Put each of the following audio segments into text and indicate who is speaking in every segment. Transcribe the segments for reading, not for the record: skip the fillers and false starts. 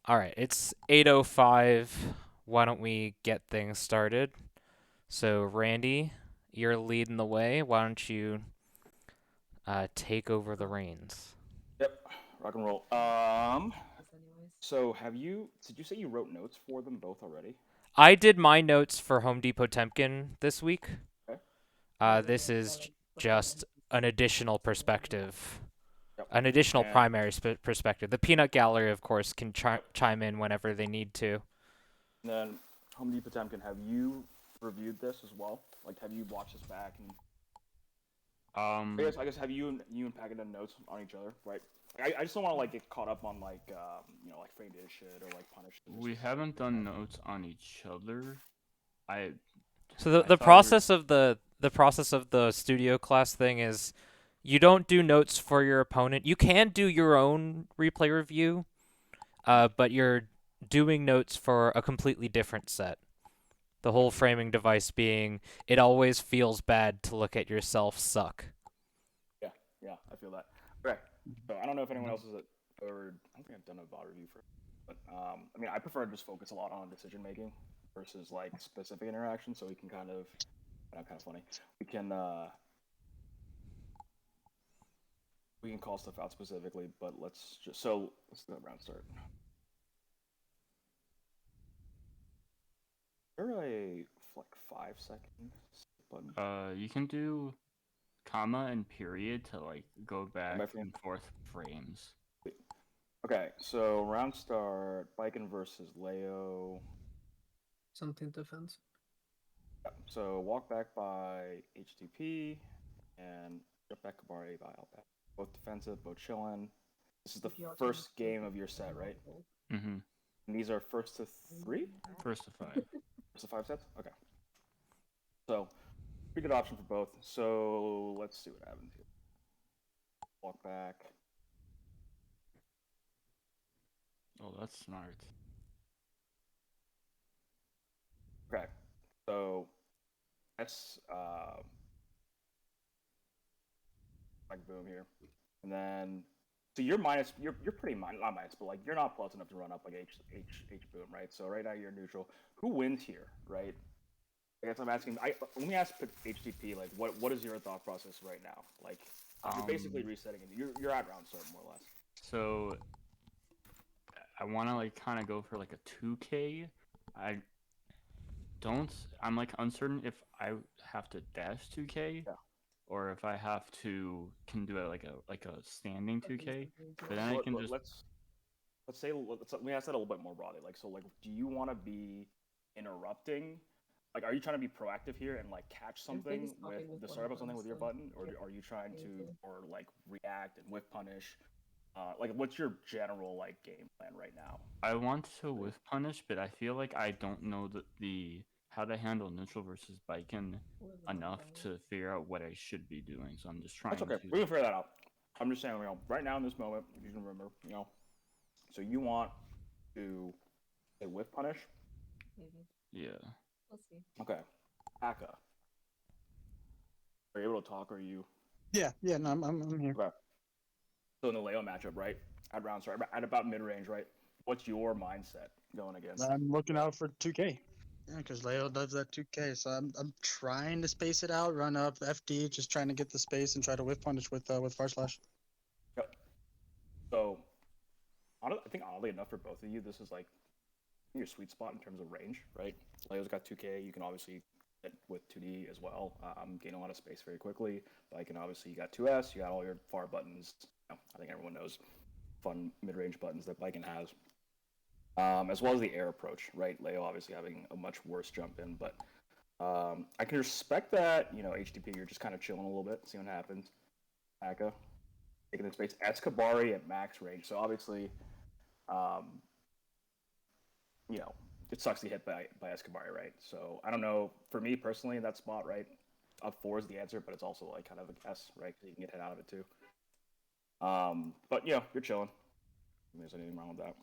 Speaker 1: All right, it's 8:05. Why don't we get things started? So, Randy, you're leading the way. Why don't you take over the reins?
Speaker 2: Yep, rock and roll. So did you say you wrote notes for them both already?
Speaker 1: I did my notes for Home Depot Temkin this week.
Speaker 2: Okay.
Speaker 1: This is just an additional perspective,
Speaker 2: Yep.
Speaker 1: an additional
Speaker 2: And
Speaker 1: primary perspective. The peanut gallery, of course, can chime in whenever they need to.
Speaker 2: then Home Depot Potemkin, have you reviewed this as well? Like, have you watched this back? And
Speaker 3: Um,
Speaker 2: I guess have you and Packet done notes on each other, right? I just don't want to like get caught up on like like framed data shit or like punish.
Speaker 3: we haven't done notes on each other. I
Speaker 1: So the
Speaker 3: I
Speaker 1: the
Speaker 3: thought we were.
Speaker 1: process of the process of the studio class thing is you don't do notes for your opponent. You can do your own replay review, but you're doing notes for a completely different set. The
Speaker 2: Okay.
Speaker 1: whole framing device being it always feels bad to look at yourself suck.
Speaker 2: Yeah, yeah, I feel that. Okay. So I don't know if anyone else has or I don't think I've done a VOD review for, but I mean, I prefer to just focus a lot on decision making versus like specific interaction, so we can kind of funny. We can uh, we can call stuff out specifically, but let's do a round start. Is there a like 5 second button?
Speaker 3: You can do comma and period to like go
Speaker 2: On
Speaker 3: back
Speaker 2: my frame?
Speaker 3: and forth frames.
Speaker 2: Okay, so round start. Baiken versus Leo.
Speaker 4: Something defensive.
Speaker 2: Yep. So walk back by HTP and jump back Kabari by Alpac. Both defensive, both chilling. This is the first game of your set, right?
Speaker 3: Mm-hmm.
Speaker 2: And these are first to three?
Speaker 3: First to five.
Speaker 2: First to five sets? Okay. So, pretty good option for both. So, let's see what happens here. Walk back.
Speaker 3: Oh, that's smart.
Speaker 2: Okay. So, that's like boom here. And then so you're pretty not minus, but like you're not plus enough to run up like H boom, right? So right now you're neutral. Who wins here, right? I guess I'm asking. Let me ask HTP like what is your thought process right now? Like you're basically resetting it. You're at round start more or less.
Speaker 3: So I want to like kind of go for like a 2K. I don't. I'm like uncertain if I have to dash 2K
Speaker 2: Yeah.
Speaker 3: or if I have to can do it like a standing 2K. But then I
Speaker 2: So
Speaker 3: can just
Speaker 2: let me ask that a little bit more broadly. Like so like do you want to be interrupting? Like, are you trying to be proactive here and like catch something with the start of something with your button, or are you trying to or like react and whiff punish? Like, what's your general like game plan right now?
Speaker 3: I want to whiff punish, but I feel like I don't know the how to handle neutral versus Baiken enough to figure out what I should be doing. So I'm just
Speaker 2: That's
Speaker 3: trying
Speaker 2: okay.
Speaker 3: to.
Speaker 2: We can figure that out. I'm just saying, right now in this moment, if you can remember, so you want to say whiff punish?
Speaker 3: Yeah.
Speaker 2: Okay. Aka, are you able to talk? Or are you
Speaker 5: Yeah, no, I'm here.
Speaker 2: okay? So in the Leo matchup, right? At round start, at about mid range, right? What's your mindset going against?
Speaker 5: I'm looking out for 2K. Yeah, because Leo does that 2K, so I'm trying to space it out, run up FD, just trying to get the space and try to whiff punish with Far Slash.
Speaker 2: Yep. So I think oddly enough for both of you, this is like your sweet spot in terms of range, right? Leo's got 2K. You can obviously hit with 2D as well. Gain a lot of space very quickly. But I can obviously you got 2S. You got all your far buttons. I think everyone knows fun mid-range buttons that Baiken has, as well as the air approach, right? Leo obviously having a much worse jump in, but I can respect that. HTP, you're just kind of chilling a little bit, see what happens. Aka taking the space. Escabari at max range. So obviously, um, you know, it sucks to hit by Escabari, right? So I don't know. For me personally, in that spot, right, up four is the answer, but it's also like kind of a guess, right? Because you can get hit out of it too. But you're chilling. I mean, there's anything wrong with that.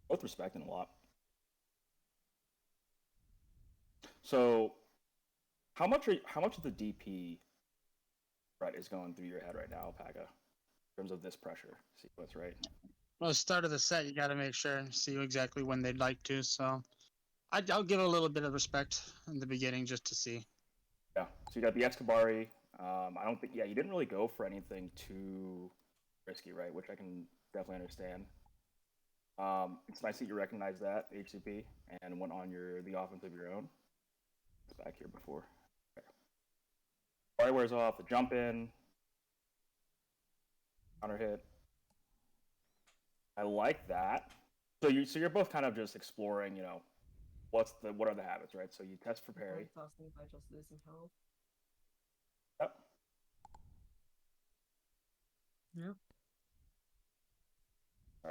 Speaker 2: Both respecting a lot. So how much of the DP right is going through your head right now, Paga, in terms of this pressure sequence, right?
Speaker 5: Well, start of the set, you got to make sure and see exactly when they'd like to. So I'll give it a little bit of respect in the beginning just to see.
Speaker 2: Yeah. So you got the Escabari. I don't think. Yeah, you didn't really go for anything too risky, right? Which I can definitely understand. It's nice that you recognize that HCP and went on the offense of your own. It's back here before. Okay. Bari wears off the jump in, counter hit. I like that. So you're both kind of just exploring, what are the habits, right? So you test for parry. Yep.
Speaker 4: Yeah.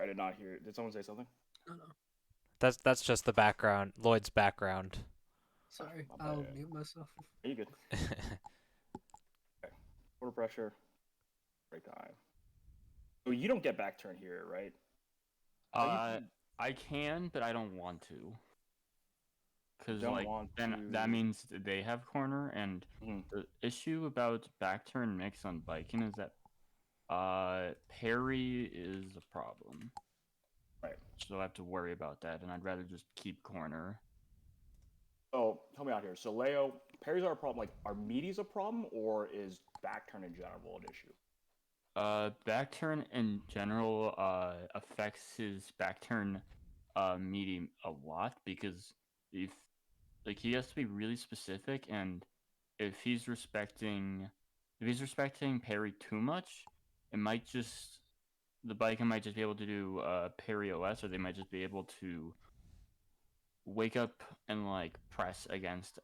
Speaker 2: I did not hear. Did someone say something?
Speaker 4: No, no.
Speaker 1: That's just the background, Lloyd's background.
Speaker 4: Sorry,
Speaker 2: My
Speaker 4: I'll
Speaker 2: bad.
Speaker 4: mute myself.
Speaker 2: Are you good? Okay. Quarter pressure. Break time. So you don't get back turn here, right?
Speaker 3: I can, but I don't want to. Because
Speaker 2: Don't
Speaker 3: like
Speaker 2: want
Speaker 3: then
Speaker 2: to.
Speaker 3: that means that they have corner, and
Speaker 2: Mhm.
Speaker 3: the issue about back turn mix on Baiken is that parry is a problem.
Speaker 2: Right.
Speaker 3: So I have to worry about that, and I'd rather just keep corner.
Speaker 2: So help me out here. So Leo, parries are a problem. Like, are meaties a problem, or is back turn in general an issue?
Speaker 3: Back turn in general affects his back turn meaty a lot, because if like he has to be really specific, and if he's respecting parry too much, it might just the Baiken might just be able to do parry OS, or they might just be able to wake up and like press against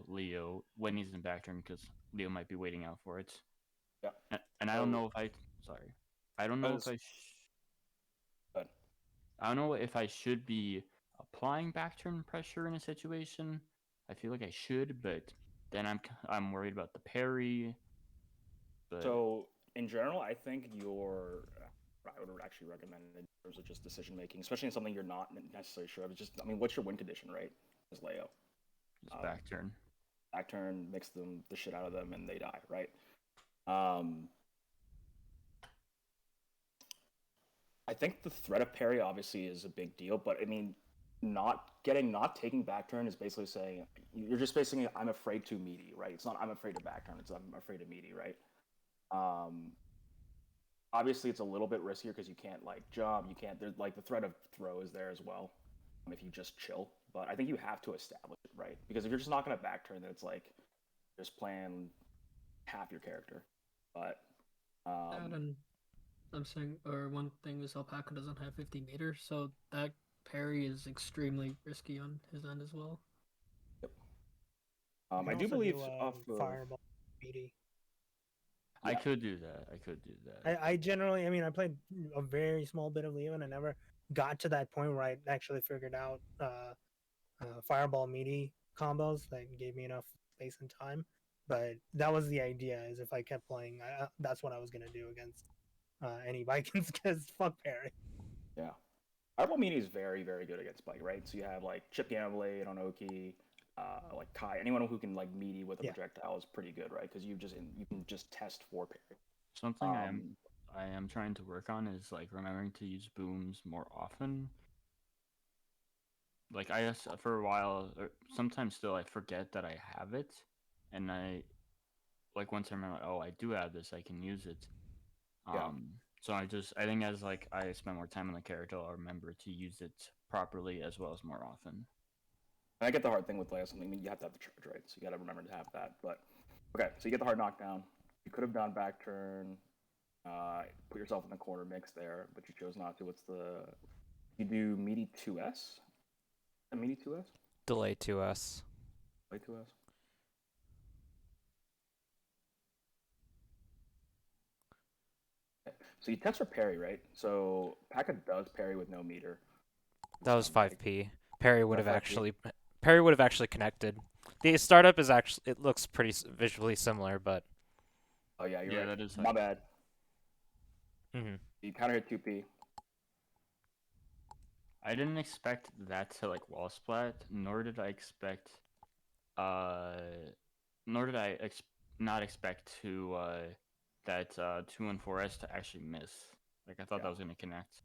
Speaker 3: Leo when he's in back turn, because Leo might be waiting out for it.
Speaker 2: Yeah.
Speaker 3: And I don't know if I don't know if
Speaker 2: Because- Good.
Speaker 3: I don't know if I should be applying back turn pressure in a situation. I feel like I should, but then I'm worried about the parry. But
Speaker 2: So in general, I think I would actually recommend in terms of just decision making, especially in something you're not necessarily sure of. It's just, I mean, what's your win condition, right? Is Leo.
Speaker 3: it's back turn.
Speaker 2: Back turn, mix the shit out of them, and they die, right? Um, I think the threat of parry obviously is a big deal, but I mean, not taking back turn is basically saying you're just basically I'm afraid to meaty, right? It's not I'm afraid to back turn. It's I'm afraid of meaty, right? Um, obviously it's a little bit riskier because you can't like jump, you can't. There's like the threat of throw is there as well, if you just chill. But I think you have to establish it, right? Because if you're just not gonna back turn, then it's like just playing half your character. But
Speaker 4: That and I'm saying, or one thing is Alpaca doesn't have 50 meters, so that parry is extremely risky on his end as well.
Speaker 2: yep.
Speaker 6: You can
Speaker 2: I do
Speaker 6: also
Speaker 2: believe
Speaker 6: do
Speaker 2: off of
Speaker 6: fireball meaty.
Speaker 3: I
Speaker 2: Yeah.
Speaker 3: could do that.
Speaker 6: I generally, I mean, I played a very small bit of Leo, and I never got to that point where I actually figured out fireball meaty combos that gave me enough space and time. But that was the idea: is if I kept playing, that's what I was gonna do against any Vikings, because fuck parry.
Speaker 2: yeah. Fireball Meanie is very, very good against Bike, right? So you have like Chip Gamblade on Oki, like Kai. Anyone who can like meaty with a
Speaker 6: Yeah.
Speaker 2: projectile is pretty good, right? Because you can just test for parry.
Speaker 3: Something
Speaker 2: Um,
Speaker 3: I am trying to work on is like remembering to use booms more often. Like I guess for a while, or sometimes still, I forget that I have it, and I like once I remember, oh, I do have this, I can use it.
Speaker 2: Yeah.
Speaker 3: So I think as like I spend more time on the character, I'll remember to use it properly as well as more often.
Speaker 2: And I get the hard thing with something. I mean, you have to have the charge, right? So you got to remember to have that. But okay, so you get the hard knockdown. You could have done back turn, put yourself in the corner mix there, but you chose not to. You do meaty 2S? A meaty 2S?
Speaker 1: Delay 2S.
Speaker 2: Play 2S? So you test for parry, right? So Paka does parry with no meter.
Speaker 1: That was 5P. Parry would have
Speaker 2: 5P.
Speaker 1: actually connected. The startup is actually, it looks pretty visually similar, but
Speaker 2: Oh yeah, you're
Speaker 3: Yeah,
Speaker 2: right.
Speaker 3: that is
Speaker 2: My
Speaker 3: like
Speaker 2: bad.
Speaker 1: mhm.
Speaker 2: You counter hit 2P.
Speaker 3: I didn't expect that to like wall splat, nor did I expect nor did I not expect that 2 and 4S to actually miss. Like I thought
Speaker 2: Yeah.
Speaker 3: that was gonna connect.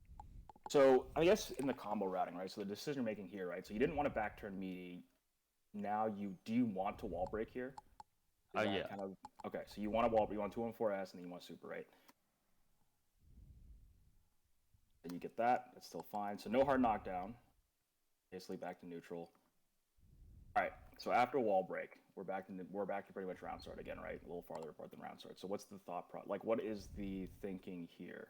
Speaker 2: So I guess in the combo routing, right? So the decision making here, right? So you didn't want to back turn meaty. Now do you want to wall break here? Is that
Speaker 3: Yeah.
Speaker 2: kind of okay? So you want to wall, you want 2-1-4S, and then you want super, right? And you get that. That's still fine. So no hard knockdown. Basically back to neutral. All right. So after wall break, we're back to pretty much round start again, right? A little farther apart than round start. So what's the like? What is the thinking here?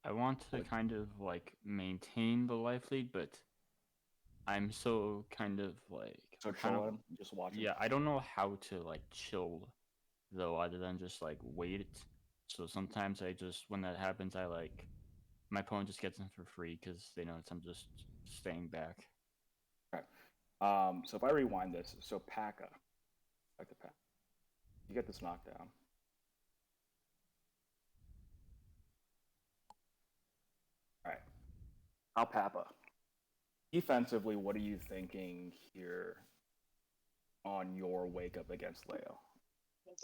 Speaker 3: I want to kind of like maintain the life lead, but I'm so kind of like
Speaker 2: So
Speaker 3: kind of
Speaker 2: chilling, just watching.
Speaker 3: yeah. I don't know how to like chill though, other than just like wait. So sometimes I just when that happens, I like my opponent just gets them for free because they know I'm just staying back.
Speaker 2: Okay. So if I rewind this, so Paka, back to Paka, you get this knockdown. All right. Alpapa. Defensively, what are you thinking here on your wake up against Leo?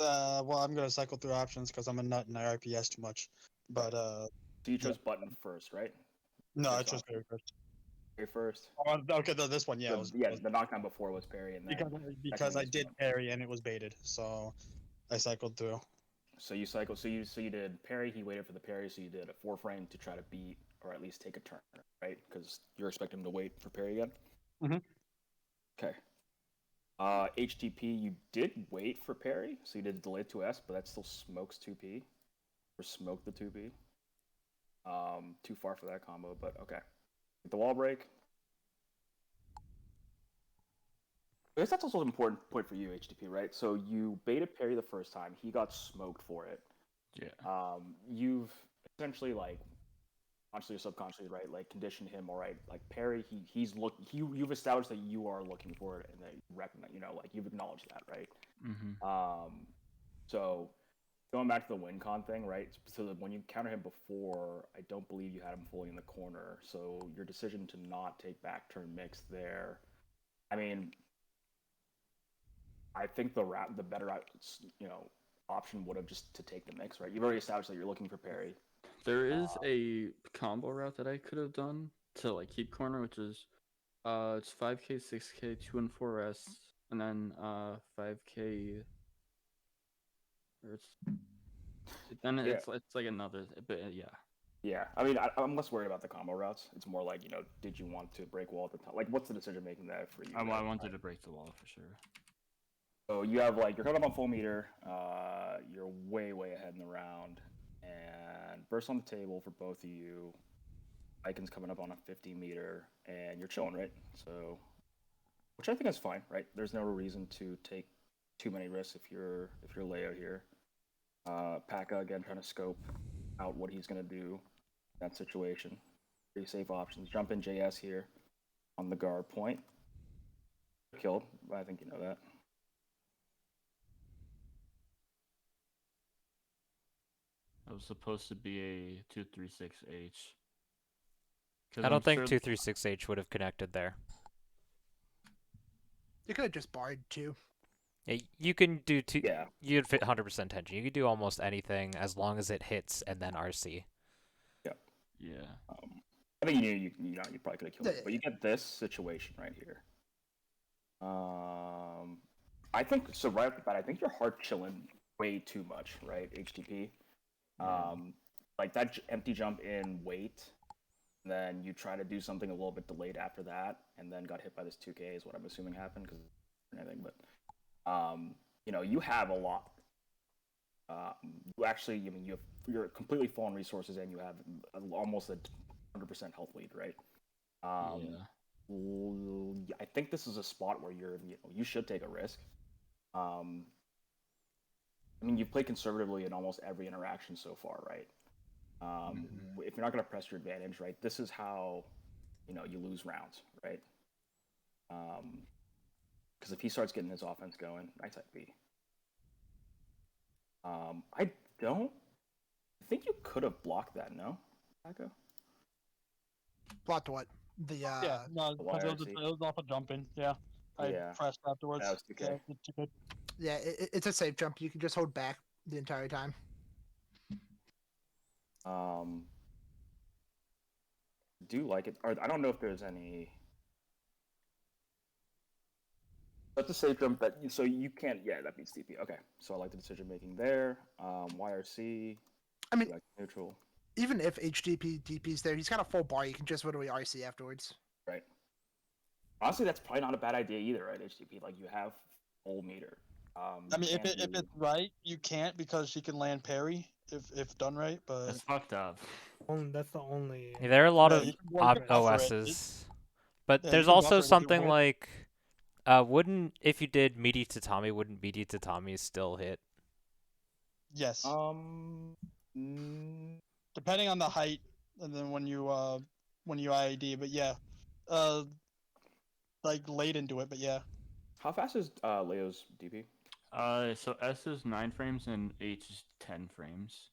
Speaker 5: Well, I'm gonna cycle through options because I'm a nut and I RPS too much. But
Speaker 2: So you chose button first, right?
Speaker 5: no, I
Speaker 2: First
Speaker 5: chose
Speaker 2: option.
Speaker 5: very first.
Speaker 2: Very first.
Speaker 5: Okay, this one, yeah,
Speaker 2: The knockdown before was parry, and then
Speaker 5: because I did
Speaker 2: one.
Speaker 5: parry and it was baited, so I cycled through.
Speaker 2: So you cycle. So you did parry. He waited for the parry. So you did a 4 frame to try to beat or at least take a turn, right? Because you're expecting him to wait for parry again.
Speaker 5: Mhm.
Speaker 2: Okay. HTP, you did wait for parry, so you did delay 2S, but that still smokes 2P or smoke the 2P. Too far for that combo, but okay. Get the wall break. I guess that's also an important point for you, HTP, right? So you baited parry the first time. He got smoked for it.
Speaker 3: Yeah.
Speaker 2: You've essentially like consciously or subconsciously, right? Like conditioned him, all right. Like parry, you've established that you are looking for it and that you recognize, like you've acknowledged that, right?
Speaker 3: Mm-hmm.
Speaker 2: So going back to the win con thing, right? So that when you counter him before, I don't believe you had him fully in the corner. So your decision to not take back turn mix there, I mean, I think the better option would have just to take the mix, right? You've already established that you're looking for parry.
Speaker 3: There is a combo route that I could have done to like keep corner, which is it's 5k, 6k, 2-4S, and then 5k. Or then
Speaker 2: Yeah.
Speaker 3: it's like another, but yeah.
Speaker 2: Yeah, I mean, I'm less worried about the combo routes. It's more like, did you want to break wall at the top? Like, what's the decision making that for you?
Speaker 3: I wanted to break the wall for sure.
Speaker 2: So you have like you're coming up on full meter. You're way ahead in the round, and burst on the table for both of you. Baiken's coming up on a 50 meter, and you're chilling, right? So, which I think is fine, right? There's no reason to take too many risks if you're Leo here. Paka again trying to scope out what he's gonna do in that situation. Pretty safe options. Jump in JS here on the guard point. Killed, I think you know that.
Speaker 3: It was supposed to be a 236H.
Speaker 1: I don't think 236H would have connected there.
Speaker 7: You could have just barred too.
Speaker 1: Yeah, you can do two.
Speaker 2: Yeah.
Speaker 1: You'd fit 100% tension. You could do almost anything as long as it hits and then RC.
Speaker 3: Yeah.
Speaker 2: I think you probably could have killed it, but you get this situation right here. I think so. Right off the bat, I think you're hard chilling way too much, right? HTP. Like that empty jump in weight, and then you try to do something a little bit delayed after that, and then got hit by this 2K is what I'm assuming happened because anything. But you have a lot. You actually, I mean, you're completely full on resources, and you have almost a 100% health lead, right? I think this is a spot where you should take a risk. I mean, you've played conservatively in almost every interaction so far, right? If you're not going to press your advantage, right, this is how you lose rounds, right? Because if he starts getting his offense going, nice IP. I think you could have blocked that, no? Echo?
Speaker 7: Blocked what?
Speaker 5: Yeah, no, because it was off a jump in. Yeah, I pressed afterwards.
Speaker 2: That was 2K.
Speaker 7: Yeah, it's a safe jump. You can just hold back the entire time.
Speaker 2: do like it. Or I don't know if there's any. That's a safe jump that so you can't. Yeah, that beats DP. Okay, so I like the decision making there. YRC.
Speaker 7: I mean,
Speaker 2: Like neutral.
Speaker 7: even if HDP DP's there, he's got a full bar. You can just literally RC afterwards.
Speaker 2: Right. Honestly, that's probably not a bad idea either, right? HDP, like you have full meter.
Speaker 5: I mean, if
Speaker 2: and
Speaker 5: it's right, you can't because she can land parry if done right. But
Speaker 3: That's fucked up.
Speaker 6: That's the only.
Speaker 1: Yeah, there are a lot
Speaker 5: Yeah,
Speaker 1: of
Speaker 5: you can buffer it.
Speaker 1: OSs, but
Speaker 5: Yeah, you
Speaker 1: there's
Speaker 5: can
Speaker 1: also
Speaker 5: buffer it if you
Speaker 1: something
Speaker 5: want.
Speaker 1: like, wouldn't if you did meaty tatami, wouldn't meaty tatami still hit?
Speaker 5: Yes,
Speaker 2: mm,
Speaker 5: depending on the height, and then when you IAD. But yeah, like late into it. But yeah,
Speaker 2: how fast is Leo's DP?
Speaker 3: So S is 9 frames and H is 10 frames.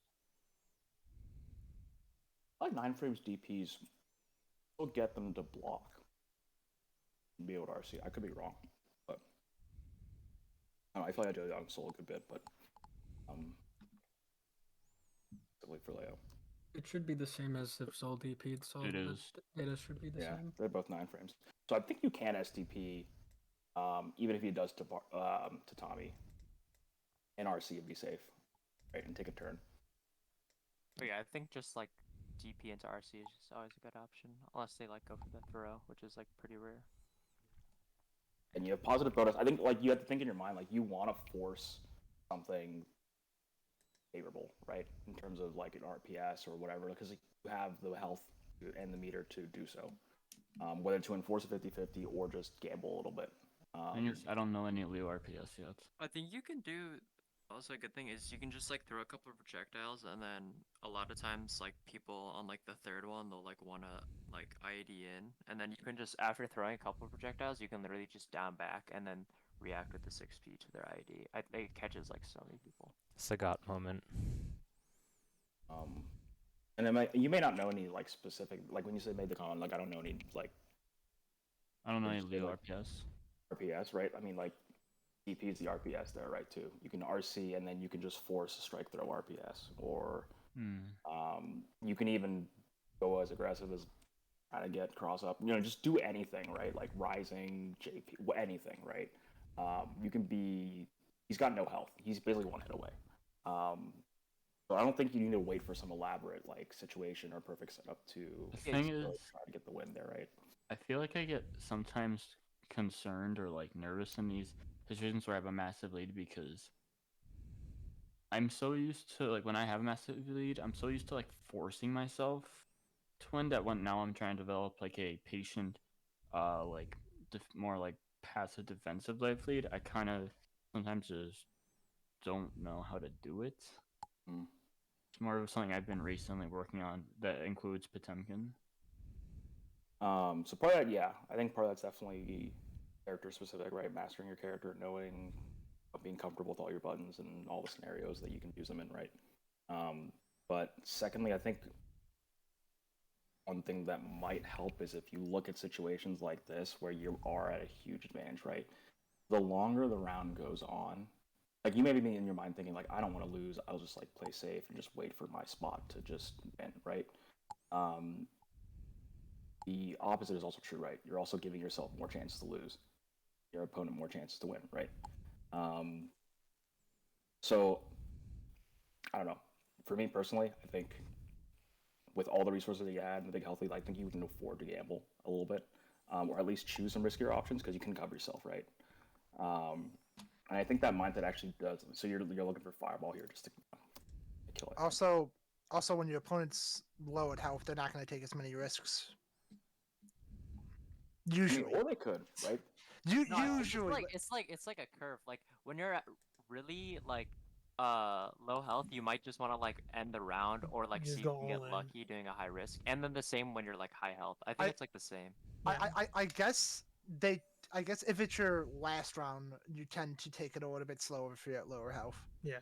Speaker 2: I like 9 frames DPs. Will get them to block. Be able to RC. I could be wrong, but I don't know, I feel like I do it on solo a good bit, but specifically for Leo.
Speaker 4: It should be the same as if Sol DP'd, so
Speaker 3: It
Speaker 4: the
Speaker 3: is.
Speaker 4: data should be the
Speaker 2: Yeah,
Speaker 4: same.
Speaker 2: they're both 9 frames. So I think you can SDP, even if he does to Tommy, and RC would be safe, right, and take a turn.
Speaker 8: But yeah, I think just like DP into RC is just always a good option, unless they like go for the throw, which is like pretty rare.
Speaker 2: And you have positive bonus. I think like you have to think in your mind like you want to force something favorable, right? In terms of like an RPS or whatever, because like, you have the health and the meter to do so. Whether to enforce a 50-50 or just gamble a little bit.
Speaker 3: I don't know any Leo RPS yet.
Speaker 8: I think you can do. Also, a good thing is you can just like throw a couple of projectiles, and then a lot of times like people on like the third one they'll like wanna like IAD in, and then you can just after throwing a couple of projectiles you can literally just down back and then react with the 6P to their IAD. It catches like so many people.
Speaker 1: Sagat moment.
Speaker 2: And then you may not know any like specific like when you say made the comment like I don't know any like
Speaker 3: I don't know any
Speaker 2: Just say,
Speaker 3: Leo
Speaker 2: like-
Speaker 3: RPS.
Speaker 2: RPS, right? I mean like DP is the RPS there, right? Too. You can RC and then you can just force a strike throw RPS, or you can even go as aggressive as trying to get cross up. You know, just do anything, right? Like rising, JP, anything, right? You can be. He's got no health. He's basically one hit away. So I don't think you need to wait for some elaborate like situation or perfect setup to
Speaker 3: The thing
Speaker 2: really
Speaker 3: is,
Speaker 2: try to get the win there, right?
Speaker 3: I feel like I get sometimes concerned or like nervous in these situations where I have a massive lead because I'm so used to like when I have a massive lead, I'm so used to like forcing myself to win that when now I'm trying to develop like a patient, like more like passive defensive life lead. I kind of sometimes just don't know how to do it.
Speaker 2: Mm.
Speaker 3: It's more of something I've been recently working on that includes Potemkin.
Speaker 2: So part of that, yeah, I think part of that's definitely character specific, right? Mastering your character, knowing, being comfortable with all your buttons and all the scenarios that you can use them in, right? But secondly, I think one thing that might help is if you look at situations like this where you are at a huge advantage, right? The longer the round goes on, like you may be in your mind thinking like, I don't want to lose. I'll just like play safe and just wait for my spot to just win, right? The opposite is also true, right? You're also giving yourself more chances to lose, your opponent more chances to win, right? So I don't know. For me personally, I think with all the resources that you had and the big health lead, I think you can afford to gamble a little bit, or at least choose some riskier options because you can cover yourself, right? And I think that mindset actually does. So you're looking for fireball here just to kill it.
Speaker 7: Also, when your opponent's low at health, they're not going to take as many risks.
Speaker 2: I mean,
Speaker 7: Usually,
Speaker 2: or they could, right?
Speaker 8: No,
Speaker 7: usually,
Speaker 8: it's like a curve. Like when you're at really like low health, you might just want to like end the round or like
Speaker 6: Just
Speaker 8: see if
Speaker 6: go
Speaker 8: you can get
Speaker 6: all in.
Speaker 8: lucky doing a high risk. And then the same when you're like high health. I think it's like the same.
Speaker 7: I guess I guess if it's your last round, you tend to take it a little bit slower if you're at lower health.
Speaker 6: Yeah.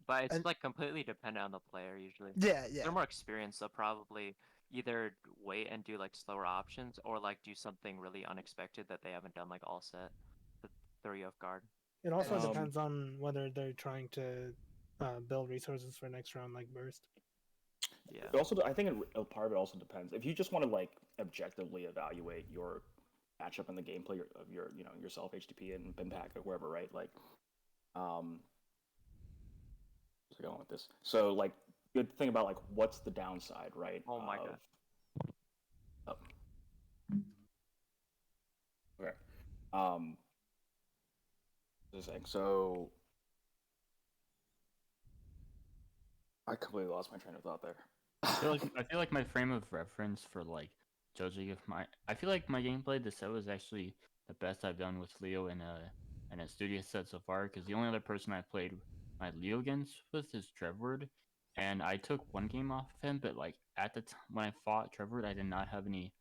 Speaker 8: But it's
Speaker 7: And-
Speaker 8: like completely dependent on the player usually.
Speaker 7: Yeah, yeah.
Speaker 8: They're more experienced, they'll probably either wait and do like slower options or like do something really unexpected that they haven't done like all set to throw you off guard.
Speaker 6: It also
Speaker 2: Um,
Speaker 6: depends on whether they're trying to build resources for next round, like burst.
Speaker 8: Yeah.
Speaker 2: It also, I think part of it also depends. If you just want to like objectively evaluate your matchup and the gameplay of your, yourself, HTTP and Bimpack or whoever, right? Like, where's it going with this? So like, good thing about like, what's the downside, right?
Speaker 8: Oh my god.
Speaker 2: Oh. Okay. Um, what was I saying? So I completely lost my train of thought there.
Speaker 3: I feel like my frame of reference for like judging if I feel like my gameplay this set was actually the best I've done with Leo in a studio set so far, because the only other person I played my Leo against with is Trevor, and I took one game off of him, but like at the time when I fought Trevor, I did not have any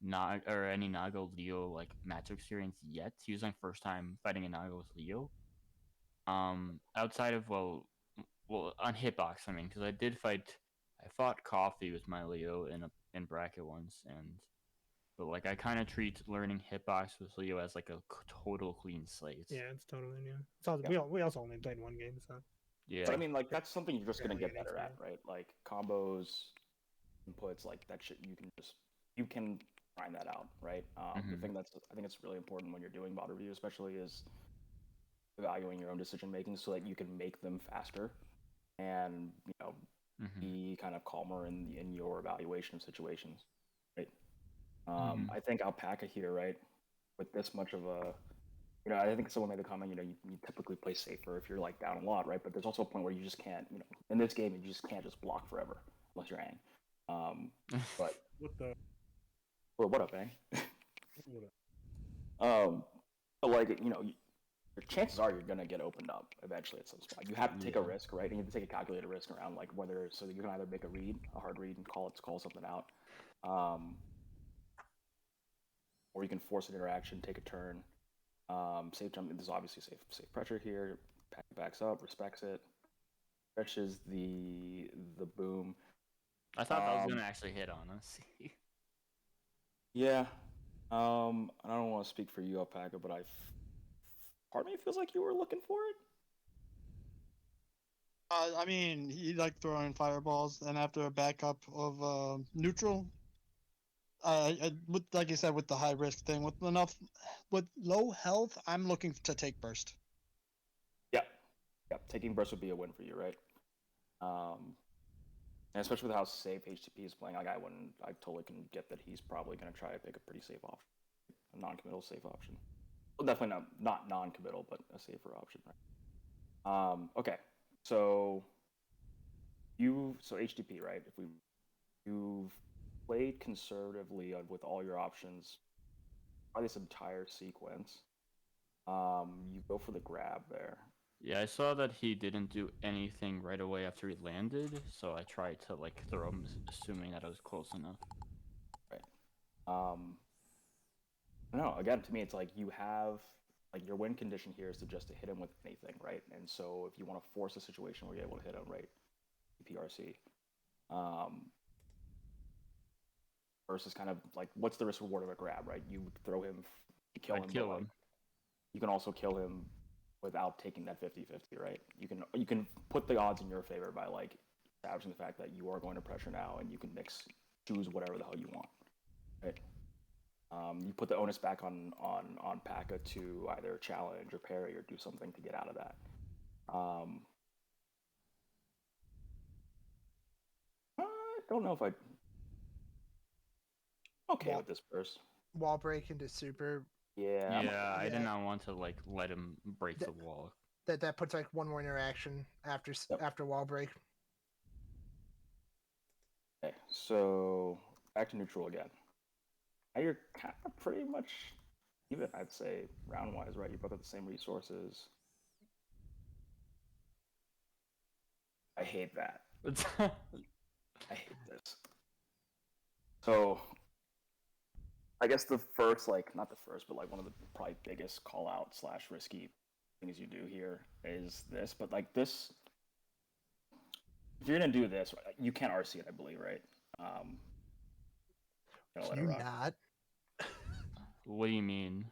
Speaker 3: any Nago Leo like match experience yet. He was my first time fighting a Nago with Leo. Outside of on hitbox, I mean, because I fought Coffee with my Leo in bracket once, but like I kind of treat learning hitbox with Leo as like a total clean slate.
Speaker 6: Yeah, it's totally new. It's also,
Speaker 2: Yeah.
Speaker 6: we also only played one game, so
Speaker 3: Yeah.
Speaker 2: But I mean, like that's something you're just gonna
Speaker 6: Barely
Speaker 2: get
Speaker 6: any
Speaker 2: better at,
Speaker 6: experience.
Speaker 2: right? Like combos, inputs, like that shit. You can find that out, right? The
Speaker 3: Mhm.
Speaker 2: thing I think it's really important when you're doing bot review, especially, is evaluating your own decision making so that you can make them faster and
Speaker 3: Mhm.
Speaker 2: be kind of calmer in your evaluation of situations, right?
Speaker 3: Mhm.
Speaker 2: I think Alpaca here, right, with this much of a, I think someone made the comment, you typically play safer if you're like down a lot, right? But there's also a point where you just can't, in this game, you just can't just block forever unless you're Ang. But
Speaker 6: What the?
Speaker 2: well, what up, Ang?
Speaker 6: What
Speaker 2: But like, your chances are you're gonna get opened up eventually at some spot. You have to take a risk, right? And you have to take a calculated risk around like whether so that you can either make a hard read, and call something out, or you can force an interaction, take a turn. Safe jump. There's obviously safe pressure here. Pack backs up, respects it, stretches the boom.
Speaker 3: I thought that was gonna actually hit on us.
Speaker 2: Yeah. I don't want to speak for you, Alpaca, but part of me feels like you were looking for it.
Speaker 5: I mean, he like throwing fireballs, and after a backup of neutral, with like you said, with the high risk thing, with low health, I'm looking to take burst.
Speaker 2: Yep. Yep. Taking burst would be a win for you, right? And especially with how safe HTTP is playing, like I totally can get that he's probably going to try to pick a pretty safe option, a non-committal safe option. Well, definitely not non-committal, but a safer option, right? Okay, so HTTP, right? If you've played conservatively with all your options, by this entire sequence, you go for the grab there.
Speaker 3: Yeah, I saw that he didn't do anything right away after he landed, so I tried to like throw him, assuming that I was close enough.
Speaker 2: Right. No, again, to me, it's like you have like your win condition here is to hit him with anything, right? And so if you want to force a situation where you're able to hit him, right, PRC, versus kind of like what's the risk reward of a grab, right? You throw him, you kill him,
Speaker 3: I'd kill
Speaker 2: but like
Speaker 3: him.
Speaker 2: you can also kill him without taking that 50-50, right? You can put the odds in your favor by like establishing the fact that you are going to pressure now, and you can choose whatever the hell you want, right? You put the onus back on Paka to either challenge or parry or do something to get out of that. I don't know if I'm okay with this burst.
Speaker 7: Wall break into super.
Speaker 2: Yeah.
Speaker 3: Yeah, I did
Speaker 7: Yeah.
Speaker 3: not want to like let him break the wall.
Speaker 7: That puts like one more interaction after wall break.
Speaker 2: Okay, so back to neutral again. Now you're kind of pretty much even, I'd say, round wise, right? You both have the same resources. I hate that. I hate this. So I guess the first, like, not the first, but like one of the probably biggest call out / risky things you do here is this. But like this, if you're gonna do this, you can't RC it, I believe, right? Gonna let it
Speaker 7: You
Speaker 2: rock.
Speaker 7: not.
Speaker 3: What do you mean?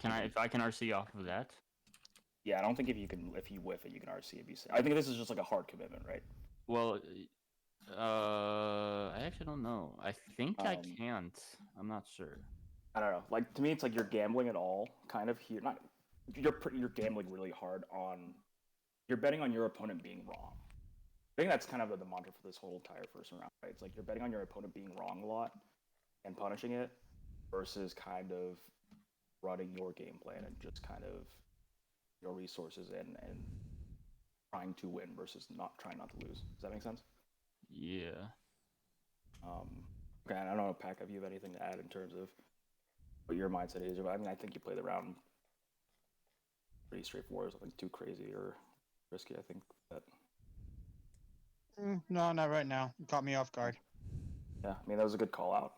Speaker 3: If I can RC off of that?
Speaker 2: Yeah, I don't think if you whiff it, you can RC it. I think this is just like a hard commitment, right?
Speaker 3: Well, I actually don't know. I think I
Speaker 2: Um,
Speaker 3: can't. I'm not sure.
Speaker 2: I don't know. Like to me, it's like you're gambling at all, kind of here. Not you're gambling really hard on. You're betting on your opponent being wrong. I think that's kind of the mantra for this whole entire first round, right? It's like you're betting on your opponent being wrong a lot and punishing it, versus kind of running your game plan and just kind of your resources and trying to win versus not trying not to lose. Does that make sense?
Speaker 3: Yeah.
Speaker 2: Okay, I don't know, Pac, if you have anything to add in terms of what your mindset is. I mean, I think you play the round pretty straightforward. Nothing too crazy or risky. I think that.
Speaker 5: No, not right now. You caught me off guard.
Speaker 2: Yeah, I mean that was a good call out.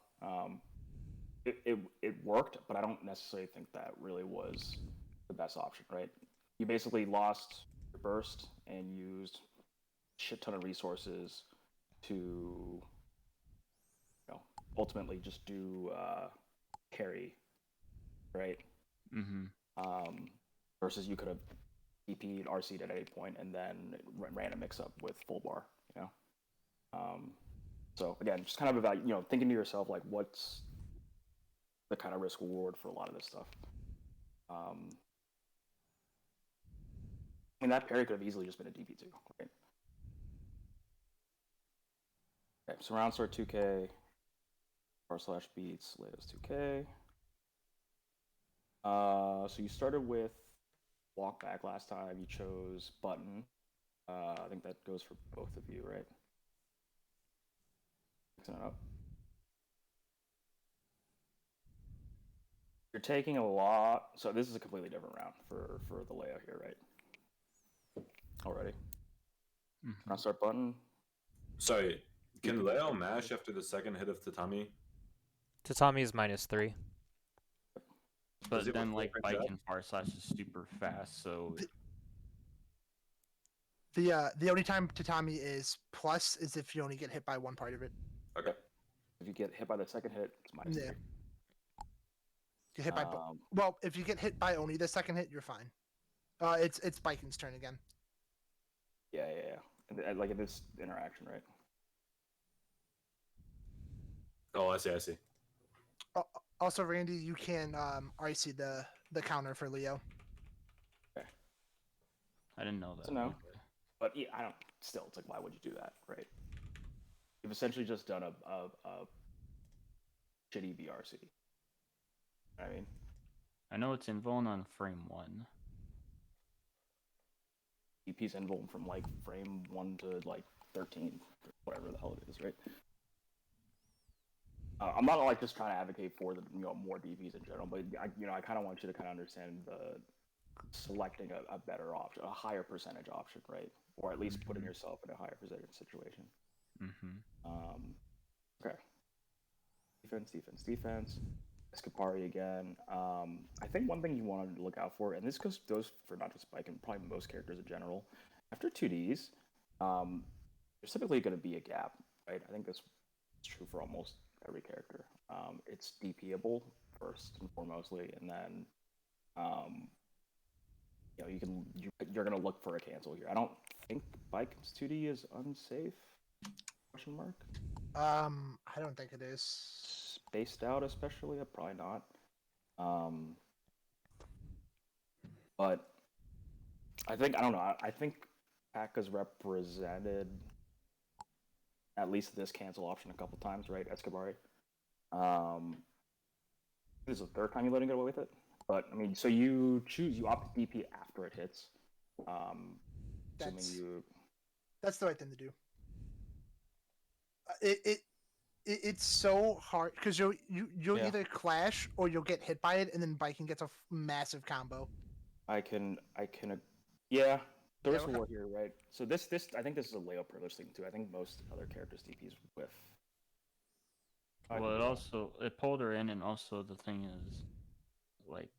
Speaker 2: It worked, but I don't necessarily think that really was the best option, right? You basically lost your burst and used a shit ton of resources to, ultimately just do carry, right?
Speaker 3: Mm-hmm.
Speaker 2: Versus you could have DP'd, RC'd at any point and then ran a mix up with full bar, you know? So again, just kind of about, thinking to yourself, like, what's the kind of risk reward for a lot of this stuff? I mean, that parry could have easily just been a DP2, right? Okay, so round start 2K, r/beats, latest 2K. So you started with walk back last time. You chose button. I think that goes for both of you, right? Mixing it up. You're taking a lot. So this is a completely different round for the layout here, right? Already.
Speaker 3: Mm-hmm.
Speaker 2: Round start button.
Speaker 9: Sorry, can
Speaker 2: DP.
Speaker 9: Leo mash after the second hit of Tatami?
Speaker 1: Tatami is -3.
Speaker 3: But
Speaker 9: Does it
Speaker 3: then,
Speaker 9: with
Speaker 3: like,
Speaker 9: full range
Speaker 3: Baiken far slash is super fast, so
Speaker 7: The only time Tatami is plus is if you only get hit by one part of it.
Speaker 9: Okay.
Speaker 2: If you get hit by the second hit, it's -3.
Speaker 7: Yeah. Get hit by well, if you get hit by only the second hit, you're fine. It's Baiken's turn again.
Speaker 2: Yeah. And, like in this interaction, right?
Speaker 9: Oh, I see.
Speaker 7: Also, Randy, you can RC the counter for Leo.
Speaker 2: Okay.
Speaker 3: I didn't know that.
Speaker 2: So no.
Speaker 3: Okay.
Speaker 2: But yeah, I don't. Still, it's like, why would you do that, right? You've essentially just done a shitty BRC. I mean,
Speaker 3: I know it's invuln on frame 1.
Speaker 2: DP's invuln from like frame 1 to like 13, whatever the hell it is, right? I'm not like just trying to advocate for the more DPs in general, but I kind of want you to kind of understand the selecting a better option, a higher percentage option, right? Or at least putting yourself in a higher percentage situation.
Speaker 3: Mm-hmm.
Speaker 2: Okay. Defense. Escapari again. I think one thing you want to look out for, and this goes for not just Baiken, probably most characters in general. After 2Ds, there's typically going to be a gap, right? I think that's true for almost every character. It's DPable first and foremostly, and then you're going to look for a cancel here. I don't think Baiken's 2D is unsafe. Question mark.
Speaker 7: I don't think it is.
Speaker 2: Spaced out, especially, probably not. But I don't know. I think Pac has represented at least this cancel option a couple times, right? Escabari. This is the third time you let him get away with it. But I mean, so you opt DP after it hits.
Speaker 7: That's the right thing to do. It's so hard because you'll either clash or you'll get hit by it, and then Baiken gets a massive combo.
Speaker 2: I can. Yeah, there is a war here, right? So this I think this is a Leo privilege thing too. I think most other characters DPs with.
Speaker 3: Well, it pulled her in, and also the thing is, like,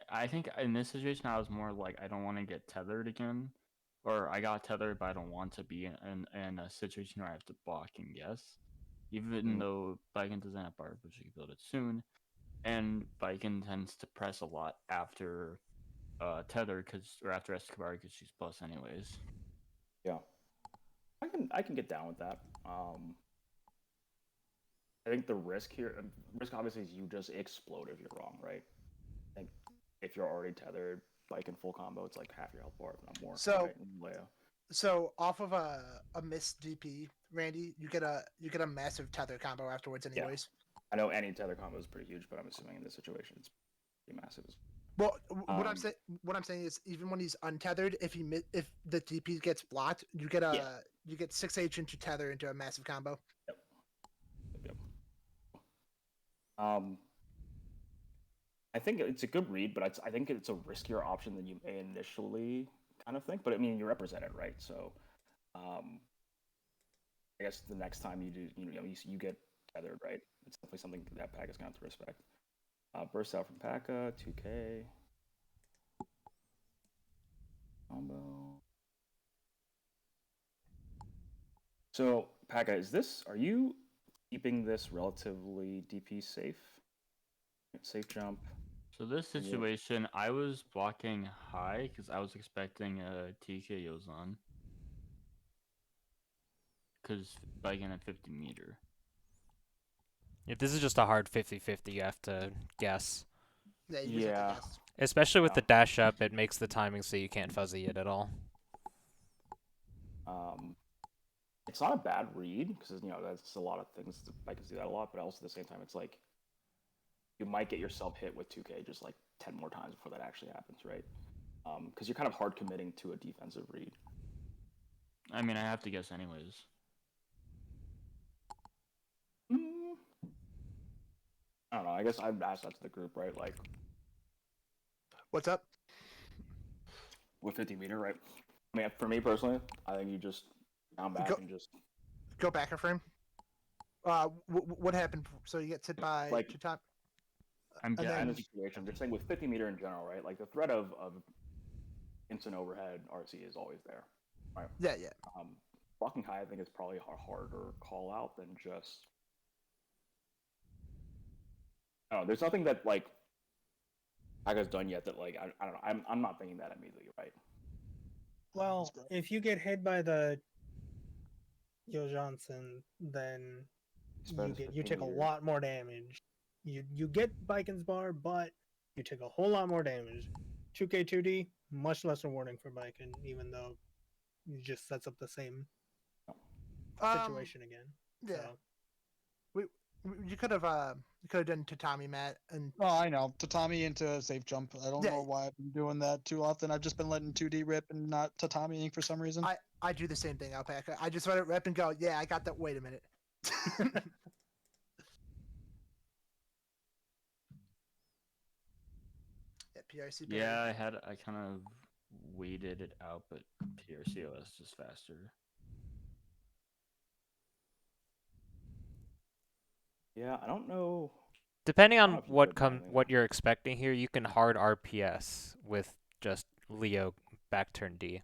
Speaker 3: I think in this situation I was more like, I don't want to get tethered again, or I got tethered, but I don't want to be in a situation where I have to block and guess. Even though Baiken doesn't have bar, but she can build it soon, and Baiken tends to press a lot after tether or after Escobar because she's plus anyways.
Speaker 2: Yeah. I can get down with that. I think the risk obviously is you just explode if you're wrong, right? I think if you're already tethered, like in full combo, it's like half your health bar, if not more.
Speaker 7: So-
Speaker 2: right? In Leo.
Speaker 7: So off of a missed DP, Randy, you get a massive tether combo afterwards,
Speaker 2: Yeah.
Speaker 7: anyways.
Speaker 2: I know any tether combo is pretty huge, but I'm assuming in this situation it's pretty massive.
Speaker 7: Well, what
Speaker 2: Um,
Speaker 7: I'm saying is even when he's untethered, if if the DP gets blocked, you get you get 6H into tether into a massive combo.
Speaker 2: Yep. I think it's a good read, but I think it's a riskier option than you may initially kind of think. But I mean, you represent it, right? So, I guess the next time you do, you get tethered, right? It's definitely something that pack is going to have to respect. Burst out from Paka, 2K. Combo. So, Paka, are you keeping this relatively DP safe? Safe jump.
Speaker 3: So this situation, I was blocking high because I was expecting a TK Yozan. Because Baiken at 50 meter.
Speaker 1: If this is just a hard 50-50, you have to guess.
Speaker 7: Yeah, you just have
Speaker 2: Yeah.
Speaker 7: to guess.
Speaker 1: Especially with the dash up, it makes the timing so you can't fuzzy it at all.
Speaker 2: It's not a bad read because that's a lot of things. I can see that a lot, but also at the same time, it's like you might get yourself hit with 2K just like 10 more times before that actually happens, right? Because you're kind of hard committing to a defensive read.
Speaker 3: I mean, I have to guess anyways.
Speaker 2: I don't know. I guess I'd ask that to the group, right? Like,
Speaker 7: What's up?
Speaker 2: with 50 meter, right? I mean, for me personally, I think you just down back and just
Speaker 7: Go back a frame. What happened? So you get hit by
Speaker 2: Like-
Speaker 7: Chitap.
Speaker 3: I'm
Speaker 7: And
Speaker 2: in
Speaker 7: then-
Speaker 2: the situation. I'm just saying with 50 meter in general, right? Like the threat of instant overhead RC is always there, right?
Speaker 7: Yeah.
Speaker 2: Blocking high, I think, is probably a harder call out than just. I don't know. There's nothing that like Paga's done yet that like I don't know. I'm not thinking that immediately, right?
Speaker 6: Well, if you get hit by the Yo Johnson, then
Speaker 2: Spends
Speaker 6: you
Speaker 2: 15
Speaker 6: take a
Speaker 2: meters.
Speaker 6: lot more damage. You get Baiken's bar, but you take a whole lot more damage. 2K 2D, much less rewarding for Baiken, even though it just sets up the same situation again.
Speaker 7: Yeah.
Speaker 6: So,
Speaker 7: You could have done Tatami Matt and
Speaker 5: Oh, I know. Tatami into safe jump. I don't
Speaker 7: Yeah.
Speaker 5: know why I've been doing that too often. I've just been letting 2D rip and not tatamiing for some reason.
Speaker 7: I do the same thing, Alpaca. I just let it rip and go, yeah, I got that. Wait a minute. Yeah, PRC.
Speaker 3: Yeah, I kind of waited it out, but PRCOS is just faster.
Speaker 2: Yeah, I don't know.
Speaker 1: Depending
Speaker 2: don't know
Speaker 1: on
Speaker 2: if you could
Speaker 1: what you're expecting here, you can hard RPS with just Leo back turn D.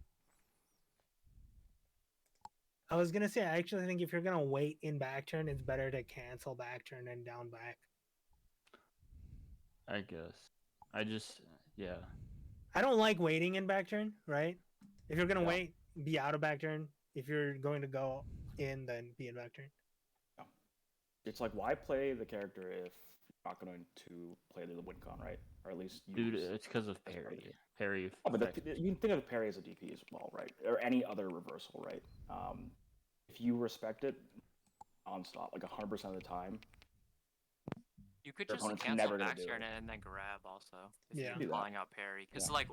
Speaker 6: I was gonna say, I actually think if you're gonna wait in back turn, it's better to cancel back turn and down back.
Speaker 3: I guess. I just, yeah.
Speaker 6: I don't like waiting in back turn, right? If you're gonna
Speaker 2: Yeah.
Speaker 6: wait, be out of back turn. If you're going to go in, then be in back turn.
Speaker 2: It's like why play the character if you're not going to play the win con, right? Or at least
Speaker 3: Dude,
Speaker 2: use
Speaker 3: it's because of
Speaker 2: as part of
Speaker 3: parry.
Speaker 2: it.
Speaker 3: Parry.
Speaker 2: Oh, but
Speaker 3: affects-
Speaker 2: you can think of parry as a DP as well, right? Or any other reversal, right? If you respect it nonstop, like 100% of the time,
Speaker 8: You could
Speaker 2: Your
Speaker 8: just
Speaker 2: opponent's
Speaker 8: cancel
Speaker 2: never gonna
Speaker 8: back
Speaker 2: do
Speaker 8: turn
Speaker 2: it.
Speaker 8: and then grab also. If
Speaker 6: Yeah.
Speaker 8: you're
Speaker 2: Do that.
Speaker 8: calling out parry. Because
Speaker 2: Yeah.
Speaker 8: like,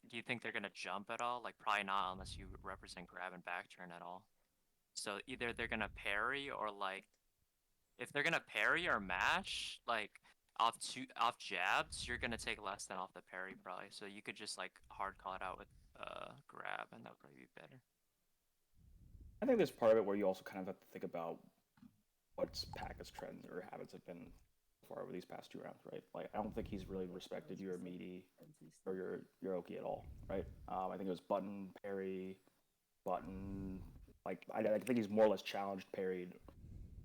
Speaker 8: do you think they're gonna jump at all? Like probably not unless you represent grab and back turn at all. So either they're gonna parry or like, if they're gonna parry or mash, like off jabs, you're gonna take less than off the parry probably. So you could just like hard call it out with grab, and that would probably be better.
Speaker 2: I think there's part of it where you also kind of have to think about what's Paka's trends or habits have been so far over these past 2 rounds, right? Like I don't think he's really respected your meaty or your Oki at all, right? I think it was button, parry, button. Like I think he's more or less challenged, parried,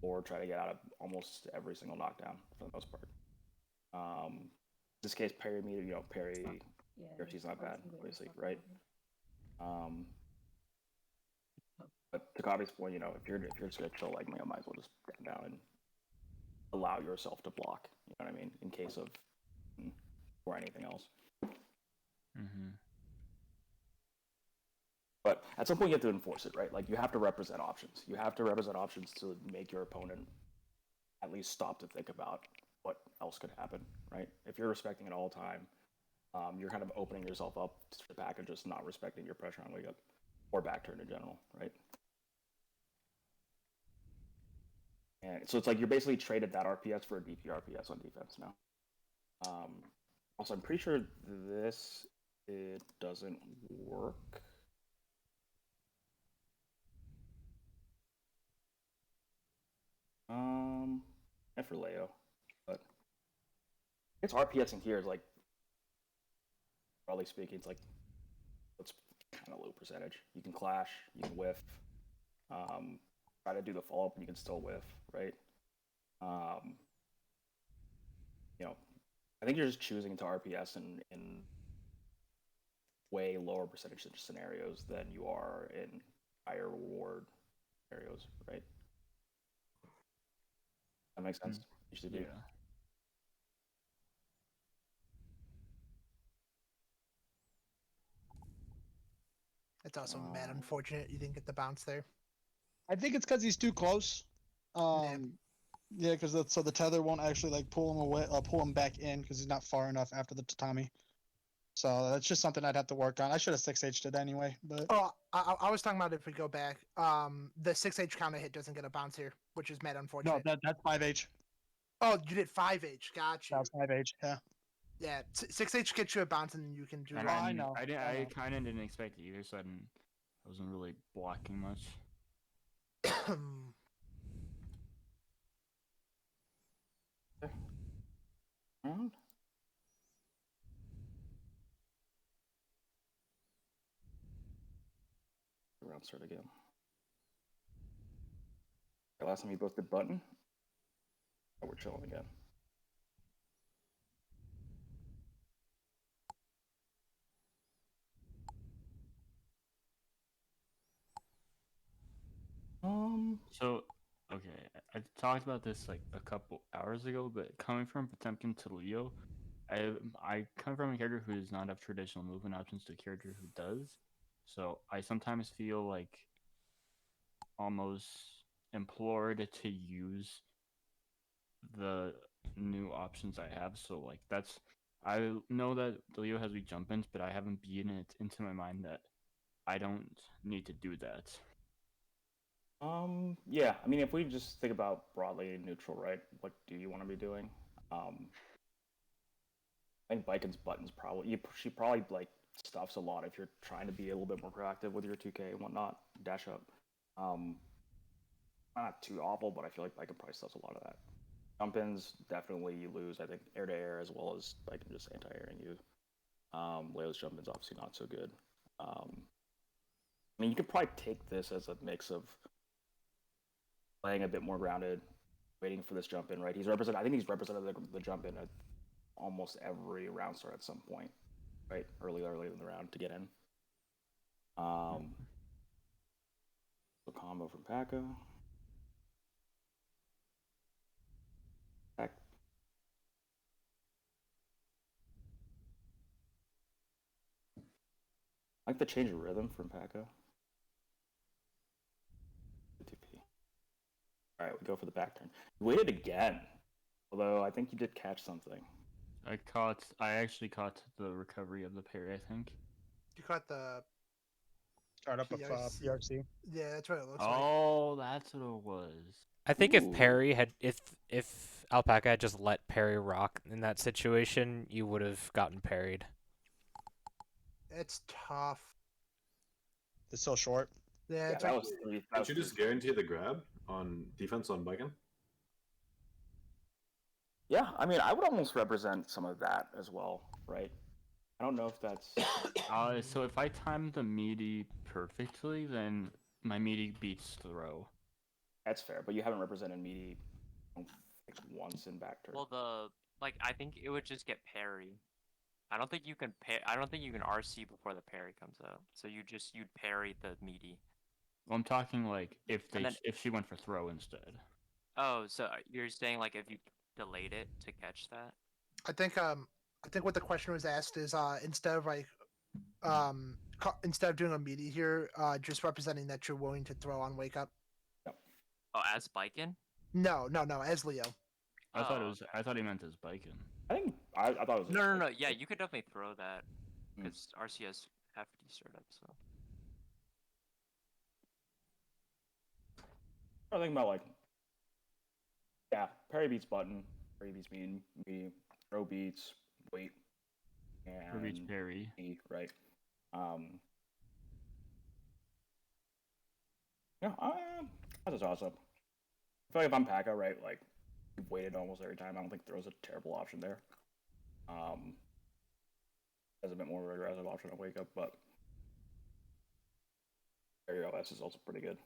Speaker 2: or try to get out of almost every single knockdown for the most part. This case, parry meter, parry. Parry's not bad, obviously, right? But to Kabi's point, if you're just gonna chill, like, might as well just stand down and allow yourself to block. You know what I mean? In case of or anything else.
Speaker 3: Mm-hmm.
Speaker 2: But at some point, you have to enforce it, right? Like, you have to represent options. You have to represent options to make your opponent at least stop to think about what else could happen, right? If you're respecting it all the time, you're kind of opening yourself up to the back and just not respecting your pressure on wake up or back turn in general, right? And so it's like you're basically traded that RPS for a DP RPS on defense now. Also, I'm pretty sure it doesn't work. And for Leo, but it's RPS in here is like, broadly speaking, it's kind of low percentage. You can clash, you can whiff, try to do the follow up, and you can still whiff, right? I think you're just choosing to RPS in way lower percentage scenarios than you are in higher reward scenarios, right? That makes sense.
Speaker 3: Yeah.
Speaker 7: It's also mad unfortunate you didn't get the bounce there.
Speaker 5: I think it's because he's too close. Yeah, because so the tether won't actually like pull him away, pull him back in because he's not far enough after the tatami. So that's just something I'd have to work on. I should have 6H'd it anyway, but
Speaker 7: I was talking about if we go back, the 6H counter hit doesn't get a bounce here, which is mad unfortunate.
Speaker 5: no, that's 5H.
Speaker 7: Oh, you did 5H. Got you.
Speaker 5: That's 5H. Yeah.
Speaker 7: Yeah, 6H gets you a bounce and you can do.
Speaker 3: And
Speaker 5: Oh, I know.
Speaker 3: I kind of didn't expect it either, so I wasn't really blocking much.
Speaker 2: Round start again. The last time you both did button. Oh, we're chilling again.
Speaker 3: So, okay, I talked about this like a couple hours ago, but coming from Potemkin to Leo, I come from a character who does not have traditional movement options to a character who does. So I sometimes feel like almost implored to use the new options I have. So like I know that Leo has weak jump ins, but I haven't beaten it into my mind that I don't need to do that.
Speaker 2: Yeah, I mean, if we just think about broadly neutral, right? What do you want to be doing? I think Baiken's buttons she probably like stuffs a lot if you're trying to be a little bit more proactive with your 2K and whatnot, dash up. Not too awful, but I feel like Baiken probably stuffs a lot of that. Jump ins, definitely you lose. I think air to air as well as Baiken just anti-airing you. Leo's jump ins obviously not so good. I mean, you could probably take this as a mix of playing a bit more grounded, waiting for this jump in, right? I think he's represented the jump in at almost every round start at some point, right? Early in the round to get in. So combo from Paco. I like the change of rhythm from Paco. All right, we go for the back turn. You waited again, although I think you did catch something.
Speaker 3: I actually caught the recovery of the parry, I think.
Speaker 7: You caught the
Speaker 5: Start up of PRC.
Speaker 7: Yeah, that's what it looks like.
Speaker 3: Oh, that's what it was.
Speaker 1: I think if Perry had, if Alpaca had just let Perry rock in that situation, you would have gotten parried.
Speaker 7: It's tough.
Speaker 5: It's so short.
Speaker 7: Yeah,
Speaker 2: that was
Speaker 9: Did you just guarantee the grab on defense on Baiken?
Speaker 2: Yeah, I mean, I would almost represent some of that as well, right? I don't know if that's.
Speaker 3: So if I time the meaty perfectly, then my meaty beats throw.
Speaker 2: That's fair, but you haven't represented meaty once in back turn.
Speaker 8: Well, I think it would just get parry. I don't think you can RC before the parry comes out. So you'd parry the meaty.
Speaker 3: Well, I'm talking like
Speaker 8: And then,
Speaker 3: if she went for throw instead.
Speaker 8: oh, so you're saying like if you delayed it to catch that?
Speaker 7: I think what the question was asked is instead of like instead of doing a meaty here, just representing that you're willing to throw on wake up.
Speaker 8: Oh, as Baiken?
Speaker 7: No, as Leo.
Speaker 3: I thought it
Speaker 8: Oh,
Speaker 3: was. I thought he meant his Baiken.
Speaker 2: I thought it was.
Speaker 8: no. Yeah, you could definitely throw that because RCS have to start up. So
Speaker 2: I think about like, yeah, parry beats button, parry beats me, throw beats wait, and
Speaker 3: Reach parry.
Speaker 2: E, right? Um, yeah, that's just awesome. I feel like if I'm Paka, right, like you've waited almost every time. I don't think throw's a terrible option there. As a bit more of an aggressive option to wake up, but parry OS is also pretty good.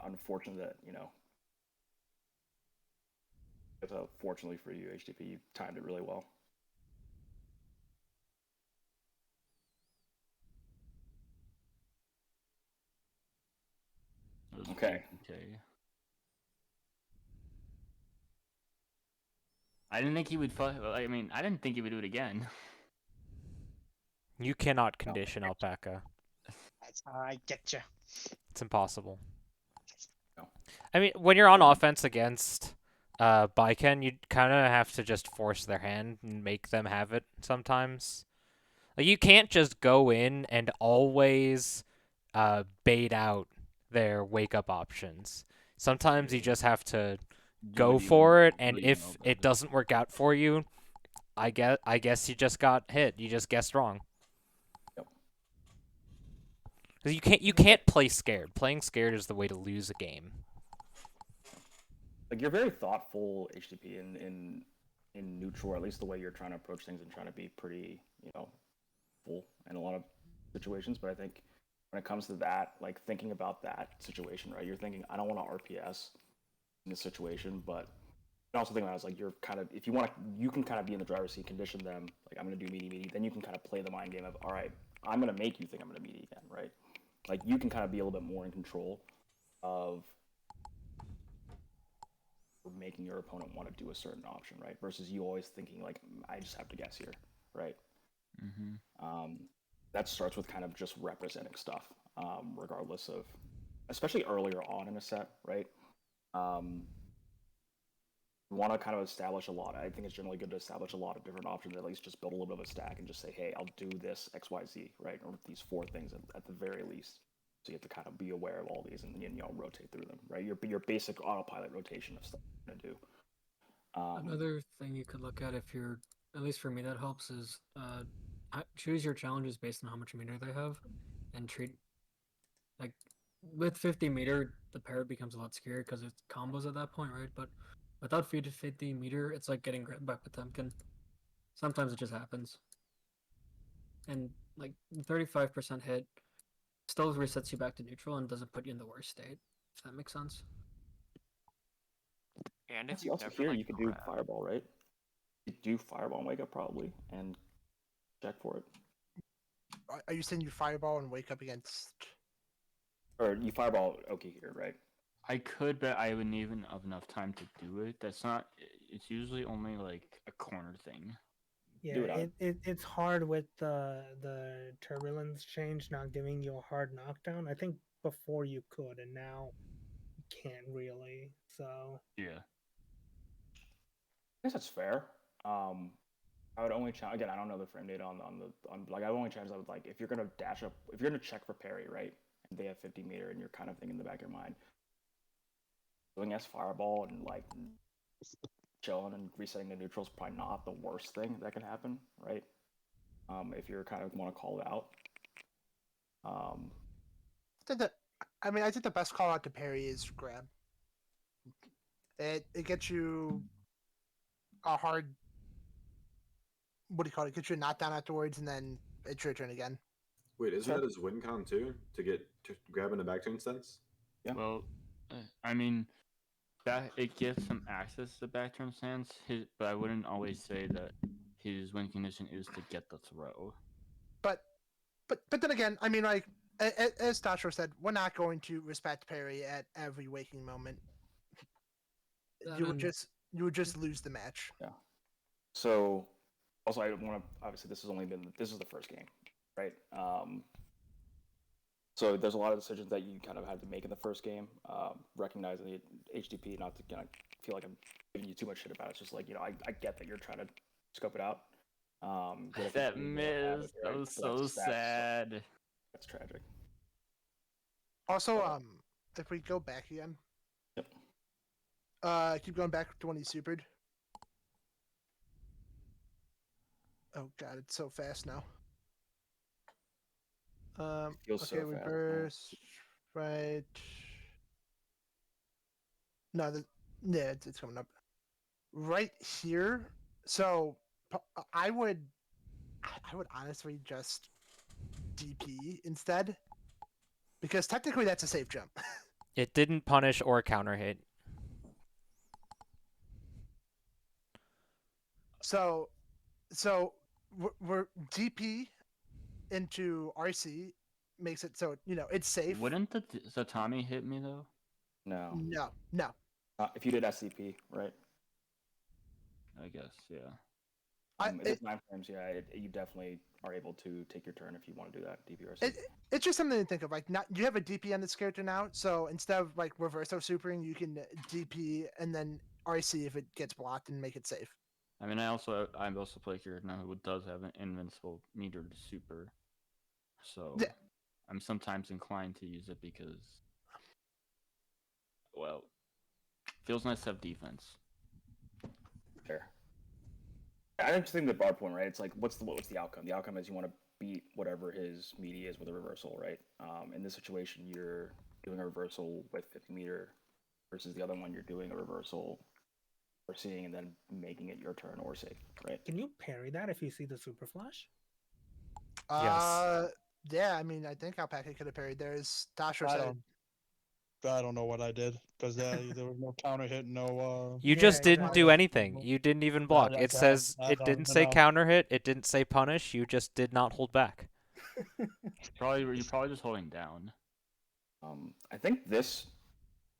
Speaker 2: Unfortunate that it's fortunately for you, HTP, you timed it really well. Okay.
Speaker 3: I didn't think he would. I mean, I didn't think he would do it again.
Speaker 1: You cannot condition Alpaca.
Speaker 5: I get you.
Speaker 1: It's impossible.
Speaker 2: No.
Speaker 1: I mean, when you're on offense against Baiken, you kind of have to just force their hand and make them have it sometimes. Like, you can't just go in and always bait out their wake-up options. Sometimes you just have to go for it, and if it doesn't work out for you, I guess you just got hit. You just guessed wrong. You can't play scared. Playing scared is the way to lose a game.
Speaker 2: Like, you're very thoughtful, HTP, in neutral, or at least the way you're trying to approach things and trying to be pretty, full in a lot of situations. But I think when it comes to that, like thinking about that situation, right? You're thinking, I don't want to RPS in this situation, but also thinking about it, like you're kind of, if you want to, you can kind of be in the driver's seat, condition them, like I'm going to do meaty, then you can kind of play the mind game of, all right, I'm going to make you think I'm going to meaty again, right? Like you can kind of be a little bit more in control of making your opponent want to do a certain option, right? Versus you always thinking like, I just have to guess here, right? That starts with kind of just representing stuff, regardless of, especially earlier on in a set, right? You want to kind of establish a lot. I think it's generally good to establish a lot of different options, at least just build a little bit of a stack and just say, hey, I'll do this XYZ, right? Or these 4 things at the very least. So you have to kind of be aware of all these and rotate through them, right? Your basic autopilot rotation of stuff you're going to do.
Speaker 4: Another thing you could look at, if you're, at least for me, that helps is choose your challenges based on how much meter they have, and treat like with 50 meter, the parry becomes a lot scarier because it's combos at that point, right? But without 50 meter, it's like getting grabbed by Potemkin. Sometimes it just happens, and like 35% hit still resets you back to neutral and doesn't put you in the worst state. If that makes sense.
Speaker 8: And if
Speaker 2: you also here, you could do fireball, right? You do fireball and wake up probably, and check for it.
Speaker 7: Are you saying you fireball and wake up against?
Speaker 2: Or you fireball Oki here, right?
Speaker 3: I could, but I wouldn't even have enough time to do it. That's not. It's usually only like a corner thing.
Speaker 6: Yeah, it's hard with the turbulence change not giving you a hard knockdown. I think before you could, and now you can't really. So
Speaker 3: yeah,
Speaker 2: I guess that's fair. I would only challenge again. I don't know the frame data on like I would only challenge. I would like if you're gonna dash up, if you're gonna check for parry, right? And they have 50 meter, and you're kind of thinking in the back of your mind, doing S fireball and like chilling and resetting the neutral is probably not the worst thing that can happen, right? If you're kind of want to call it out.
Speaker 7: I think the best call out to parry is grab. It gets you a hard. What do you call it? It gets you a knockdown afterwards, and then it's your turn again.
Speaker 9: Wait, isn't that his win con too? To grab in the back turn stance?
Speaker 2: Yeah.
Speaker 3: Well, I mean, that it gives some access to back turn stance. But I wouldn't always say that his win condition is to get the throw.
Speaker 7: But then again, I mean, like As Dostrow said, we're not going to respect parry at every waking moment.
Speaker 4: That
Speaker 7: You would
Speaker 4: and-
Speaker 7: just lose the match.
Speaker 2: Yeah. So, also, I want to obviously this is the first game, right? So there's a lot of decisions that you kind of had to make in the first game. Recognizing the HDP, not to kind of feel like I'm giving you too much shit about it. It's just like I get that you're trying to scope it out.
Speaker 3: That miss, that was so sad.
Speaker 2: That's tragic.
Speaker 7: Also, if we go back again,
Speaker 2: Yep.
Speaker 7: keep going back to when he supered. Oh god, it's so fast now.
Speaker 2: Feels
Speaker 7: Okay,
Speaker 2: so
Speaker 7: we
Speaker 2: fast.
Speaker 7: burst right. No, yeah, it's coming up right here. So I would honestly just DP instead, because technically that's a safe jump.
Speaker 1: It didn't punish or counter hit.
Speaker 7: So we're DP into RC makes it so it's safe.
Speaker 3: Wouldn't the Tommy hit me though?
Speaker 2: No.
Speaker 7: No.
Speaker 2: If you did SCP, right?
Speaker 3: I guess, yeah.
Speaker 2: If it's 9 frames, yeah, you definitely are able to take your turn if you want to do that DPRC.
Speaker 7: It's just something to think of. Like, not you have a DP on this character now, so instead of like reverso supering, you can DP and then RC if it gets blocked and make it safe.
Speaker 3: I mean, I also play a character now who does have an invincible metered super, so
Speaker 7: Yeah.
Speaker 3: I'm sometimes inclined to use it because, well, feels nice to have defense.
Speaker 2: Fair. I just think the bar point, right? It's like, what's the outcome? The outcome is you want to beat whatever his media is with a reversal, right? In this situation, you're doing a reversal with 50 meter versus the other one, you're doing a reversal or seeing and then making it your turn or safe, right?
Speaker 6: Can you parry that if you see the super flash?
Speaker 1: Yes.
Speaker 7: Yeah, I mean, I think Alpaca could have parried. There's Tasha
Speaker 5: I
Speaker 7: said.
Speaker 5: don't know what I did because there was no counter hit, no.
Speaker 1: You
Speaker 6: Yeah,
Speaker 1: just didn't
Speaker 6: exactly.
Speaker 1: do anything. You didn't even block. It says
Speaker 5: I
Speaker 1: it
Speaker 5: don't
Speaker 1: didn't
Speaker 5: even
Speaker 1: say
Speaker 5: know.
Speaker 1: counter hit. It didn't say punish. You just did not hold back.
Speaker 3: You're probably just holding down.
Speaker 2: I think this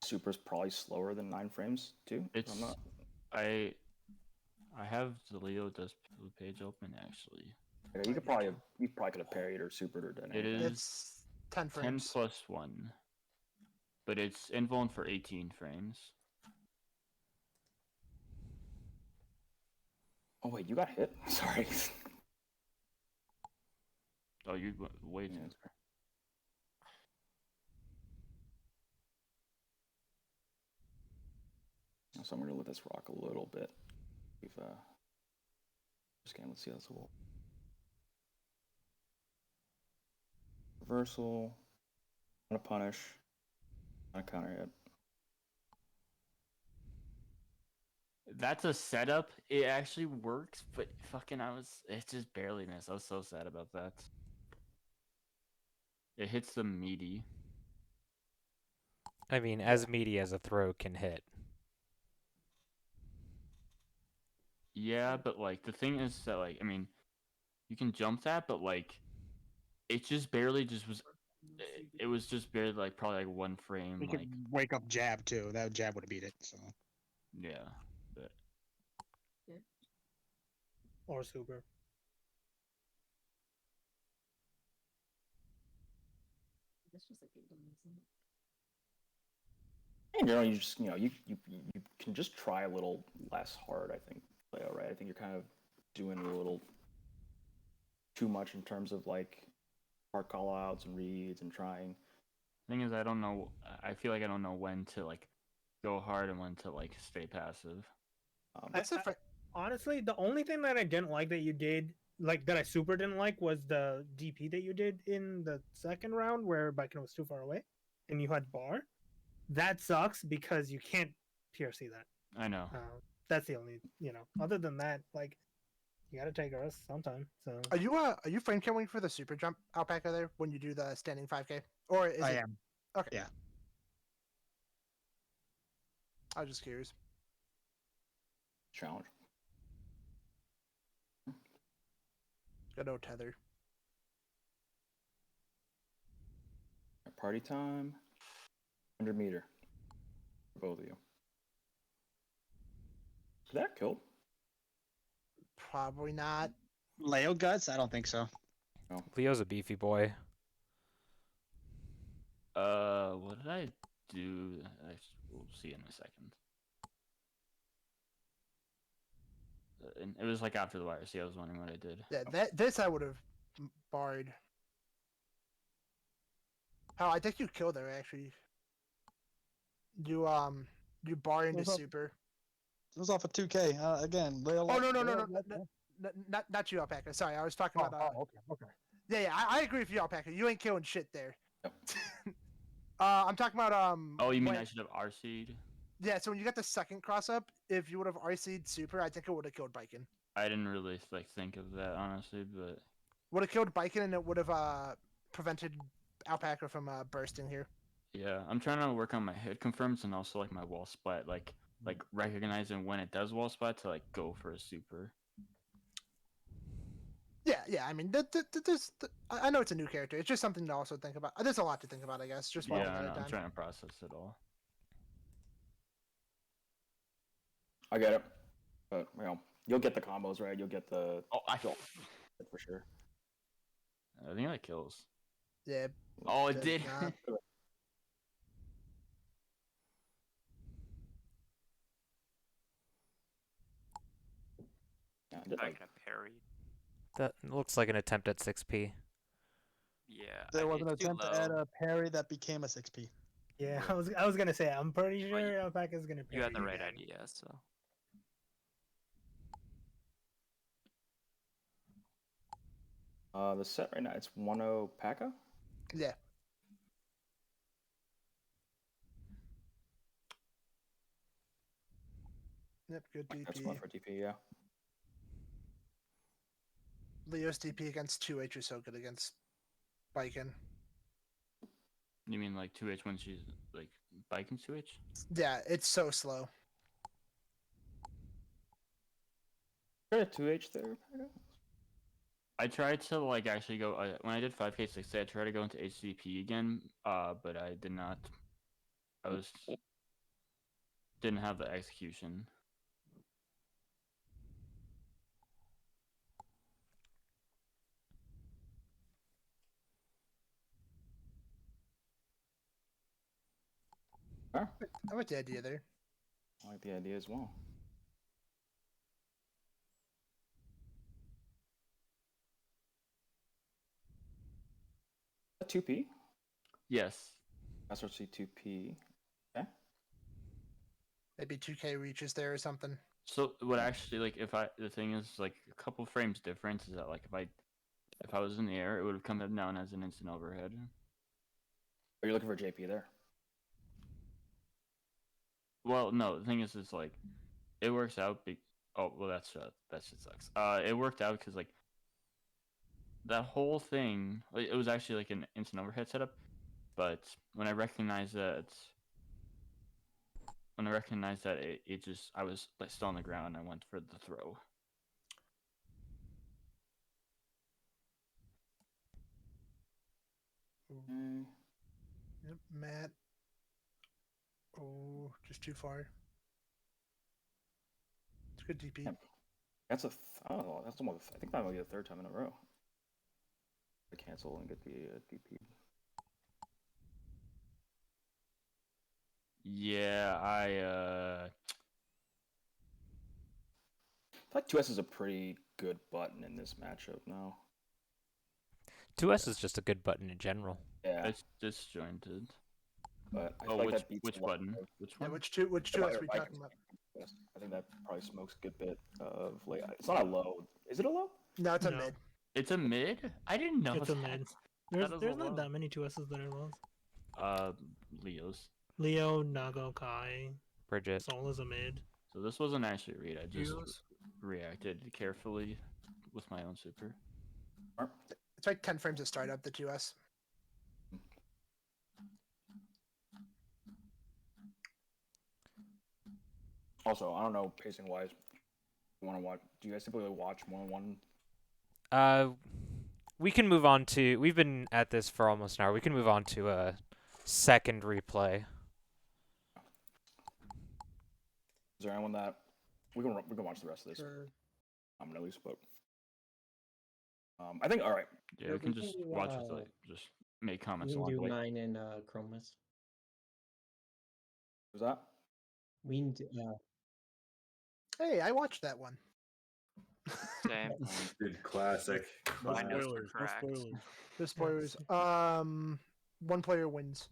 Speaker 2: super is probably slower than 9 frames too.
Speaker 3: It's I have the Leo Does page open actually.
Speaker 2: Yeah, you probably could have parried or supered or done
Speaker 3: It
Speaker 2: anything.
Speaker 3: is
Speaker 7: It's 10
Speaker 3: 10
Speaker 7: frames.
Speaker 3: plus 1, but it's invuln for 18 frames.
Speaker 2: Oh wait, you got hit? Sorry.
Speaker 3: Oh, you wait.
Speaker 2: Yeah. So I'm gonna let this rock a little bit. We've let's see how this will. Reversal. I'm gonna punish. I'm gonna counter hit.
Speaker 3: That's a setup. It actually works, but fucking it just barely missed. I was so sad about that. It hits the meaty.
Speaker 1: I mean, as meaty as a throw can hit.
Speaker 3: Yeah, but like the thing is that like I mean, you can jump that, but like it just barely just was. It was just barely like probably like 1 frame.
Speaker 5: You
Speaker 3: Like
Speaker 5: could wake up jab too. That jab would have beat it. So
Speaker 3: yeah, but
Speaker 6: Or super.
Speaker 2: In general, you just you can just try a little less hard. I think, Leo, right? I think you're kind of doing a little too much in terms of like hard call outs and reads and trying.
Speaker 3: thing is I don't know. I feel like I don't know when to like go hard and when to like stay passive.
Speaker 6: Honestly, the only thing that I didn't like that you did, like that I super didn't like, was the DP that you did in the second round where Baiken was too far away and you had bar. That sucks because you can't PRC that.
Speaker 3: I know.
Speaker 6: That's the only, other than that, like, you gotta take a risk sometime. So
Speaker 7: Are you frame killing for the super jump Alpaca there when you do the standing 5K? Or is
Speaker 5: I
Speaker 7: it?
Speaker 5: am.
Speaker 7: Okay.
Speaker 5: Yeah.
Speaker 7: I was just curious.
Speaker 2: Challenge.
Speaker 7: Got no tether.
Speaker 2: Party time. 100-meter. For both of you. Is that killed?
Speaker 7: Probably not.
Speaker 5: Leo guts? I don't think so.
Speaker 1: Leo's a beefy boy.
Speaker 3: What did I do? We'll see in a second. And it was like after the wire. See, I was wondering what I did.
Speaker 7: Yeah, this I would have barred. Oh, I think you killed her actually. You bar into
Speaker 5: What's up?
Speaker 7: super.
Speaker 5: It was off of 2K. Again, Leo.
Speaker 7: Oh no, not you, Alpaca. Sorry, I was talking about.
Speaker 5: Okay.
Speaker 7: Yeah, I agree with you, Alpaca. You ain't killing shit there. I'm talking about
Speaker 3: Oh, you mean
Speaker 7: when-
Speaker 3: I should have RC'd?
Speaker 7: Yeah, so when you got the second cross up, if you would have RC'd super, I think it would have killed Baiken.
Speaker 3: I didn't really like think of that honestly, but
Speaker 7: Would have killed Baiken, and it would have prevented Alpaca from bursting here.
Speaker 3: yeah, I'm trying to work on my hit confirms and also like my wall splat, like recognizing when it does wall splat to like go for a super.
Speaker 7: Yeah. I mean, I know it's a new character. It's just something to also think about. There's a lot to think about, I guess. Just one thing
Speaker 3: Yeah,
Speaker 7: at a
Speaker 3: I'm
Speaker 7: time.
Speaker 3: trying to process it all.
Speaker 2: I get it. But, you'll get the combos, right? You'll get the...
Speaker 3: Oh,
Speaker 2: for sure.
Speaker 3: I think that kills.
Speaker 7: Yeah.
Speaker 3: Oh, it
Speaker 7: does
Speaker 3: did.
Speaker 7: not.
Speaker 2: Yeah, I did
Speaker 8: I
Speaker 2: like...
Speaker 8: could have parried.
Speaker 1: That looks like an attempt at 6p.
Speaker 8: Yeah.
Speaker 5: There was an
Speaker 8: it's too
Speaker 5: attempt to add
Speaker 8: low.
Speaker 5: a parry that became a 6P.
Speaker 6: Yeah, I was gonna say I'm pretty
Speaker 8: Well,
Speaker 6: sure Alpaca's gonna.
Speaker 8: You had the
Speaker 6: parry
Speaker 8: right
Speaker 6: that.
Speaker 8: idea, so.
Speaker 2: The set right now, it's 1-0 Paka?
Speaker 7: Yeah. Yep, good
Speaker 2: That's
Speaker 7: DP.
Speaker 2: one for DP, yeah.
Speaker 7: Leo's DP against 2H is so good against Baiken.
Speaker 3: You mean like 2H when she's like biking 2H?
Speaker 7: Yeah, it's so slow.
Speaker 2: Try a 2H there, Paka?
Speaker 3: I tried to like actually go when I did 5K60. I tried to go into HCP again, but I did not. Didn't have the execution.
Speaker 2: Huh?
Speaker 7: I like the idea there.
Speaker 2: I like the idea as well. A 2P?
Speaker 3: Yes.
Speaker 2: SRC 2P. Okay.
Speaker 7: Maybe 2K reaches there or something.
Speaker 3: So what actually like the thing is like a couple frames difference is that like if I was in the air, it would have come down as an instant overhead.
Speaker 2: Are you looking for JP there?
Speaker 3: Well, no, the thing is like it works out. Oh, well, that shit sucks. It worked out because like that whole thing, it was actually like an instant overhead setup, but when I recognized that, it just I was like still on the ground. And I went for the throw.
Speaker 2: Okay.
Speaker 7: Yep, Matt. Oh, just too far. It's good DP.
Speaker 2: Yeah. That's that's almost, I think that might be the third time in a row. To cancel and get the DP.
Speaker 3: Yeah,
Speaker 2: I feel like 2S is a pretty good button in this matchup now.
Speaker 1: 2S is just a good button in general.
Speaker 2: Yeah,
Speaker 3: it's disjointed.
Speaker 2: but I
Speaker 3: Oh,
Speaker 2: feel like that beats
Speaker 3: which
Speaker 2: a lot
Speaker 3: button?
Speaker 2: of-
Speaker 3: Which
Speaker 7: Yeah,
Speaker 3: one?
Speaker 7: which two
Speaker 2: the
Speaker 7: are we
Speaker 2: Baiken
Speaker 7: talking about?
Speaker 2: Yes, I think that probably smokes a good bit of like. It's not a low. Is it a low?
Speaker 7: No, it's a
Speaker 6: No.
Speaker 7: mid.
Speaker 3: It's a mid. I didn't know
Speaker 6: It's a
Speaker 3: that.
Speaker 6: mid.
Speaker 3: That is
Speaker 6: There's
Speaker 3: a
Speaker 6: not
Speaker 3: low.
Speaker 6: that many 2S's that are lows.
Speaker 3: Leo's.
Speaker 6: Leo, Nago, Kai,
Speaker 1: Bridget.
Speaker 6: Sol is a mid.
Speaker 3: So this wasn't actually a read. I just
Speaker 4: Duos.
Speaker 3: reacted carefully with my own super.
Speaker 7: It's like 10 frames of startup, the 2S.
Speaker 2: Also, I don't know pacing wise. You want to watch? Do you guys typically watch 1-on-1?
Speaker 1: We can move on to. We've been at this for almost an hour. We can move on to second replay.
Speaker 2: Is there anyone that we can watch the rest of this?
Speaker 4: Sure.
Speaker 2: I'm gonna lose, but I think all right.
Speaker 3: Yeah, we can just watch it, like, just make comments
Speaker 10: We can
Speaker 3: along the
Speaker 10: do
Speaker 3: way.
Speaker 10: mine in Chromas.
Speaker 2: Who's that?
Speaker 10: We can do,
Speaker 7: Hey, I watched that one.
Speaker 8: Same.
Speaker 9: Dude, classic.
Speaker 8: No
Speaker 9: Classic.
Speaker 8: spoilers, no spoilers.
Speaker 7: The spoilers. One player wins.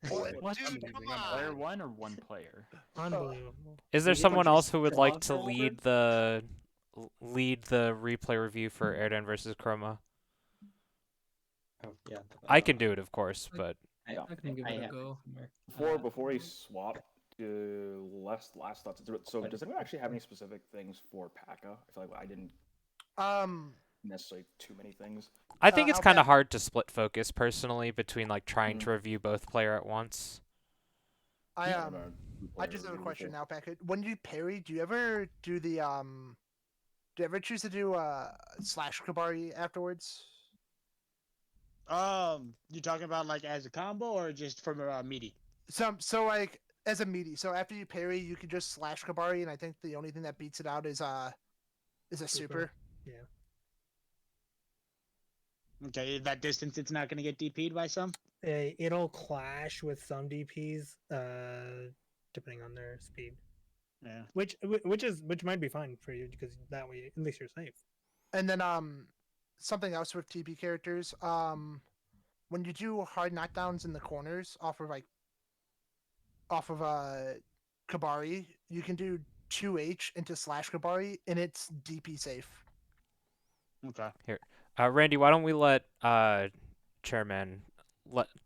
Speaker 3: What?
Speaker 5: Dude, come
Speaker 3: Player
Speaker 5: on.
Speaker 3: one or one player?
Speaker 6: Unbelievable.
Speaker 1: Is there
Speaker 10: You get
Speaker 1: someone
Speaker 10: what you
Speaker 1: else who would like to
Speaker 10: saw,
Speaker 1: lead the replay review for Erdan versus Chroma?
Speaker 10: Oh, yeah.
Speaker 1: I can do it, of course, but
Speaker 10: I,
Speaker 2: Yeah.
Speaker 4: I can give
Speaker 10: I
Speaker 4: it a
Speaker 10: have
Speaker 4: go.
Speaker 10: somewhere.
Speaker 2: Before we swap to last thoughts. So does anyone actually have any specific things for P.A.K.A.? I feel like I didn't necessarily too many things.
Speaker 1: I think it's
Speaker 7: how
Speaker 1: kind of
Speaker 7: bad-
Speaker 1: hard to split focus personally between like trying to review both player at once.
Speaker 7: I
Speaker 2: Yeah,
Speaker 7: I just have a question now, Packet. When you parry, do you ever do the do you ever choose to do slash Kabari afterwards?
Speaker 11: You talking about like as a combo or just from meaty?
Speaker 7: So like as a meaty. So after you parry, you can just slash Kabari, and I think the only thing that beats it out is a super.
Speaker 6: Yeah.
Speaker 11: Okay, that distance, it's not gonna get DP'd by some.
Speaker 6: It'll clash with some DPs, depending on their speed.
Speaker 11: Yeah.
Speaker 6: Which might be fine for you because that way at least you're safe.
Speaker 7: And then something else with TP characters. When you do hard knockdowns in the corners off of Kabari, you can do 2H into slash Kabari, and it's DP safe.
Speaker 11: Okay.
Speaker 1: Here, Randy, why don't we let Chairman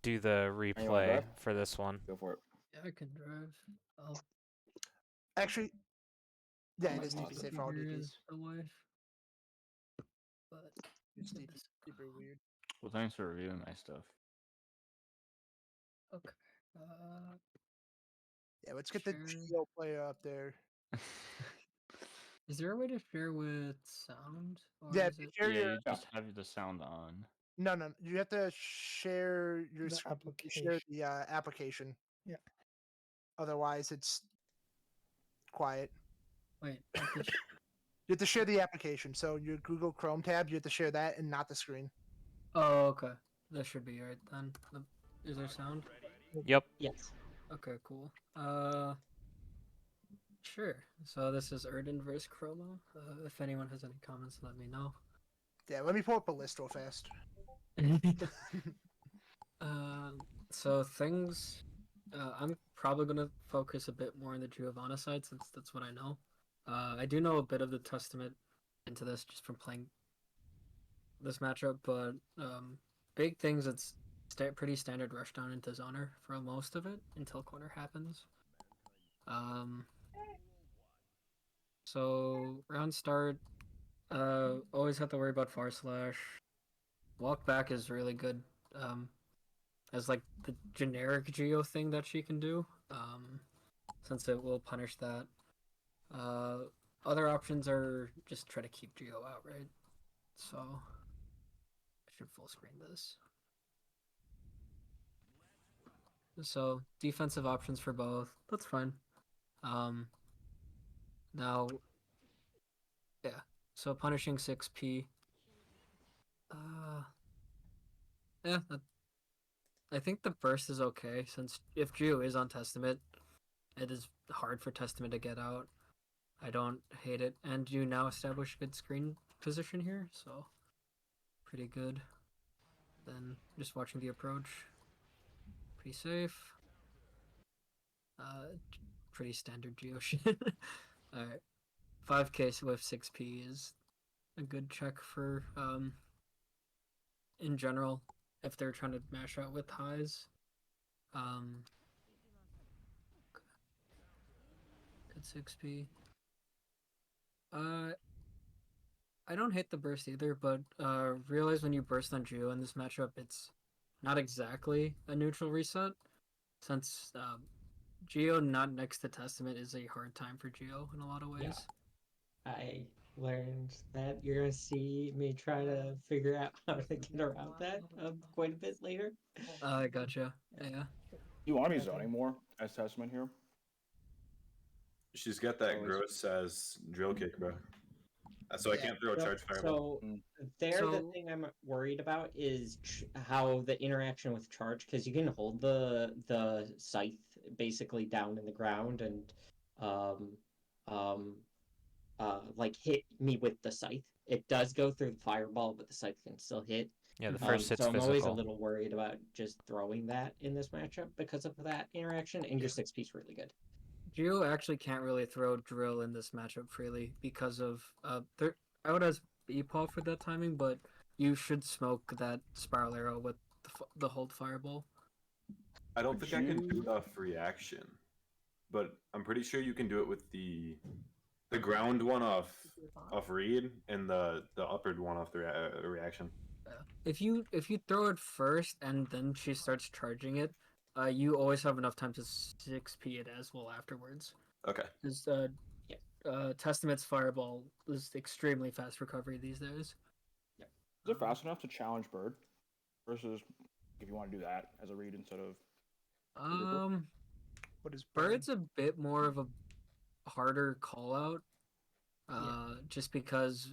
Speaker 1: do the
Speaker 2: wanna
Speaker 1: replay
Speaker 2: drive?
Speaker 1: for this one?
Speaker 2: Go for it.
Speaker 4: Yeah, I can drive. I'll
Speaker 7: Actually, yeah, it
Speaker 4: might
Speaker 7: is
Speaker 4: be
Speaker 7: DP safe for all
Speaker 4: easier
Speaker 7: DPs.
Speaker 4: away. But
Speaker 7: It's
Speaker 4: give
Speaker 7: DP,
Speaker 4: this a
Speaker 7: super weird.
Speaker 3: Well, thanks for reviewing my stuff.
Speaker 4: Okay.
Speaker 7: Yeah, let's get the
Speaker 4: Sure.
Speaker 7: Geo player up there.
Speaker 4: Is there a way to share with sound? Or
Speaker 7: Yeah,
Speaker 4: is it...
Speaker 7: share
Speaker 3: Yeah,
Speaker 7: your.
Speaker 3: you just have the sound on.
Speaker 7: No, you have to share your
Speaker 6: The
Speaker 7: screen. Share the application.
Speaker 6: Yeah.
Speaker 7: Otherwise, it's quiet.
Speaker 4: Wait, I have to
Speaker 7: You have to share the application. So your Google Chrome tab, you have to share that and not the screen.
Speaker 4: Oh, okay. That should be right then. Is there sound?
Speaker 1: Yep.
Speaker 10: Yes.
Speaker 4: Okay, cool. Sure. So this is Erdan versus Chroma. If anyone has any comments, let me know.
Speaker 7: Yeah, let me pull up a list real fast.
Speaker 4: So things. I'm probably gonna focus a bit more on the Giovanna side since that's what I know. I do know a bit of the testament into this just from playing this matchup, but big things. It's pretty standard rushdown into zoner for most of it until corner happens. So round start, always have to worry about far slash. Walk back is really good, as like the generic geo thing that she can do, since it will punish that. Other options are just try to keep geo out, right? So I should full screen this. So defensive options for both. That's fine. Now, yeah. So punishing 6p. Yeah. I think the burst is okay since if Geo is on Testament, it is hard for Testament to get out. I don't hate it, and you now establish good screen position here, so pretty good. Then just watching the approach. Pretty safe. Pretty standard Geo shit. Alright. 5k with 6p is a good check for, in general, if they're trying to mash out with highs. Good 6p. I don't hate the burst either, but realize when you burst on Geo in this matchup, it's not exactly a neutral reset, since Geo not next to Testament is a hard time for Geo in a lot of ways.
Speaker 10: Yeah. learned that you're gonna see me try to figure out how to get around that quite a bit later.
Speaker 4: I gotcha. Yeah.
Speaker 2: You want to be
Speaker 6: Gotcha.
Speaker 2: zoning more as Testament here?
Speaker 9: She's got that
Speaker 2: Always.
Speaker 9: gross as drill kick, bro. So I
Speaker 7: Yeah.
Speaker 9: can't throw a charge fireball.
Speaker 10: So
Speaker 2: Mm.
Speaker 10: there, the
Speaker 4: So-
Speaker 10: thing I'm worried about is how the interaction with charge, because you can hold the scythe basically down in the ground and um um like hit me with the scythe. It does go through the fireball, but the scythe can still hit.
Speaker 1: Yeah, the first hit's
Speaker 10: So I'm always a
Speaker 1: physical.
Speaker 10: little worried about just throwing that in this matchup because of that interaction. And your 6P is really good.
Speaker 4: Geo actually can't really throw drill in this matchup freely because of I would as Paul for that timing, but you should smoke that spiral arrow with the hold fireball.
Speaker 9: I don't
Speaker 2: Would
Speaker 9: think I can do
Speaker 2: you-
Speaker 9: it off reaction, but I'm pretty sure you can do it with the ground one off read and the upward one off the reaction.
Speaker 4: If you throw it first and then she starts charging it, you always have enough time to 6P it as well afterwards.
Speaker 9: Okay.
Speaker 4: Because Testament's fireball is extremely fast recovery these days.
Speaker 2: Is it fast enough to challenge Bird? Versus if you want to do that as a read instead of.
Speaker 7: What is
Speaker 4: Bird's a bit more of a harder call out. Just because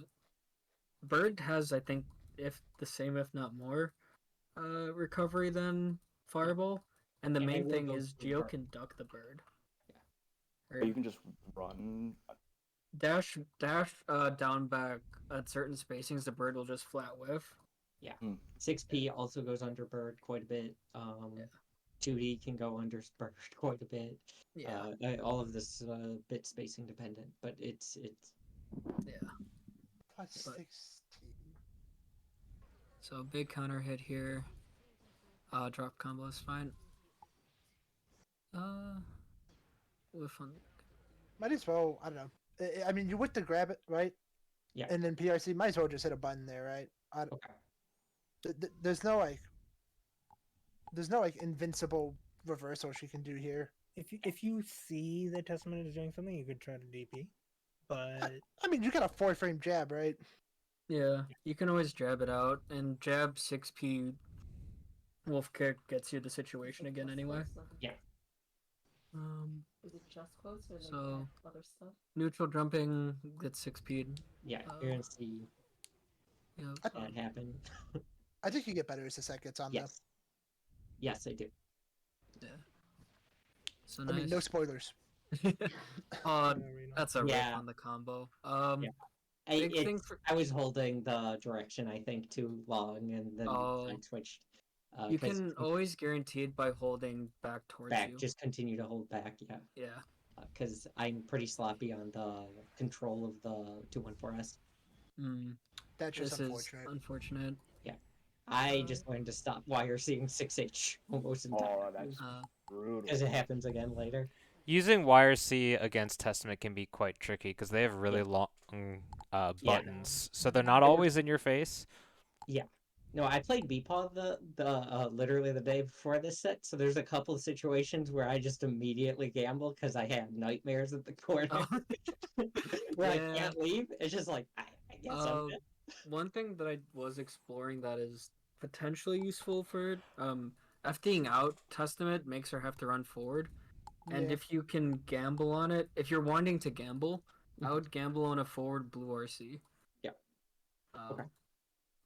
Speaker 4: Bird has, I think, if the same, if not more, recovery than Fireball. And the
Speaker 10: And they
Speaker 4: main
Speaker 10: will
Speaker 4: thing
Speaker 10: go
Speaker 4: is
Speaker 10: through
Speaker 4: Geo
Speaker 10: Bird.
Speaker 4: can duck the Bird.
Speaker 2: But you can just run.
Speaker 4: Dash down back at certain spacings, the Bird will just flat whiff.
Speaker 10: 6P also goes under bird quite a bit. 2D can go under bird quite a bit.
Speaker 4: Yeah.
Speaker 10: All of this bit spacing dependent, but it's
Speaker 4: Yeah.
Speaker 7: Plus
Speaker 4: But-
Speaker 7: 16.
Speaker 4: So big counter hit here. Drop combo is fine. Whiff on.
Speaker 7: Might as well. I don't know. I mean, you went to grab it, right?
Speaker 10: Yeah.
Speaker 7: And then PRC might as well just hit a button there, right?
Speaker 10: okay.
Speaker 7: There's no like invincible reversal she can do here.
Speaker 6: If you see the Testament is doing something, you could try to DP. But
Speaker 7: I mean, you got a 4-frame jab, right?
Speaker 4: Yeah, you can always jab it out, and jab 6P wolf kick gets you the situation again anyway.
Speaker 10: Yeah.
Speaker 12: Is it just quotes or
Speaker 4: So-
Speaker 12: other stuff?
Speaker 4: Neutral jumping gets 6P.
Speaker 10: Yeah, you're gonna see
Speaker 4: Yeah.
Speaker 10: that happen.
Speaker 7: I think you get better as the set gets on,
Speaker 10: Yes. Yes, I do.
Speaker 4: So
Speaker 7: though.
Speaker 4: nice.
Speaker 7: I mean, no spoilers.
Speaker 4: That's a riff
Speaker 10: Yeah.
Speaker 4: on the combo.
Speaker 10: Yeah.
Speaker 4: Big thing for
Speaker 10: I was holding the direction, I think, too long, and then I switched.
Speaker 4: you
Speaker 10: 'Cause
Speaker 4: can always guarantee it by holding back towards
Speaker 10: back,
Speaker 4: you.
Speaker 10: just continue to hold back, yeah.
Speaker 4: Yeah.
Speaker 10: Because I'm pretty sloppy on the control of the 214S.
Speaker 7: That's just
Speaker 4: This
Speaker 7: unfortunate.
Speaker 4: is unfortunate.
Speaker 10: Yeah. I just learned to stop wire seeing 6H almost entirely.
Speaker 2: Oh, that's brutal.
Speaker 10: Because it happens again later.
Speaker 1: Using wire C against Testament can be quite tricky because they have really long buttons, so they're not always in your face.
Speaker 10: Yeah. No, I played Beepaw the literally the day before this set, so there's a couple of situations where I just immediately gamble because I had nightmares at the corner where I
Speaker 4: Yeah.
Speaker 10: can't leave. It's just like I guess I'm dead.
Speaker 4: One thing that I was exploring that is potentially useful for FDing out Testament makes her have to run forward. And
Speaker 7: Yeah.
Speaker 4: if you can gamble on it, if you're wanting to gamble, I would gamble on a forward blue RC.
Speaker 10: Yeah. Okay.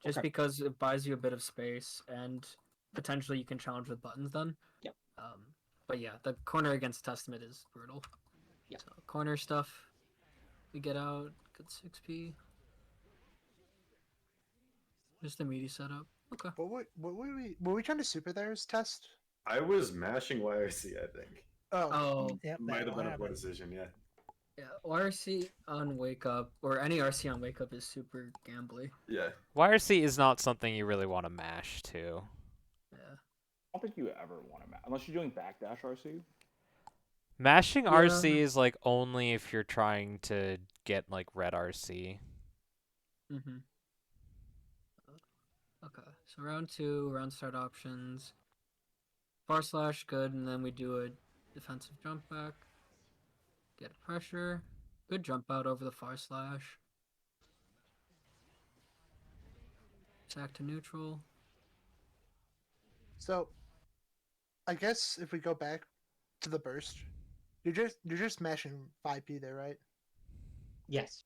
Speaker 4: Just
Speaker 10: Okay.
Speaker 4: because it buys you a bit of space and potentially you can challenge with buttons then.
Speaker 10: Yeah.
Speaker 4: But yeah, the corner against Testament is brutal.
Speaker 10: Yeah.
Speaker 4: So corner stuff, we get out, good 6P. Just a meaty setup. Okay.
Speaker 7: Were we trying to super theirs test?
Speaker 9: I was mashing YRC, I think.
Speaker 4: Oh.
Speaker 6: Yep,
Speaker 9: Might
Speaker 6: that'll
Speaker 9: have been a poor
Speaker 6: happen.
Speaker 9: decision, yeah.
Speaker 4: Yeah, RC on wake up or any RC on wake up is super gambly.
Speaker 9: Yeah.
Speaker 1: Wire C is not something you really want to mash to.
Speaker 4: Yeah.
Speaker 2: I don't think you ever want to unless you're doing backdash RC.
Speaker 1: Mashing
Speaker 4: Yeah.
Speaker 1: RC is like only if you're trying to get like red RC.
Speaker 4: Mhm. Okay, so round 2, round start options. Far slash good, and then we do a defensive jump back. Get pressure. Good jump out over the far slash. attack to neutral.
Speaker 7: So, I guess if we go back to the burst, you're just smashing 5p there, right?
Speaker 10: Yes.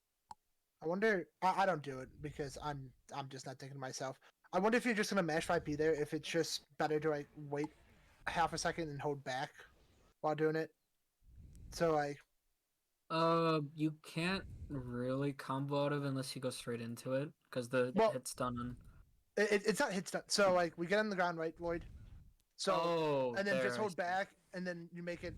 Speaker 7: I wonder. I don't do it because I'm just not thinking to myself. I wonder if you're just gonna mash 5p there. If it's just better to like wait half a second and hold back while doing it. So like,
Speaker 4: You can't really combo out of it unless you go straight into it because the
Speaker 7: Well-
Speaker 4: hit's done on.
Speaker 7: it's not hit stun. So like, we get on the ground, right, Lloyd? So
Speaker 4: Oh,
Speaker 7: and then
Speaker 4: there,
Speaker 7: just
Speaker 4: I
Speaker 7: hold
Speaker 4: see.
Speaker 7: back, and then you make it.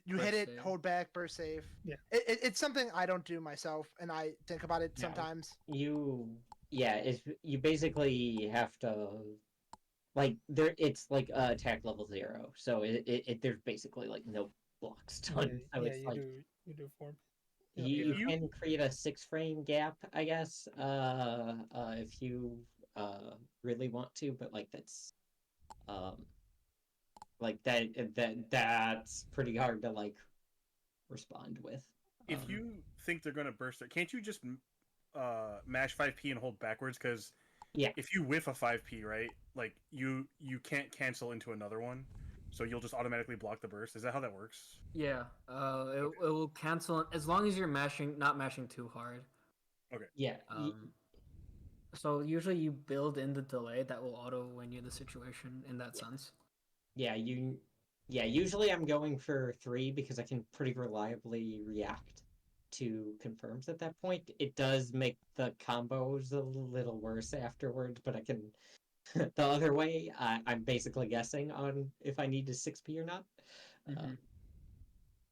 Speaker 7: You
Speaker 4: Burst
Speaker 7: hit it,
Speaker 4: save.
Speaker 7: hold back, burst save.
Speaker 6: Yeah.
Speaker 7: It's something I don't do myself, and I think about it
Speaker 10: Yeah.
Speaker 7: sometimes.
Speaker 10: You basically have to like it's like attack level 0, so there's basically like no blocks done. So it's like
Speaker 6: you do form.
Speaker 10: you
Speaker 6: If you-
Speaker 10: can create a 6-frame gap, I guess, if you really want to, but like that's like that's pretty hard to like respond with.
Speaker 12: If you think they're gonna burst it, can't you just mash 5p and hold backwards? Because
Speaker 10: Yeah.
Speaker 12: if you whiff a 5p, right, like you can't cancel into another one, so you'll just automatically block the burst. Is that how that works?
Speaker 4: Yeah. It will cancel as long as you're not mashing too hard.
Speaker 12: Okay.
Speaker 10: Yeah.
Speaker 4: So usually you build in the delay that will auto win you the situation in that sense.
Speaker 10: Yeah, usually I'm going for 3 because I can pretty reliably react to confirms at that point. It does make the combos a little worse afterwards, but I can the other way, I'm basically guessing on if I need to 6p or not.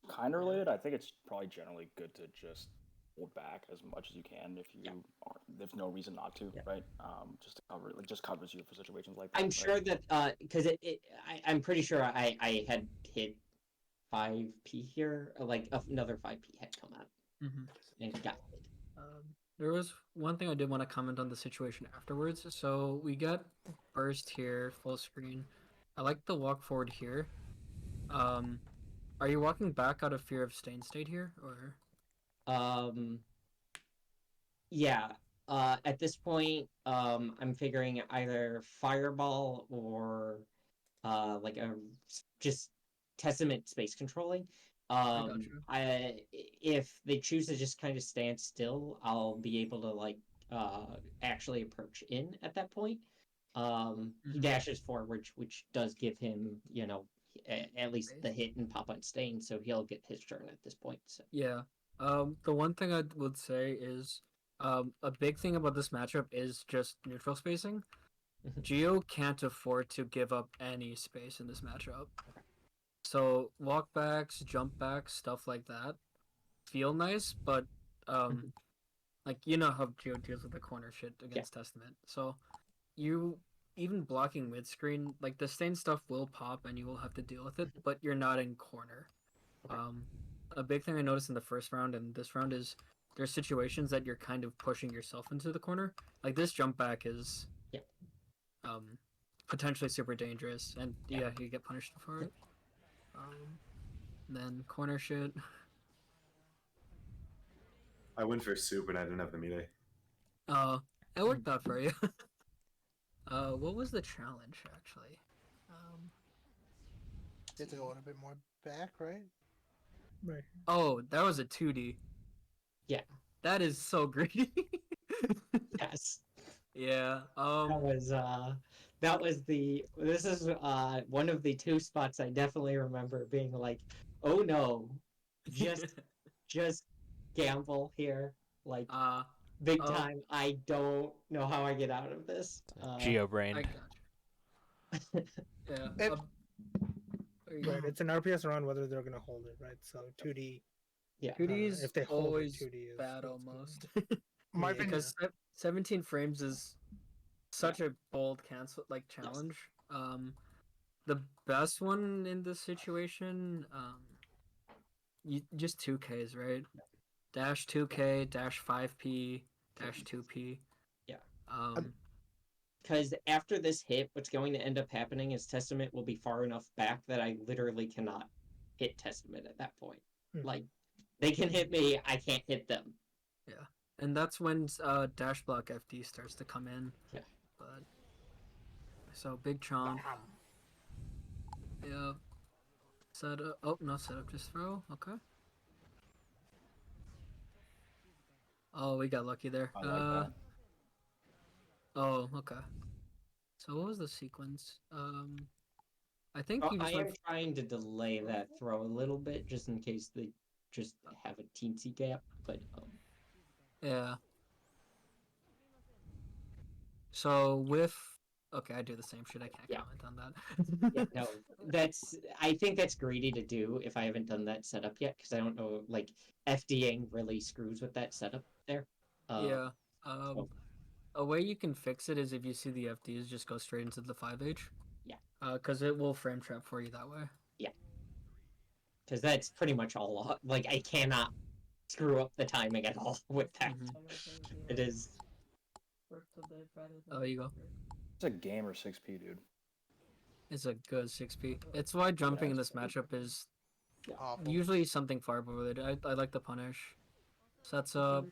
Speaker 2: Kind of related. I think it's probably generally good to just hold back as much as you can if you aren't. There's no reason not to, right? Just to cover, like, just covers you for situations like that.
Speaker 10: I'm
Speaker 2: right?
Speaker 10: sure that because I'm pretty sure I had hit 5p here, like another 5p had come out and got hit.
Speaker 4: There was one thing I did want to comment on the situation afterwards. So we got burst here, full screen. I like the walk forward here. Are you walking back out of fear of stain state here, or?
Speaker 10: Yeah. At this point, I'm figuring either fireball or like a just testament space controlling. If they choose to just kind of stand still, I'll be able to like actually approach in at that point. He dashes forward, which does give him, at least the hit and pop on stain, so he'll get his turn at this point. So.
Speaker 4: Yeah. The one thing I would say is, a big thing about this matchup is just neutral spacing. Geo can't afford to give up any space in this matchup. So walkbacks, jump backs, stuff like that feel nice, but like you know how Geo deals with the corner shit against Testament. So you even blocking mid screen, like the stain stuff will pop and you will have to deal with it, but you're not in corner. A big thing I noticed in the first round and this round is there's situations that you're kind of pushing yourself into the corner. Like this jump back is potentially super dangerous, and you get punished for it. Then corner shit.
Speaker 9: I went for soup and I didn't have the melee.
Speaker 4: It worked out for you. What was the challenge actually?
Speaker 7: You have to go a little bit more back, right?
Speaker 6: Right.
Speaker 4: Oh, that was a 2D.
Speaker 10: Yeah.
Speaker 4: That is so greedy.
Speaker 10: Yes.
Speaker 4: Yeah.
Speaker 10: That was this is one of the 2 spots I definitely remember being like, oh no, just gamble here, like big time. I don't know how I get out of this.
Speaker 1: Geo brained.
Speaker 4: I got you. Yeah.
Speaker 6: Right, it's an RPS around whether they're gonna hold it, right? So 2D.
Speaker 10: Yeah.
Speaker 4: 2D is
Speaker 6: if they hold
Speaker 4: always
Speaker 6: 2D is
Speaker 4: bad almost.
Speaker 7: My
Speaker 4: Because 17 frames is such a bold challenge. The best one in this situation, you just 2Ks, right? Dash 2K, dash 5P, dash 2P.
Speaker 10: Yeah.
Speaker 4: Um,
Speaker 10: Because after this hit, what's going to end up happening is Testament will be far enough back that I literally cannot hit Testament at that point. Like, they can hit me, I can't hit them.
Speaker 4: Yeah. And that's when dash block FD starts to come in.
Speaker 10: Yeah.
Speaker 4: But so big chomp. Yeah. Set up. Oh, not set up, just throw. Okay. Oh, we got lucky there.
Speaker 2: I like that.
Speaker 4: Oh, okay. So what was the sequence? I think you
Speaker 10: I
Speaker 4: just
Speaker 10: am
Speaker 4: went.
Speaker 10: trying to delay that throw a little bit just in case they just have a teensy gap, but
Speaker 4: Yeah. So with. Okay, I do the same shit. I can't
Speaker 10: Yeah.
Speaker 4: comment on that.
Speaker 10: yeah, no, I think that's greedy to do if I haven't done that setup yet because I don't know, like FDing really screws with that setup there.
Speaker 4: Yeah.
Speaker 10: So,
Speaker 4: A way you can fix it is if you see the FDs, just go straight into the 5H.
Speaker 10: yeah,
Speaker 4: Because it will frame trap for you that way.
Speaker 10: yeah, because that's pretty much all. Like I cannot screw up the timing at all with that. It is.
Speaker 4: Oh, you go.
Speaker 2: It's a gamer 6P, dude.
Speaker 4: It's a good 6P. It's why jumping in this matchup is usually something fireball related. I like the punish. Sets up.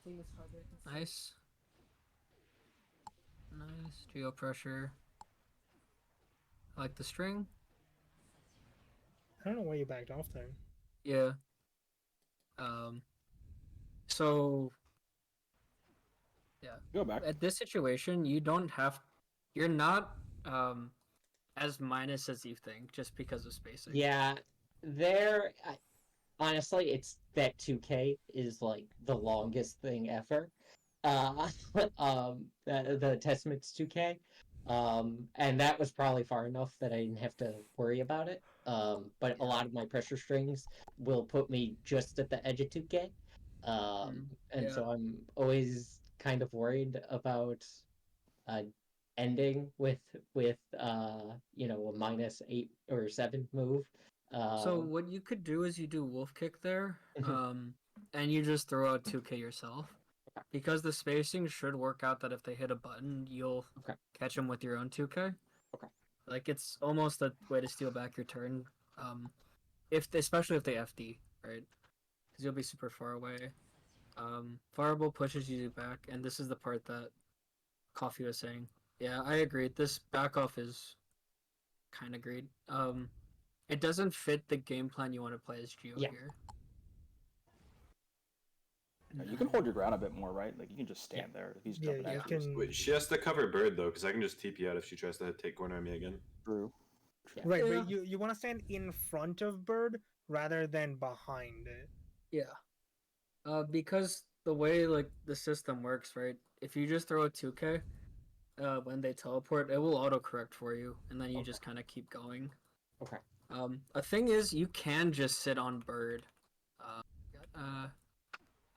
Speaker 4: Nice. Nice. Geo pressure. I like the string.
Speaker 6: I don't know why you backed off there.
Speaker 4: Yeah. So yeah.
Speaker 2: Go back.
Speaker 4: At this situation, you're not as minus as you think just because of spacing.
Speaker 10: Yeah, honestly, it's that 2K is like the longest thing ever. The Testament's 2K. And that was probably far enough that I didn't have to worry about it. But a lot of my pressure strings will put me just at the edge of 2K. And so I'm always kind of worried about ending with a -8 or 7 move.
Speaker 4: So what you could do is you do wolf kick there, and you just throw out 2K yourself. Because the spacing should work out that if they hit a button, you'll catch them with your own 2K.
Speaker 10: Okay.
Speaker 4: Like it's almost a way to steal back your turn, especially if they FD, right? Because you'll be super far away. Fireball pushes you back, and this is the part that Coffee was saying. Yeah, I agree. This back off is kind of great. It doesn't fit the game plan you want to play as Geo here.
Speaker 2: You can hold your ground a bit more, right? Like you can just stand there. If he's jumping at you.
Speaker 9: Wait, she has to cover bird though, because I can just TP out if she tries to take corner on me again.
Speaker 2: True.
Speaker 6: Right, but you want to stand in front of bird rather than behind it.
Speaker 4: Yeah. Because the way like the system works, right? If you just throw a 2K, when they teleport, it will autocorrect for you, and then you just kind of keep going.
Speaker 10: Okay.
Speaker 4: A thing is, you can just sit on bird.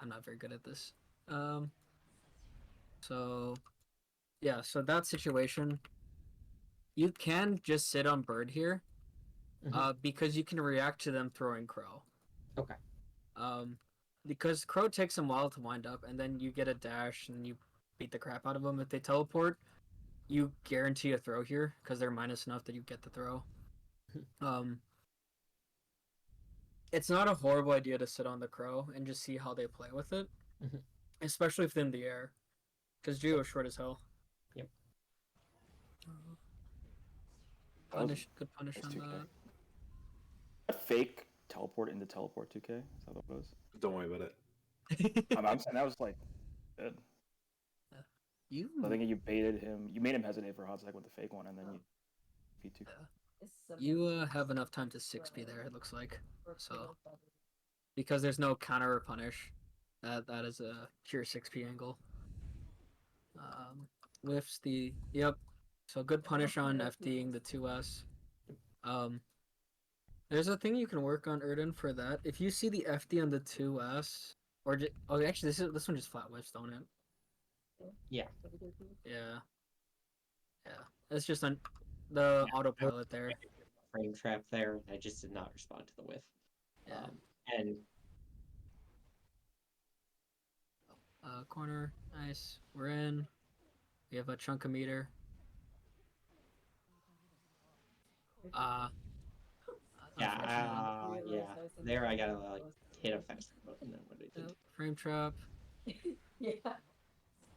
Speaker 4: I'm not very good at this. So that situation, you can just sit on bird here, because you can react to them throwing crow.
Speaker 10: Okay.
Speaker 4: Because crow takes a while to wind up, and then you get a dash and you beat the crap out of them. If they teleport, you guarantee a throw here because they're minus enough that you get the throw. It's not a horrible idea to sit on the crow and just see how they play with it, especially if they're in the air, because Geo is short as hell.
Speaker 10: Yep.
Speaker 4: Good punish on
Speaker 2: 2K.
Speaker 4: that.
Speaker 2: A fake teleport into teleport 2K. Is that what it was?
Speaker 9: Don't worry about it.
Speaker 2: I'm saying that was like good. I think you baited him. You made him hesitate for a hot second with the fake one, and then you P2.
Speaker 4: You have enough time to 6P there, it looks like. So, because there's no counter or punish, that is a pure 6P angle. Lifts the So good punish on FDing the 2S. There's a thing you can work on, Erdan, for that. If you see the FD on the 2S, actually this one just flat whiffs, don't it?
Speaker 10: Yeah.
Speaker 4: Yeah. It's just on the autopilot there.
Speaker 10: Frame trap there. I just did not respond to the whiff. And
Speaker 4: corner, nice. We're in. We have a chunk of meter.
Speaker 10: There I gotta like hit a faster button than what I did.
Speaker 4: Frame trap.
Speaker 13: Yeah.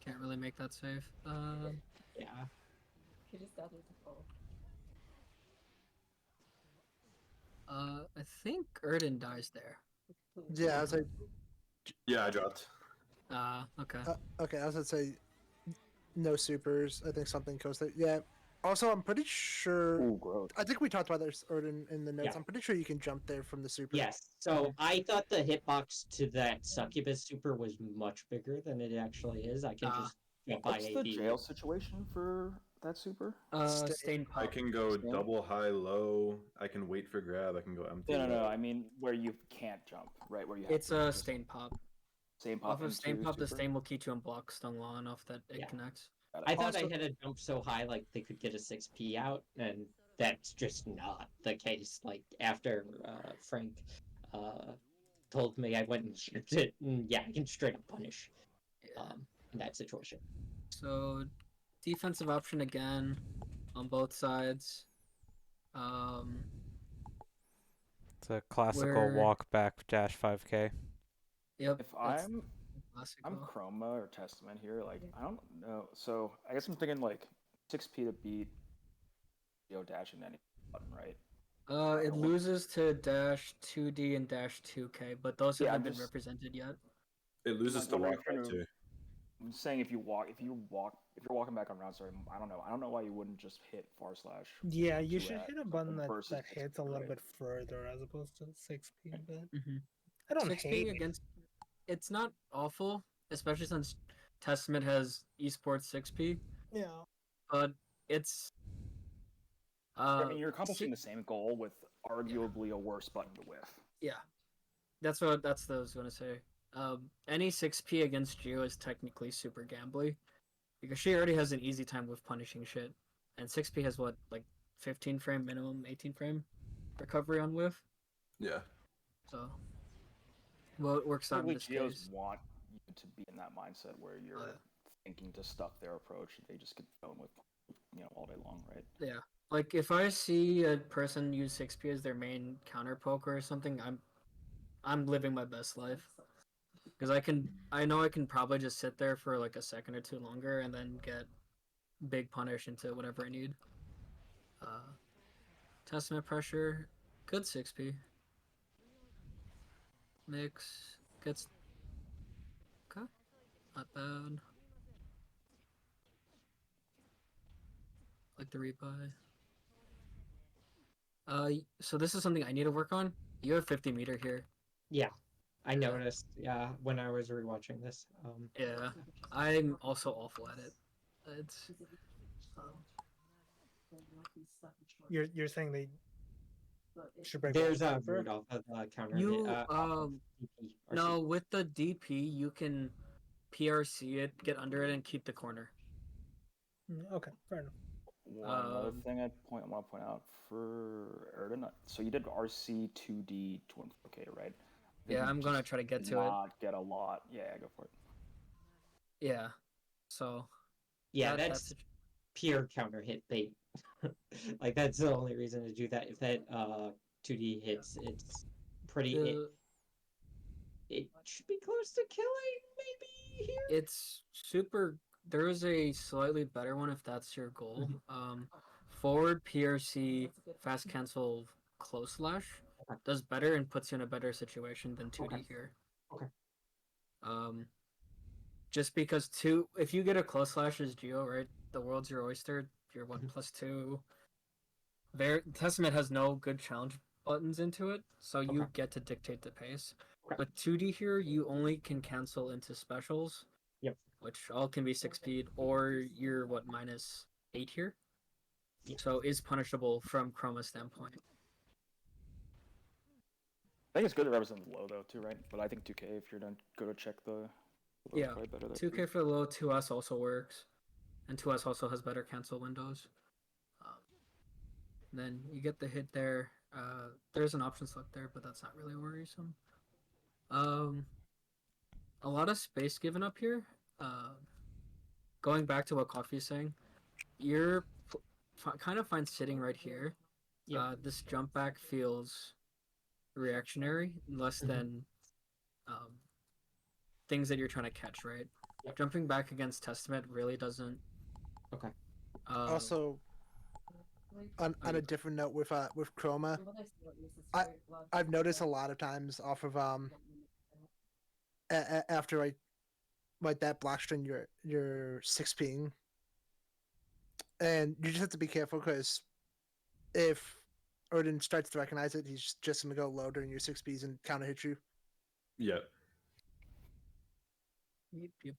Speaker 4: Can't really make that safe.
Speaker 10: Yeah.
Speaker 13: He just got it to fall.
Speaker 4: I think Erdan dies there.
Speaker 7: Yeah, I was like,
Speaker 9: Yeah, I dropped.
Speaker 4: Okay.
Speaker 7: okay, I was gonna say no supers. I think something goes there. Yeah. Also, I'm pretty sure.
Speaker 2: Ooh, gross.
Speaker 7: I think we talked about this Erdan in the notes.
Speaker 10: Yeah.
Speaker 7: I'm pretty sure you can jump there from the super.
Speaker 10: Yes. So I thought the hitbox to that succubus super was much bigger than it actually is. I can just jump by
Speaker 2: What's the
Speaker 10: AD.
Speaker 2: jail situation for that super?
Speaker 4: Stain
Speaker 9: I
Speaker 4: pop.
Speaker 9: can go
Speaker 2: Stain?
Speaker 9: double high low. I can wait for grab. I can go empty.
Speaker 2: No. I mean where you can't jump, right? Where you have
Speaker 4: It's
Speaker 2: to
Speaker 4: a
Speaker 2: just
Speaker 4: stain pop.
Speaker 2: stain pop
Speaker 4: Off of stain
Speaker 2: into
Speaker 4: pop, the
Speaker 2: super?
Speaker 4: stain will keep you and block stun long enough that it
Speaker 10: Yeah.
Speaker 4: connects.
Speaker 10: I thought
Speaker 7: Also-
Speaker 10: I had a jump so high like they could get a 6p out, and that's just not the case. Like after Frank told me, I went and used it, and yeah, I can straight up punish in that situation.
Speaker 4: So, defensive option again on both sides.
Speaker 1: It's a classical
Speaker 4: Where-
Speaker 1: walk back dash 5K.
Speaker 4: Yep.
Speaker 2: If
Speaker 4: that's
Speaker 2: I'm
Speaker 4: classical.
Speaker 2: Chroma or Testament here, like I don't know. So I guess I'm thinking like 6p to beat dash in any button, right?
Speaker 4: It loses to dash 2D and dash 2K, but those
Speaker 2: Yeah,
Speaker 4: haven't
Speaker 2: I'm
Speaker 4: been
Speaker 2: just-
Speaker 4: represented yet.
Speaker 9: It loses to
Speaker 2: wondering
Speaker 9: walk back too.
Speaker 2: I'm saying if you're walking back on round start, I don't know why you wouldn't just hit /.
Speaker 6: Yeah, you
Speaker 2: 2
Speaker 6: should
Speaker 2: at
Speaker 6: hit a button that,
Speaker 2: versus
Speaker 6: that
Speaker 2: 6P,
Speaker 6: hits a little
Speaker 2: right?
Speaker 6: bit further as opposed to 6p. But
Speaker 4: Mm-hmm.
Speaker 6: I don't
Speaker 4: 6P
Speaker 6: hate it.
Speaker 4: against. It's not awful, especially since Testament has esports 6P,
Speaker 6: Yeah.
Speaker 4: but it's.
Speaker 2: I mean, you're accomplishing the same goal with arguably a worse button to whiff.
Speaker 4: Yeah, that's what I was gonna say. Any 6P against Geo is technically super gambly, because she already has an easy time with punishing shit, and 6P has what, like 15 frame minimum, 18 frame recovery on whiff.
Speaker 9: Yeah.
Speaker 4: So, well, it works out in
Speaker 2: Typically,
Speaker 4: this
Speaker 2: Geos
Speaker 4: case.
Speaker 2: want you to be in that mindset where you're thinking to stuff their approach. They just get going with, all day long, right?
Speaker 4: Yeah, like if I see a person use 6P as their main counter poker or something, I'm living my best life. Because I know I can probably just sit there for like a second or two longer and then get big punish into whatever I need. Testament pressure, good 6P. Mix, gets, okay, not bad. Like the rebuy. So this is something I need to work on. You have 50 meter here.
Speaker 10: Yeah, I noticed. Yeah, when I was rewatching this.
Speaker 4: Yeah, I'm also awful at it. It's
Speaker 6: You're saying they should break
Speaker 10: There's
Speaker 6: one
Speaker 10: a
Speaker 6: counter?
Speaker 10: root off of the counter.
Speaker 4: you
Speaker 10: hit, off of DP, or
Speaker 4: no, with the DP you can PRC it, get under it, and keep the corner.
Speaker 6: Okay, fair enough.
Speaker 2: One other thing I want to point out for Erdan. So you did RC 2D 24K, right? I think
Speaker 4: Yeah,
Speaker 2: you
Speaker 4: I'm gonna
Speaker 2: just
Speaker 4: try to get
Speaker 2: did
Speaker 4: to it.
Speaker 2: not get a lot. Yeah, go for it.
Speaker 4: Yeah, so
Speaker 10: Yeah, that's pure counter hit bait. Like that's the only reason to do that. If that 2D hits, it's pretty. It should be close to killing, maybe here.
Speaker 4: It's super. There is a slightly better one if that's your goal. Forward PRC fast cancel close slash does better and puts you in a better situation than 2D here.
Speaker 10: Okay.
Speaker 4: Just because if you get a close slash as Geo, right? The world's your oyster. You're what +2. Testament has no good challenge buttons into it, so you get to dictate the pace. But 2D here, you only can cancel into specials.
Speaker 10: Yep.
Speaker 4: Which all can be 6 speed, or you're what, -8 here?
Speaker 10: Yep.
Speaker 4: So is punishable from Chroma standpoint.
Speaker 2: I think it's good to represent the low though too, right? But I think 2K if you're done, go to check the. Low
Speaker 4: Yeah,
Speaker 2: probably better there,
Speaker 4: 2K for the low, 2S also works, and 2S also has better cancel windows. Then you get the hit there. There's an option select there, but that's not really worrisome. A lot of space given up here. Going back to what Coffee's saying, you're kind of fine sitting right here. This jump back feels reactionary, less than things that you're trying to catch, right? jumping back against Testament really doesn't.
Speaker 10: Okay.
Speaker 7: Also, on a different note with Chroma, I've noticed a lot of times off of after like that block string you're 6ping, and you just have to be careful because if Erdan starts to recognize it, he's just gonna go low during your 6Ps and counter hit you.
Speaker 9: Yeah.
Speaker 4: Yep.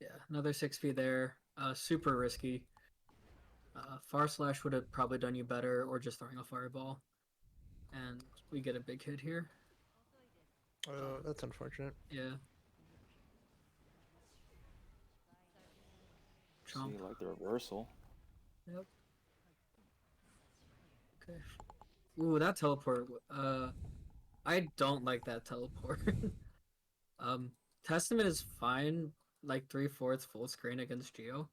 Speaker 4: Yeah, another 6P there. Super risky. Far Slash would have probably done you better, or just throwing a fireball. And we get a big hit here.
Speaker 7: Oh, that's unfortunate.
Speaker 4: Yeah.
Speaker 2: See, like the reversal.
Speaker 4: Yep. Okay. Ooh, that teleport. I don't like that teleport. Testament is fine, like 3/4 full screen against Geo.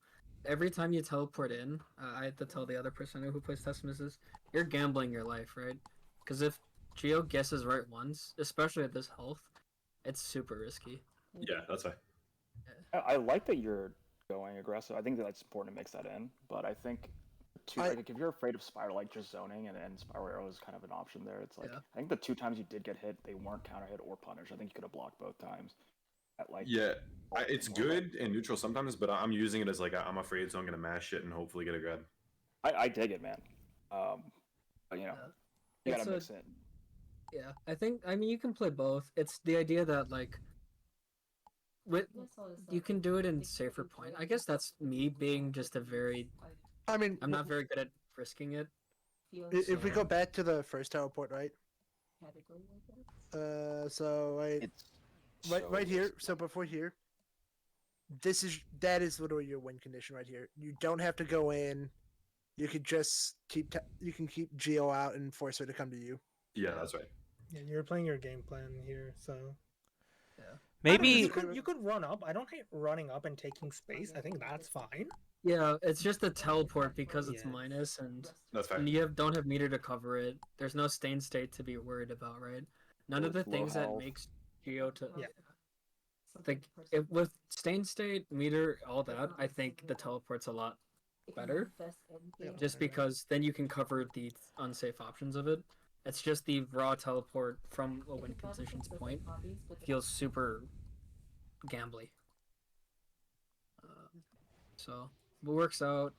Speaker 4: Every time you teleport in, I have to tell the other person who plays Testament is, you're gambling your life, right? Because if Geo guesses right once, especially at this health, it's super risky.
Speaker 9: Yeah, that's fine.
Speaker 2: I like that you're going aggressive. I think that it's important to mix that in, but I think like if you're afraid of spiral, like just zoning and spiral arrow is kind of an option there. It's like I think the 2 times you did get hit, they weren't counter hit or punish. I think you could have blocked both times.
Speaker 9: Yeah, it's good in neutral sometimes, but I'm using it as like I'm afraid, so I'm gonna mash it and hopefully get a grab.
Speaker 2: I dig it, man. But you know, you gotta mix it.
Speaker 4: Yeah, I mean you can play both. It's the idea that like you can do it in safer point. I guess that's me being just a very.
Speaker 7: I mean,
Speaker 4: I'm not very good at risking it.
Speaker 7: If we go back to the first teleport, right? So right here. So before here, that is literally your win condition right here. You don't have to go in. You could just keep Geo out and force her to come to you.
Speaker 9: Yeah, that's right.
Speaker 6: Yeah, you're playing your game plan here, so.
Speaker 4: Yeah.
Speaker 1: Maybe
Speaker 6: you could run up. I don't hate running up and taking space. I think that's fine.
Speaker 4: Yeah, it's just a teleport because it's minus, and
Speaker 9: that's fine.
Speaker 4: You don't have meter to cover it. There's no stain state to be worried about, right? None of the things that makes Geo to with stain state, meter, all that, I think the teleport's a lot better. Just because then you can cover the unsafe options of it. It's just the raw teleport from a win conditions point feels super gambly. So it works out.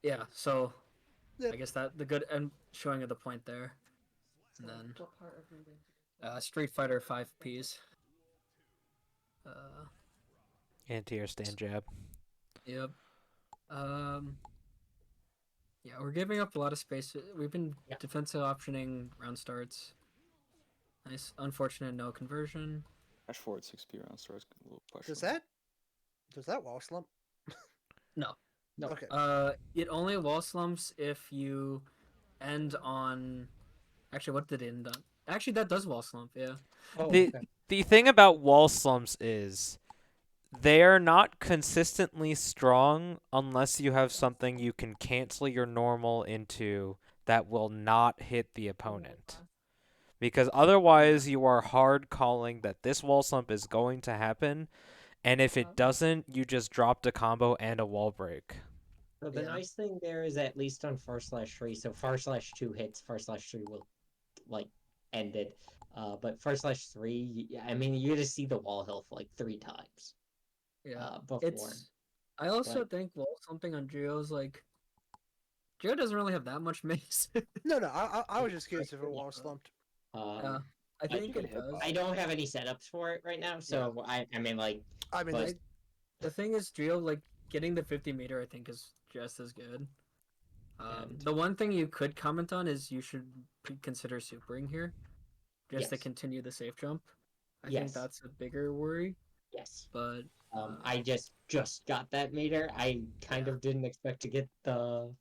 Speaker 4: Yeah, so I guess that the good and showing of the point there. And then Street Fighter 5Ps.
Speaker 1: Anti-air stand jab.
Speaker 4: Yep. Yeah, we're giving up a lot of space. We've been defensive optioning round starts. Nice. Unfortunate no conversion.
Speaker 2: Dash forward 6P round starts. A little question.
Speaker 7: Does that wall slump?
Speaker 4: No.
Speaker 7: Okay.
Speaker 4: It only wall slumps if you end on. Actually, what did it end on? Actually, that does wall slump. Yeah.
Speaker 1: The thing about wall slumps is they are not consistently strong unless you have something you can cancel your normal into that will not hit the opponent. Because otherwise you are hard calling that this wall slump is going to happen, and if it doesn't, you just dropped a combo and a wall break.
Speaker 10: So the nice thing there is at least on 4/3, so 4/2 hits, 4/3 will like end it. But 4/3, I mean, you just see the wall health like 3 times.
Speaker 4: Yeah,
Speaker 10: before.
Speaker 4: I also think wall slumping on Geo's like Geo doesn't really have that much mace.
Speaker 7: No, I was just curious if it wall slumped.
Speaker 4: Yeah, I think it does.
Speaker 10: I don't have any setups for it right now, so I mean like.
Speaker 4: The thing is, Geo like getting the 50 meter I think is just as good. The one thing you could comment on is you should consider supering here, just to continue the safe jump. I think that's a bigger worry.
Speaker 10: Yes.
Speaker 4: But
Speaker 10: I just got that meter. I kind of didn't expect to get the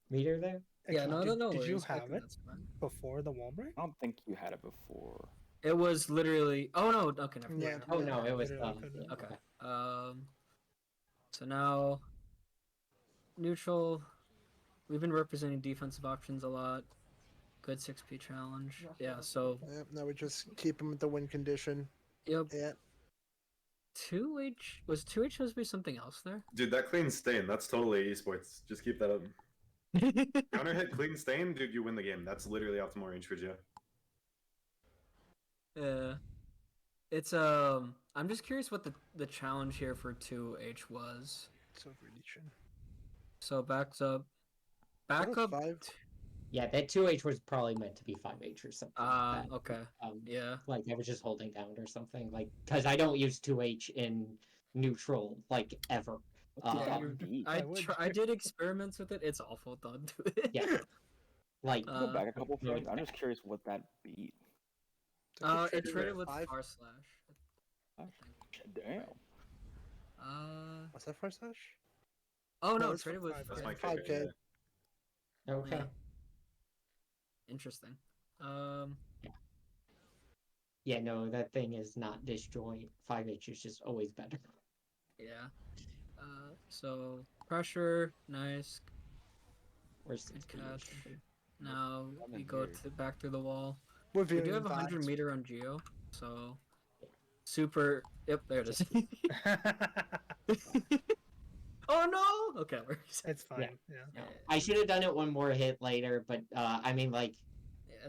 Speaker 10: meter there.
Speaker 4: Yeah, no
Speaker 6: Did
Speaker 4: worries.
Speaker 6: you have it before the wall break?
Speaker 2: I don't think you had it before.
Speaker 4: It was literally. Oh no. Okay, never mind.
Speaker 10: Yeah. Oh no, it was.
Speaker 4: Okay. So now neutral. We've been representing defensive options a lot. Good 6P challenge. Yeah. So.
Speaker 7: Now we just keep him at the win condition.
Speaker 4: Yep.
Speaker 7: Yeah.
Speaker 4: 2H was 2H supposed to be something else there?
Speaker 9: Dude, that clean stain, that's totally esports. Just keep that up. Counter hit clean stain, dude, you win the game. That's literally optimal range for Geo.
Speaker 4: Yeah. It's I'm just curious what the challenge here for 2H was.
Speaker 7: It's overreaching.
Speaker 4: So backs up.
Speaker 7: That
Speaker 4: Back
Speaker 7: was
Speaker 4: up.
Speaker 7: 5.
Speaker 10: Yeah, that 2H was probably meant to be 5H or something like that.
Speaker 4: Okay. Yeah.
Speaker 10: Like I was just holding down or something. Like, because I don't use 2H in neutral, like, ever.
Speaker 4: I did experiments with it. It's awful. Don't do it.
Speaker 10: Yeah. Like,
Speaker 2: Go back a couple frames. I'm just curious what that beat.
Speaker 4: It traded with R slash.
Speaker 2: Damn.
Speaker 7: What's that for slash?
Speaker 4: Oh no,
Speaker 7: it's
Speaker 4: traded with
Speaker 7: 5K.
Speaker 10: Okay.
Speaker 4: Yeah. Interesting.
Speaker 10: Yeah, no, that thing is not disjoint. 5H is just always better.
Speaker 4: Yeah. So pressure, nice.
Speaker 10: Where's
Speaker 4: Good catch. Now
Speaker 2: I'm
Speaker 4: we
Speaker 2: in
Speaker 4: go
Speaker 2: here.
Speaker 4: to back through the wall.
Speaker 7: We're
Speaker 4: We do
Speaker 7: viewing
Speaker 4: have 100
Speaker 7: vibes.
Speaker 4: meter on Geo, so super. Yep, there it is. Oh no! Okay, it works.
Speaker 6: It's fine. Yeah.
Speaker 10: No, I should have done it one more hit later, but I mean, like,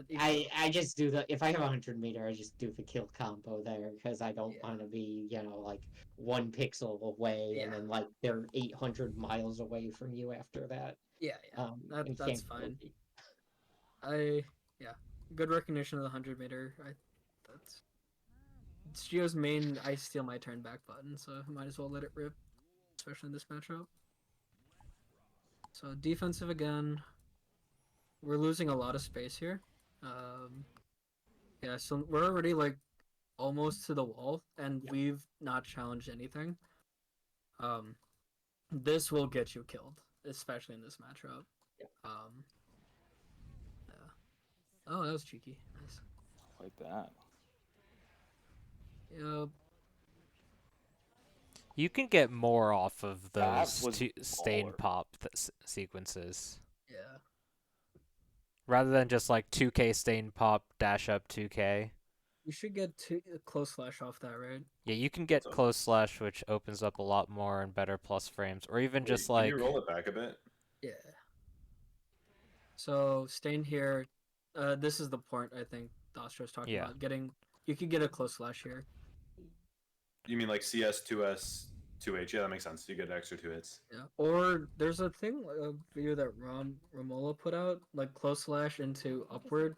Speaker 4: Yeah,
Speaker 10: I just do the if I have 100 meter, I just do the kill combo there because I don't want to be, you know, like 1 pixel away and then like they're 800 miles away from you after that.
Speaker 4: Yeah,
Speaker 10: and
Speaker 4: that's
Speaker 10: can't
Speaker 4: fine.
Speaker 10: kill you.
Speaker 4: Good recognition of the 100 meter. That's it's Geo's main I steal my turn back button, so I might as well let it rip, especially in this matchup. So defensive again. We're losing a lot of space here. Yeah, so we're already like almost to the wall, and we've not challenged anything. This will get you killed, especially in this matchup.
Speaker 10: Yeah.
Speaker 4: Oh, that was cheeky. Nice.
Speaker 2: Like that.
Speaker 4: Yep.
Speaker 1: You can get more off of
Speaker 2: That
Speaker 1: those
Speaker 2: was
Speaker 1: stain
Speaker 2: baller.
Speaker 1: pop sequences.
Speaker 4: Yeah.
Speaker 1: Rather than just like 2K stain pop dash up 2K.
Speaker 4: You should get close slash off that, right?
Speaker 1: Yeah, you can get close slash, which opens up a lot more and better plus frames, or even
Speaker 9: Wait,
Speaker 1: just
Speaker 9: can
Speaker 1: like
Speaker 9: you roll it back a bit?
Speaker 4: Yeah. So stain here. This is the point I think Dostrow's talking about. You could get a close slash here.
Speaker 9: You mean like CS, 2S, 2H? Yeah, that makes sense. You get an extra 2 hits.
Speaker 4: Yeah. Or there's a thing, a video that Romola put out, like close slash into upward.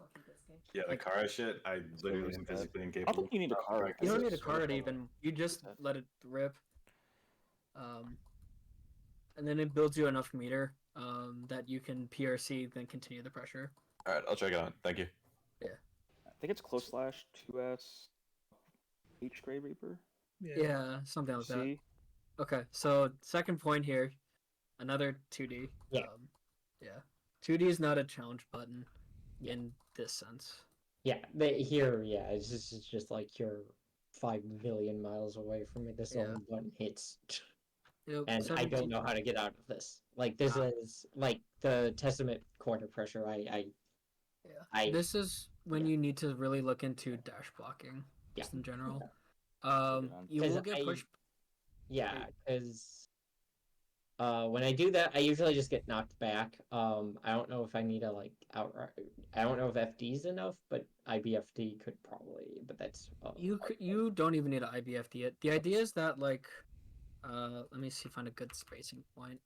Speaker 9: Yeah, the Kara shit, I literally am physically incapable.
Speaker 2: I don't think you need a Kara.
Speaker 4: You don't need a card even. You just let it rip. And then it builds you enough meter that you can PRC, then continue the pressure.
Speaker 9: Alright, I'll check it out. Thank you.
Speaker 4: Yeah.
Speaker 2: I think it's close slash 2S H Grey Reaper.
Speaker 4: Yeah, something like that.
Speaker 2: See?
Speaker 4: Okay, so second point here, another 2D.
Speaker 10: Yeah.
Speaker 4: Yeah. 2D is not a challenge button in this sense.
Speaker 10: Yeah, it's just like you're 5 million miles away from me. This only button hits.
Speaker 4: Yep,
Speaker 10: And I don't know how to get out of this. Like, this is like the Testament corner pressure.
Speaker 4: This is when you need to really look into dash blocking, just in general. You will get pushed.
Speaker 10: Yeah, because when I do that, I usually just get knocked back. I don't know if I need to like outright. I don't know if FD is enough, but IBFD could probably. But that's
Speaker 4: you don't even need to IBFD it. The idea is that like, let me see, find a good spacing point.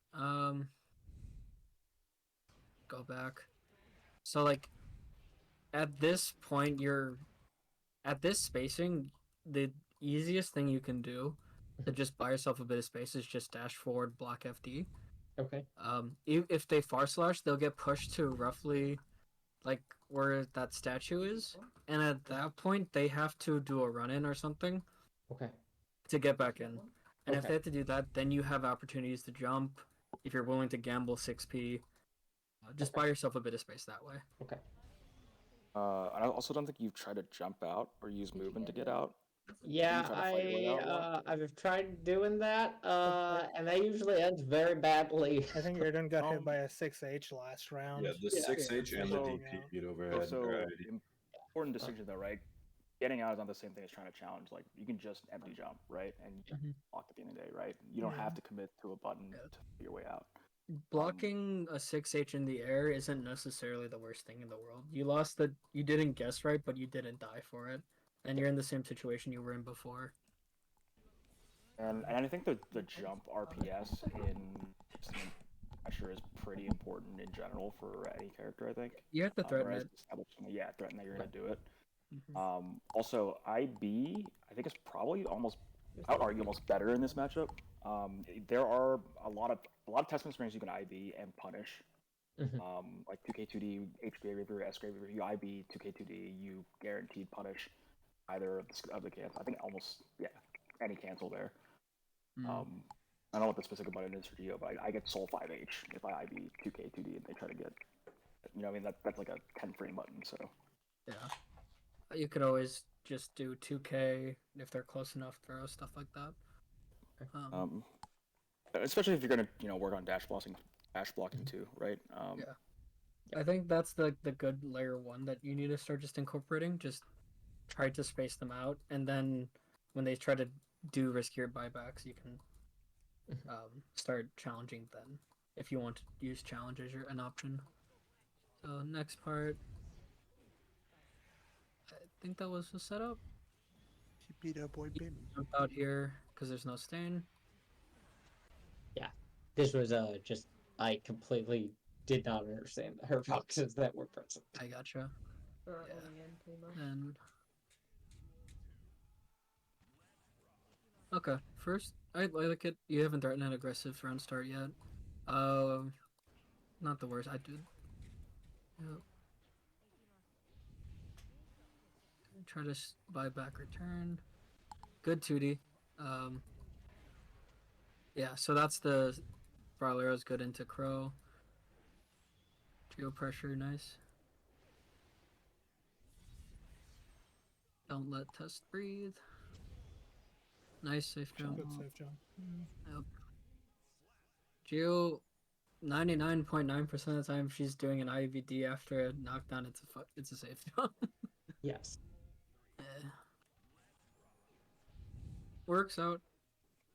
Speaker 4: Go back. So like, at this point, at this spacing, the easiest thing you can do to just buy yourself a bit of space is just dash forward, block FD.
Speaker 10: Okay.
Speaker 4: If they far slash, they'll get pushed to roughly like where that statue is, and at that point they have to do a run in or something.
Speaker 10: Okay.
Speaker 4: To get back in, and if they have to do that, then you have opportunities to jump. If you're willing to gamble 6p, just buy yourself a bit of space that way.
Speaker 10: Okay.
Speaker 2: I also don't think you've tried to jump out or use movement to get out.
Speaker 10: Yeah, I've tried doing that, and that usually ends very badly.
Speaker 6: I think Erdan got hit by a 6H last round.
Speaker 9: Yeah, the 6H and the DP beat overhead.
Speaker 2: So important distinction though, right? getting out is not the same thing as trying to challenge. Like you can just empty jump, right, and block at the end of the day, right? You don't have to commit to a button to figure your way out.
Speaker 4: Blocking a 6H in the air isn't necessarily the worst thing in the world. You didn't guess right, but you didn't die for it, and you're in the same situation you were in before.
Speaker 2: And I think the jump RPS in pressure is pretty important in general for any character. I think
Speaker 4: you have to threaten it.
Speaker 2: Threaten that you're gonna do it. Also, IB I think is probably almost, I would argue, almost better in this matchup. There are a lot of testament strings you can IB and punish. Like 2K2D, HBA Reaver, S-Grade Reaver, you IB 2K2D, you guaranteed punish either of the cancel. I think almost any cancel there. I don't know what the specific button is for Geo, but I get Soul 5H if I IB 2K2D and they try to get, I mean that's like a 10 frame button. So
Speaker 4: yeah, you could always just do 2K if they're close enough, throw stuff like that.
Speaker 2: Especially if you're gonna work on dash blocking too, right?
Speaker 4: I think that's the good layer 1 that you need to start just incorporating. Just try to space them out, and then when they try to do riskier buybacks, you can start challenging then if you want to use challenge as an option. So next part, I think that was the setup.
Speaker 7: Beat up boy baby.
Speaker 4: Jump out here because there's no stain.
Speaker 10: Yeah, this was just I completely did not understand the boxes that were present.
Speaker 4: I gotcha. And okay, first I like it. You haven't threatened an aggressive round start yet. Not the worst. I did. Yep. Try to buy back return. Good 2D. Yeah, so that's the Brawlero's good into Crow. Geo pressure, nice. Don't let test breathe. Nice safe jump.
Speaker 6: Good safe jump.
Speaker 4: Yep. Geo, 99.9% of the time she's doing an IVD after a knockdown. It's a safe jump.
Speaker 10: Yes.
Speaker 4: Works out.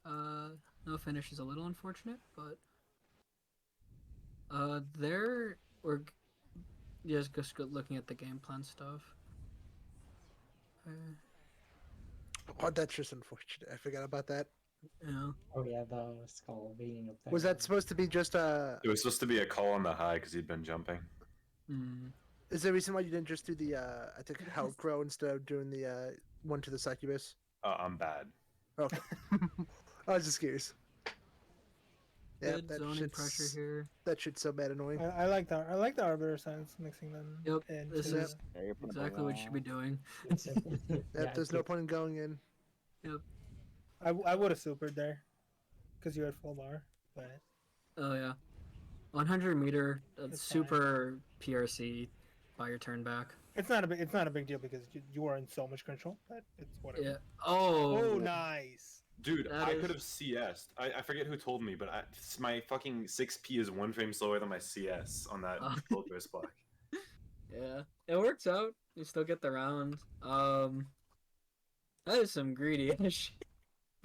Speaker 4: No finish is a little unfortunate, but there we're just looking at the game plan stuff.
Speaker 7: Oh, that's just unfortunate. I forgot about that.
Speaker 4: Yeah.
Speaker 10: Oh yeah, the skull being up there.
Speaker 7: Was that supposed to be just a?
Speaker 9: It was supposed to be a call on the high because he'd been jumping.
Speaker 7: Is there a reason why you didn't just do the I think how Crow instead of doing the one to the succubus?
Speaker 9: I'm bad.
Speaker 7: Okay. I was just curious. Yeah,
Speaker 4: Good zoning pressure here.
Speaker 7: That shit's so bad annoying.
Speaker 6: I like the arbiter signs, mixing them.
Speaker 4: Yep,
Speaker 6: into
Speaker 4: this is exactly what you should be doing.
Speaker 7: Yep, there's no point in going in.
Speaker 4: Yep.
Speaker 6: I would have supered there, because you had full bar, but.
Speaker 4: Oh yeah, 100 meter super PRC by your turn back.
Speaker 6: It's not a big deal because you are in so much control, but it's whatever.
Speaker 4: Yeah. Oh.
Speaker 6: Nice.
Speaker 9: Dude, I could have CS'd. I forget who told me, but my fucking 6P is 1 frame slower than my CS on that focus block.
Speaker 4: Yeah, it works out. You still get the round. That is some greedy shit,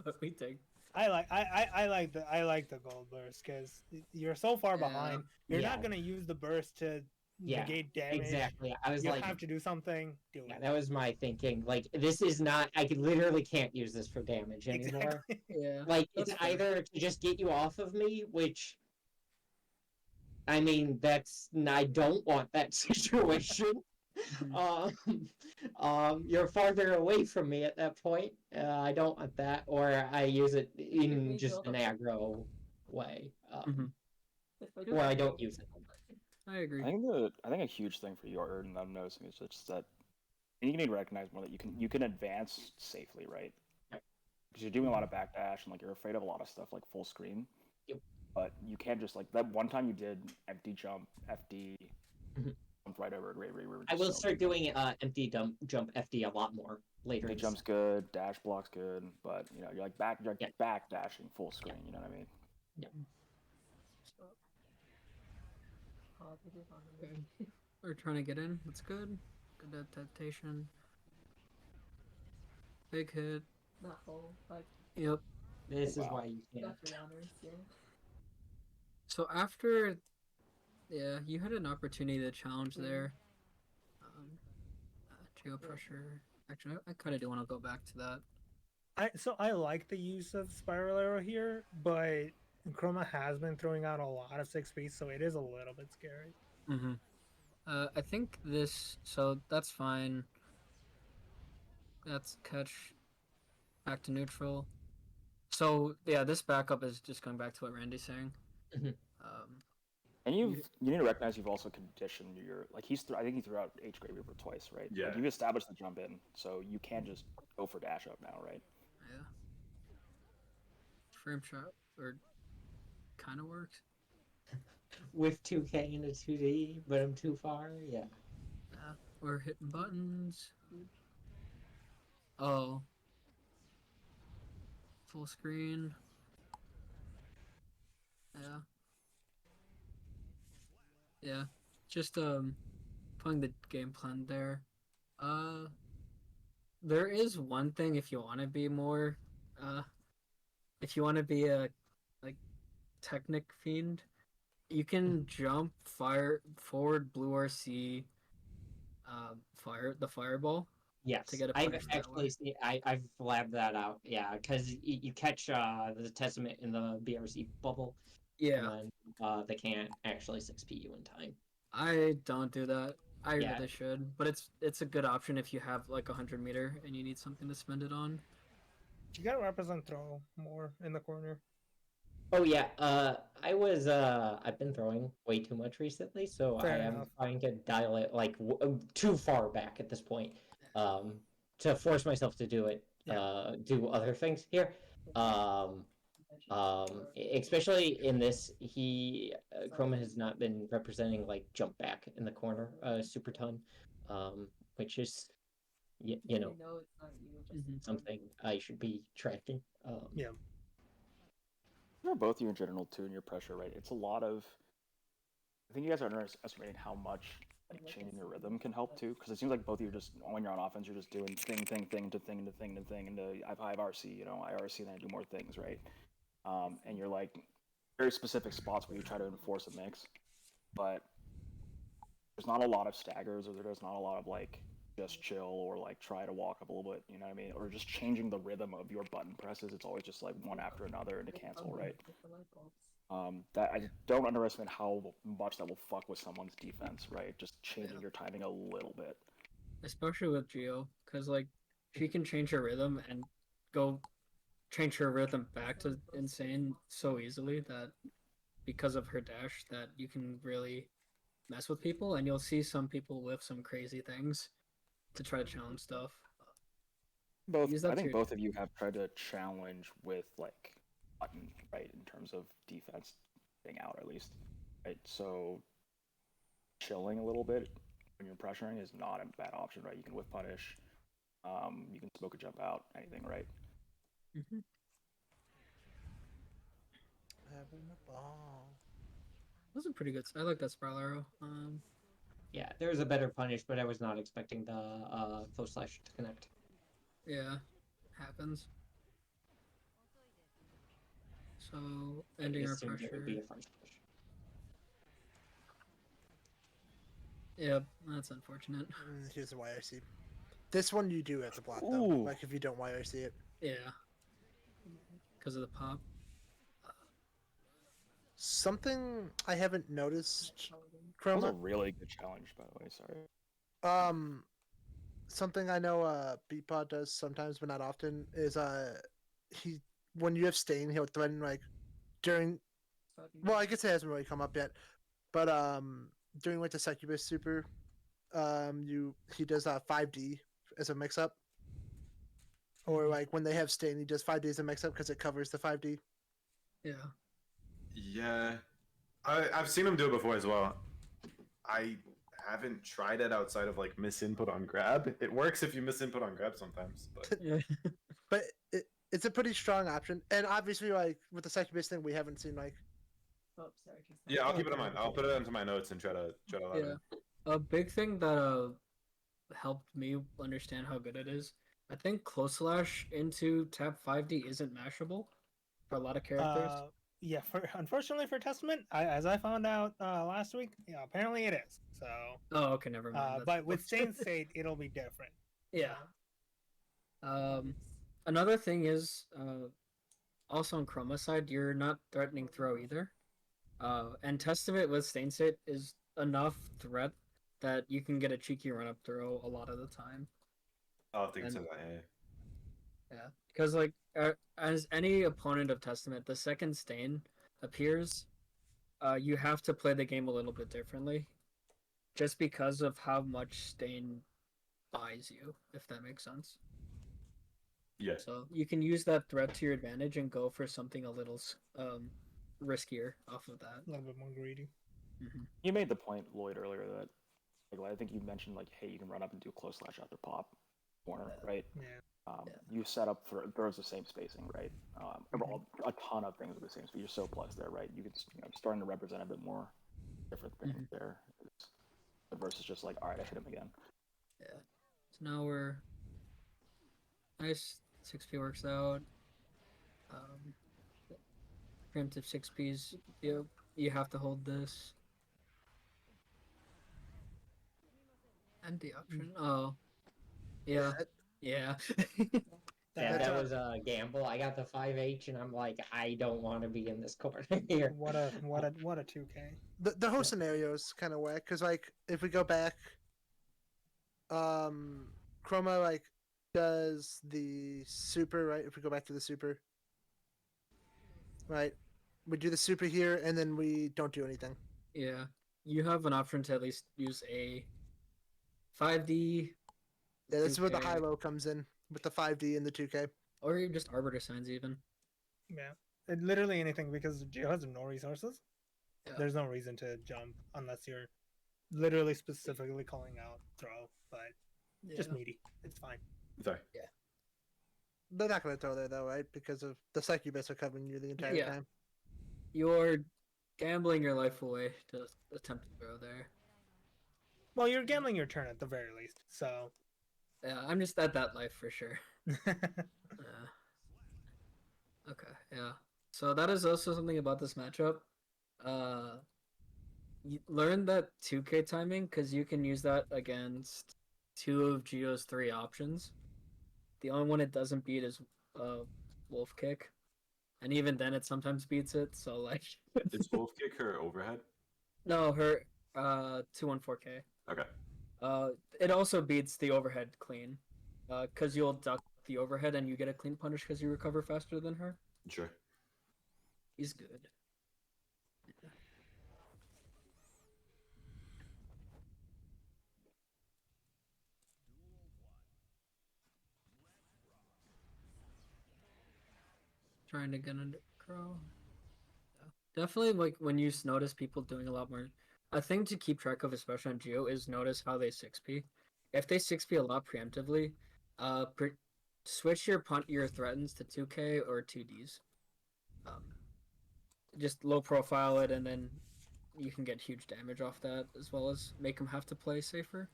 Speaker 4: but we take.
Speaker 6: I like the gold burst because you're so far behind. You're not gonna use the burst to negate damage.
Speaker 10: Exactly. I was
Speaker 6: you
Speaker 10: like,
Speaker 6: have to do something. Do it.
Speaker 10: That was my thinking. Like, this is not. I literally can't use this for damage anymore.
Speaker 6: Exactly.
Speaker 4: Yeah.
Speaker 10: Like, it's either to just get you off of me, which. I mean, I don't want that situation. You're farther away from me at that point. I don't want that, or I use it in just an aggro way, or I don't use it.
Speaker 4: I agree.
Speaker 2: I think a huge thing for you, Erdan, that I'm noticing is just that you need to recognize more that you can advance safely, right? Because you're doing a lot of backdash and like you're afraid of a lot of stuff like full screen.
Speaker 10: Yep.
Speaker 2: But you can't just like that one time you did empty jump FD. Jump right over it.
Speaker 10: I will start doing empty jump FD a lot more later.
Speaker 2: Empty jump's good, dash block's good, but you're like back dashing full screen. You know what I mean?
Speaker 10: Yeah.
Speaker 4: We're trying to get in. That's good. Good adaptation. Big hit.
Speaker 13: Not full, but
Speaker 4: Yep.
Speaker 10: This is
Speaker 2: Wow.
Speaker 10: why you can't.
Speaker 13: left arounders, yeah.
Speaker 4: So after, yeah, you had an opportunity to challenge
Speaker 13: Mhm.
Speaker 4: there. Geo pressure. Actually, I kind of do want to go back to that.
Speaker 6: I like the use of Spiral Arrow here, but Chroma has been throwing out a lot of 6 piece, so it is a little bit scary.
Speaker 4: Mm-hmm. I think this. So that's fine. That's catch. Back to neutral. So yeah, this backup is just going back to what Randy's saying.
Speaker 10: Mhm.
Speaker 2: And you need to recognize you've also conditioned your like I think he threw out H Grave Reaper twice, right?
Speaker 9: Yeah.
Speaker 2: Like, you've established the jump in, so you can just go for dash up now, right?
Speaker 4: Yeah. Frame shot or kind of works.
Speaker 10: With 2K into 2D, but I'm too far. Yeah.
Speaker 4: Yeah. We're hitting buttons. Oh. Full screen. Yeah. Yeah. Just putting the game plan there. There is one thing if you want to be more if you want to be a like Technic fiend, you can jump fire forward blue RC fireball to
Speaker 10: Yes,
Speaker 4: get a
Speaker 10: I've
Speaker 4: punish that
Speaker 10: actually
Speaker 4: way.
Speaker 10: seen. I've blabbed that out. Yeah, because you catch the Testament in the BRC bubble, and
Speaker 4: Yeah.
Speaker 10: then they can't actually 6P you in time.
Speaker 4: I don't do that. I
Speaker 10: Yeah.
Speaker 4: really should, but it's a good option if you have like 100 meter and you need something to spend it on.
Speaker 6: You gotta represent throw more in the corner.
Speaker 10: Oh yeah, I've been throwing way too much recently, so
Speaker 6: Fair
Speaker 10: I am
Speaker 6: enough.
Speaker 10: trying to dial it like too far back at this point, to force myself to do it, do other things here, especially in this, Chroma has not been representing like jump back in the corner, super ton, which is, you know,
Speaker 13: know it's not you, just
Speaker 10: something I should be tracking.
Speaker 6: Yeah.
Speaker 2: For both you in general too, and your pressure, right? It's a lot of. I think you guys are underestimating how much like changing your rhythm can help too, because it seems like both of you are just when you're on offense, you're just doing thing to thing to thing to thing, and I have RC, I RC, and then I do more things, right? And you're like very specific spots where you try to enforce a mix, but there's not a lot of staggers, or there's not a lot of like just chill or like try to walk up a little bit, you know what I mean? Or just changing the rhythm of your button presses. It's always just like one after another and to cancel, right? That I don't underestimate how much that will fuck with someone's defense, right? Just changing your timing a little bit.
Speaker 4: Especially with Geo, because like she can change her rhythm and go change her rhythm back to insane so easily that because of her dash that you can really mess with people, and you'll see some people with some crazy things to try to challenge stuff.
Speaker 2: I think both of you have tried to challenge with like button, right, in terms of defense getting out at least, right? So chilling a little bit when you're pressuring is not a bad option, right? You can whiff punish, you can smoke a jump out, anything, right?
Speaker 4: Mm-hmm.
Speaker 7: Having a ball.
Speaker 4: Those are pretty good. I like that spiral arrow.
Speaker 10: Yeah, there's a better punish, but I was not expecting the close slash to connect.
Speaker 4: Yeah, happens. So ending our
Speaker 10: It would be
Speaker 4: pressure.
Speaker 10: a first push.
Speaker 4: Yep, that's unfortunate.
Speaker 7: Here's the YRC. This one you do have to block though.
Speaker 2: Ooh.
Speaker 7: Like if you don't YRC it.
Speaker 4: Yeah. Because of the pop.
Speaker 7: Something I haven't noticed,
Speaker 2: That was a
Speaker 7: Chroma.
Speaker 2: really good challenge, by the way. Sorry.
Speaker 7: Something I know Beatpod does sometimes, but not often, is he when you have stain, he'll threaten like during. Well, I guess it hasn't really come up yet, but during like the Succubus Super, he does 5D as a mix up, or like when they have stain, he does 5D as a mix up because it covers the 5D.
Speaker 4: Yeah.
Speaker 9: Yeah, I've seen him do it before as well. I haven't tried it outside of like miss input on grab. It works if you miss input on grab sometimes, but
Speaker 7: but it's a pretty strong option. And obviously, like with the Succubus thing, we haven't seen like.
Speaker 13: Oh, sorry.
Speaker 9: yeah, I'll keep it in mind. I'll put it into my notes and try to let
Speaker 4: Yeah. A big thing that helped me understand how good it is I think close slash into tap 5D isn't mashable for a lot of characters.
Speaker 6: Yeah, for unfortunately for Testament, as I found out last week, yeah, apparently it is. So,
Speaker 4: Oh, okay, never mind. That's
Speaker 6: but with
Speaker 4: fucked.
Speaker 6: Stain State, it'll be different.
Speaker 4: Yeah. Another thing is, also on Chroma side, you're not threatening throw either. And Testament with Stain State is enough threat that you can get a cheeky run up throw a lot of the time.
Speaker 9: Oh, I think so.
Speaker 4: And-
Speaker 9: Yeah.
Speaker 4: Yeah, because like as any opponent of Testament, the second Stain appears, you have to play the game a little bit differently, just because of how much Stain buys you, if that makes sense.
Speaker 9: Yeah.
Speaker 4: So you can use that threat to your advantage and go for something a little riskier off of that.
Speaker 6: A little bit more greedy.
Speaker 4: Mm-hmm.
Speaker 2: You made the point, Lloyd, earlier that like, I think you mentioned like, hey, you can run up and do close slash after pop corner, right?
Speaker 6: Yeah.
Speaker 2: You set up for there's the same spacing, right? A ton of things with the same speed. You're so plus there, right? You could starting to represent a bit more different things there versus just like, all right, I hit him again.
Speaker 4: Yeah. So now we're nice. 6P works out. Preemptive 6Ps. You have to hold this. Empty option. Oh. Yeah. Yeah.
Speaker 10: Yeah, that was a gamble. I got the 5H, and I'm like, I don't want to be in this corner here.
Speaker 6: What a 2K.
Speaker 7: The whole scenario is kind of whack because like if we go back, Chroma like does the super, right? If we go back to the super, right? We do the super here and then we don't do anything.
Speaker 4: Yeah. You have an option to at least use a 5D.
Speaker 7: Yeah, that's where the
Speaker 4: 2K,
Speaker 7: high-low comes in with the 5D and the 2K.
Speaker 4: or you just Arbiter Signs even.
Speaker 6: Yeah. Literally anything because Geo has no resources.
Speaker 4: Yeah.
Speaker 6: There's no reason to jump unless you're literally specifically calling out throw, but just
Speaker 4: Yeah.
Speaker 6: meaty. It's fine.
Speaker 9: Sorry.
Speaker 4: Yeah.
Speaker 7: They're not going to throw there though, right? Because of the succubus are covering you the entire
Speaker 4: Yeah.
Speaker 7: time.
Speaker 4: You're gambling your life away to attempt to throw there.
Speaker 6: Well, you're gambling your turn at the very least, so.
Speaker 4: Yeah, I'm just at that life for sure. Okay, yeah. So that is also something about this matchup. You learn that 2K timing because you can use that against 2 of Geo's 3 options. The only one it doesn't beat is Wolf Kick, and even then it sometimes beats it. So like,
Speaker 9: Is wolf kick her overhead?
Speaker 4: no, her 214K.
Speaker 9: Okay.
Speaker 4: It also beats the overhead clean, because you'll duck the overhead and you get a clean punish because you recover faster than her.
Speaker 9: Sure.
Speaker 4: He's good. Trying to get into Crow. Yeah. Definitely, like when you notice people doing a lot more. A thing to keep track of, especially on Geo, is notice how they 6P. If they 6P a lot preemptively, switch your threatens to 2K or 2Ds. Just low profile it, and then you can get huge damage off that, as well as make them have to play safer.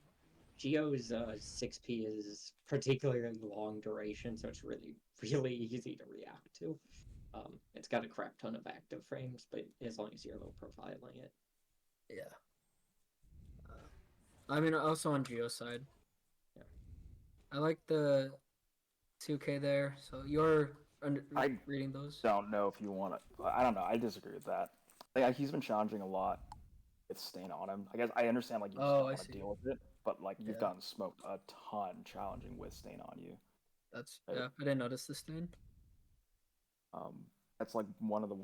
Speaker 10: Geo's 6P is particularly long duration, so it's really easy to react to. It's got a crap ton of active frames, but as long as you're low profiling it.
Speaker 4: Yeah. I mean, also on Geo side.
Speaker 10: Yeah.
Speaker 4: I like the 2K there, so you're reading those.
Speaker 2: Don't know if you want to. I don't know. I disagree with that. Like, he's been challenging a lot with Stain on him. I guess I understand like you just don't want to deal with it, but like you've gotten smoked a ton challenging with Stain on you.
Speaker 4: That's yeah. I didn't notice the Stain.
Speaker 2: That's like one of the.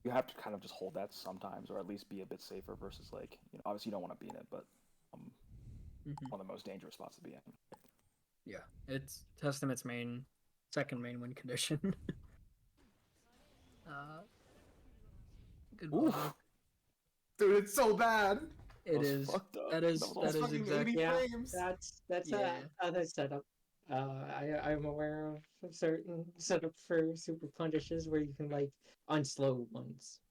Speaker 2: You have to kind of just hold that sometimes, or at least be a bit safer versus like obviously you don't want to be in it, but one of the most dangerous spots to be in.
Speaker 4: Yeah, it's Testament's second main win condition. Good block.
Speaker 9: Dude, it's so bad.
Speaker 4: It is. That is exactly.
Speaker 10: Yeah, that's how they set up. I'm aware of a certain setup for super punishes where you can like unslow ones.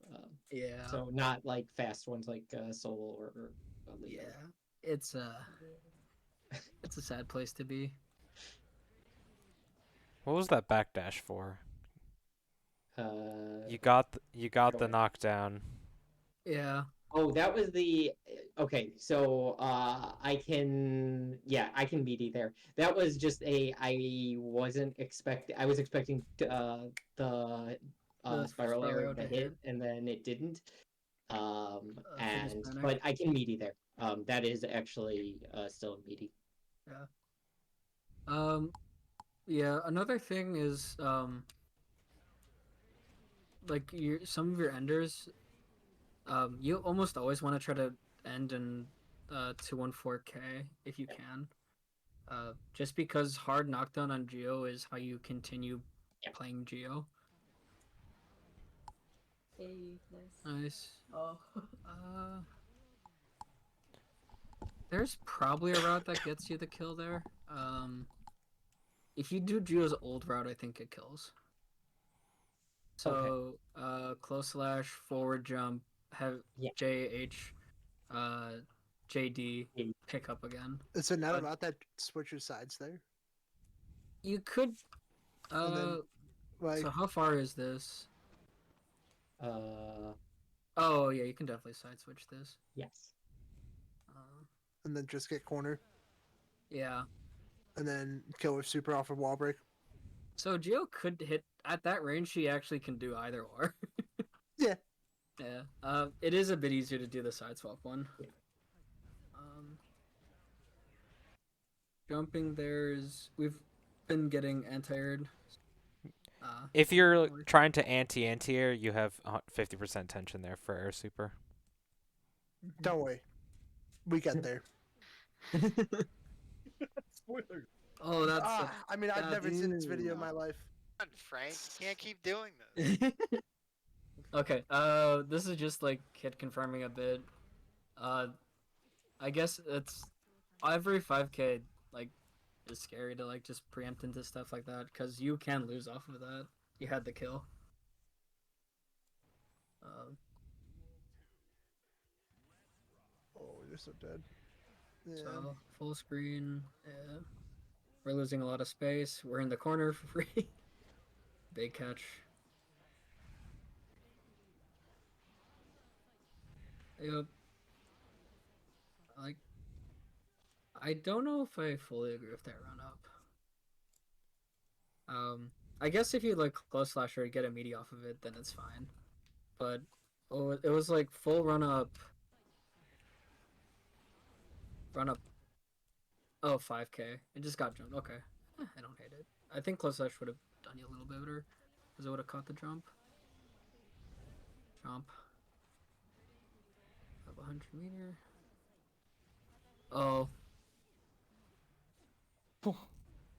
Speaker 4: Yeah.
Speaker 10: So not like fast ones like Soul or
Speaker 4: yeah. It's a sad place to be.
Speaker 1: What was that backdash for?
Speaker 10: Uh,
Speaker 1: You got the
Speaker 10: Sure.
Speaker 1: knockdown.
Speaker 4: Yeah.
Speaker 10: Oh, that was the okay. So I can I can meaty there. That was just I wasn't expecting. I was expecting the
Speaker 4: The
Speaker 10: spiral
Speaker 4: spiral
Speaker 10: arrow
Speaker 4: arrow
Speaker 10: to
Speaker 4: to
Speaker 10: hit,
Speaker 4: hit.
Speaker 10: and then it didn't.
Speaker 4: For this
Speaker 10: And
Speaker 4: panic.
Speaker 10: but I can meaty there. That is actually still a meaty.
Speaker 4: Yeah. Yeah. Another thing is like some of your enders, you almost always want to try to end in 214K if you can. Just because hard knockdown on Geo is how you continue playing Geo.
Speaker 13: Hey, nice.
Speaker 4: Nice.
Speaker 13: Oh.
Speaker 4: There's probably a route that gets you the kill there. If you do Geo's old route, I think it kills. So, close slash, forward jump, have JH, JD, pick up again.
Speaker 7: Is there not a route that switches sides there?
Speaker 4: You could.
Speaker 7: And then,
Speaker 4: So how far is this? Oh yeah, you can definitely side switch this.
Speaker 10: Yes.
Speaker 7: And then just get corner.
Speaker 4: Yeah.
Speaker 7: And then kill with super off of wall break.
Speaker 4: So Geo could hit at that range. She actually can do either or.
Speaker 7: Yeah.
Speaker 4: Yeah. It is a bit easier to do the side swap one.
Speaker 10: Yeah.
Speaker 4: Jumping there is we've been getting anti-aired.
Speaker 1: If you're trying to anti-air, you have 50% tension there for air super.
Speaker 7: Don't worry. We get there.
Speaker 12: Spoilers.
Speaker 4: Oh, that's.
Speaker 7: I mean, I've never seen this video in my life.
Speaker 14: Come on, Frank, you can't keep doing this.
Speaker 4: Okay. This is just like kid confirming a bit. I guess it's every 5K like is scary to like just preempt into stuff like that because you can lose off of that. You had the kill.
Speaker 7: Oh, you're so dead. Yeah.
Speaker 4: So full screen. Yeah. We're losing a lot of space. We're in the corner for free. Big catch. Yep. Like, I don't know if I fully agree with that run up. I guess if you like close slasher and get a meaty off of it, then it's fine. But it was like full run up. Oh, 5K. It just got jumped. Okay. I don't hate it. I think close slash would have done you a little bit better because it would have caught the jump. Jump. Up 100 meter. Oh.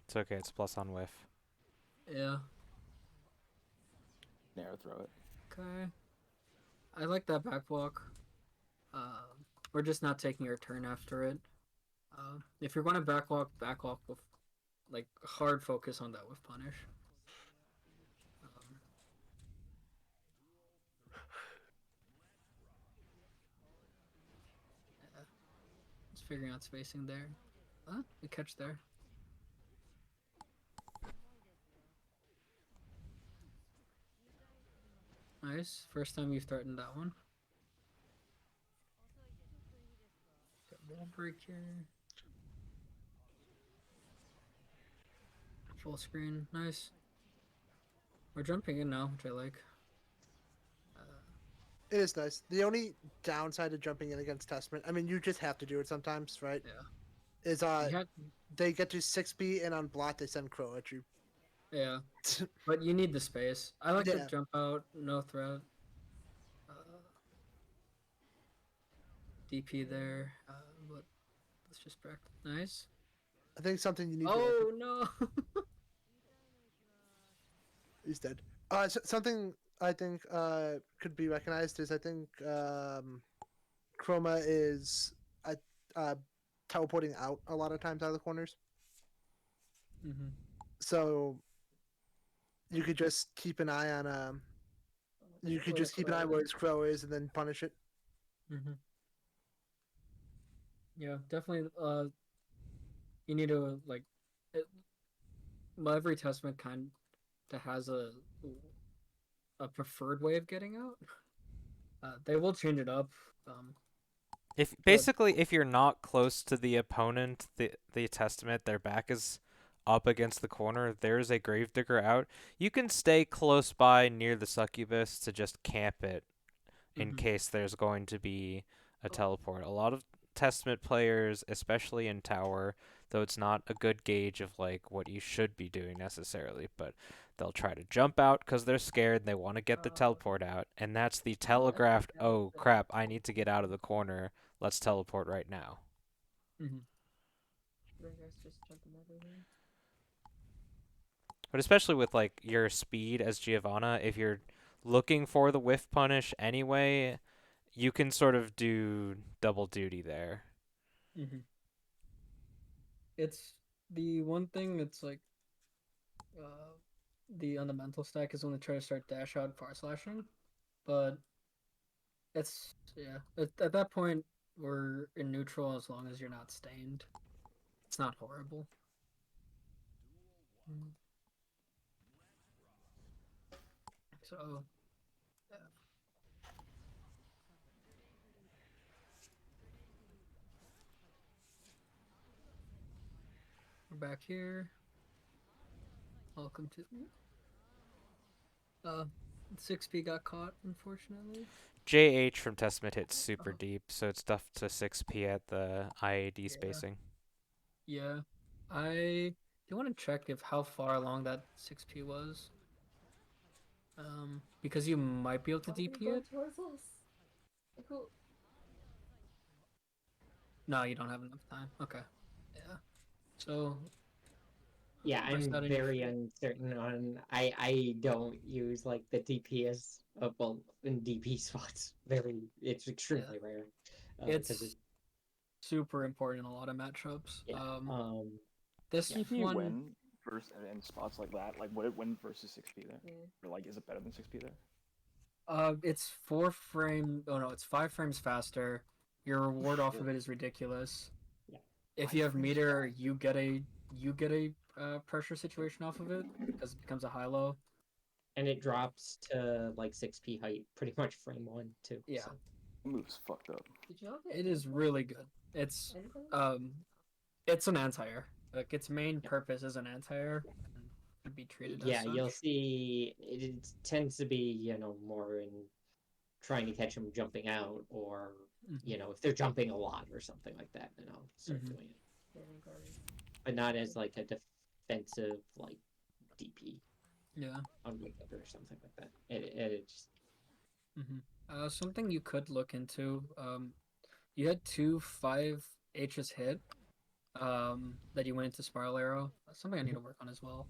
Speaker 1: It's okay. It's plus on whiff.
Speaker 4: Yeah.
Speaker 2: Narrow throw it.
Speaker 4: Okay. I like that back walk. We're just not taking your turn after it. If you're going to back walk with like hard focus on that with punish. Yeah. Just figuring out spacing there. We catch there. Nice. First time you've threatened that one. Got wall break here. Full screen. Nice. We're jumping in now, which I like.
Speaker 7: It is nice. The only downside of jumping in against Testament, I mean, you just have to do it sometimes, right?
Speaker 4: Yeah.
Speaker 7: Is they get to 6B and on block they send Crow at you.
Speaker 4: Yeah. But you need the space. I like to jump out, no threat. DP there, but let's just practice. Nice.
Speaker 7: I think something you need.
Speaker 4: Oh no!
Speaker 7: He's dead. Something I think could be recognized is I think Chroma is teleporting out a lot of times out of the corners.
Speaker 4: Mm-hmm.
Speaker 7: So you could just keep an eye on you could just keep an eye where his Crow is and then punish it.
Speaker 4: Mm-hmm. Yeah, definitely. You need to like. well, every testament kind of has a preferred way of getting out. They will change it up.
Speaker 1: If
Speaker 4: But
Speaker 1: basically if you're not close to the opponent, the testament, their back is up against the corner, there's a gravedigger out. You can stay close by near the succubus to just camp it in case there's going to be a teleport. A lot of testament players, especially in tower, though it's not a good gauge of like what you should be doing necessarily, but they'll try to jump out because they're scared and they want to get the teleport out, and that's the telegraphed, oh crap, I need to get out of the corner, let's teleport right now.
Speaker 13: Just jumping everywhere.
Speaker 1: But especially with like your speed as Giovanna, if you're looking for the whiff punish anyway, you can sort of do double duty there.
Speaker 4: It's the one thing that's like the on the mental stack is when they try to start dash out far slashing, but it's at that point we're in neutral as long as you're not stained. It's not horrible. So yeah. We're back here. Welcome to 6P got caught, unfortunately.
Speaker 1: JH from Testament hits super deep, so it's tough to 6P at the IAD spacing.
Speaker 4: Yeah. I do want to check if how far along that 6P was. Because you might be able to DP it. No, you don't have enough time. Okay. Yeah. So
Speaker 10: yeah,
Speaker 4: press
Speaker 10: I'm
Speaker 4: that in your
Speaker 10: very
Speaker 4: feed.
Speaker 10: uncertain on. I don't use like the DPS well in DP spots. It's extremely rare.
Speaker 4: It's super important in a lot of matchups.
Speaker 10: Yeah.
Speaker 4: This
Speaker 2: CP
Speaker 4: one
Speaker 2: win versus in spots like that, like would it win versus 6P there? Or like is it better than 6P there?
Speaker 4: It's 5 frames faster. Your reward off of it is ridiculous.
Speaker 10: Yeah.
Speaker 4: If you have meter, you get a pressure situation off of it because it becomes a high-low.
Speaker 10: And it drops to like 6P height pretty much frame 1 too.
Speaker 4: Yeah.
Speaker 10: So.
Speaker 2: The move's fucked up.
Speaker 4: It is really good. It's an anti-air. Like its main purpose is an anti-air and should be treated as such.
Speaker 10: You'll see it tends to be, more in trying to catch them jumping out or if they're jumping a lot or something like that, start doing it. But not as like a defensive like DP.
Speaker 4: Yeah.
Speaker 10: On wake up or something like that. It just
Speaker 4: something you could look into. You had 2 5H's hit. That you went into Spiral Arrow. Something I need to work on as well.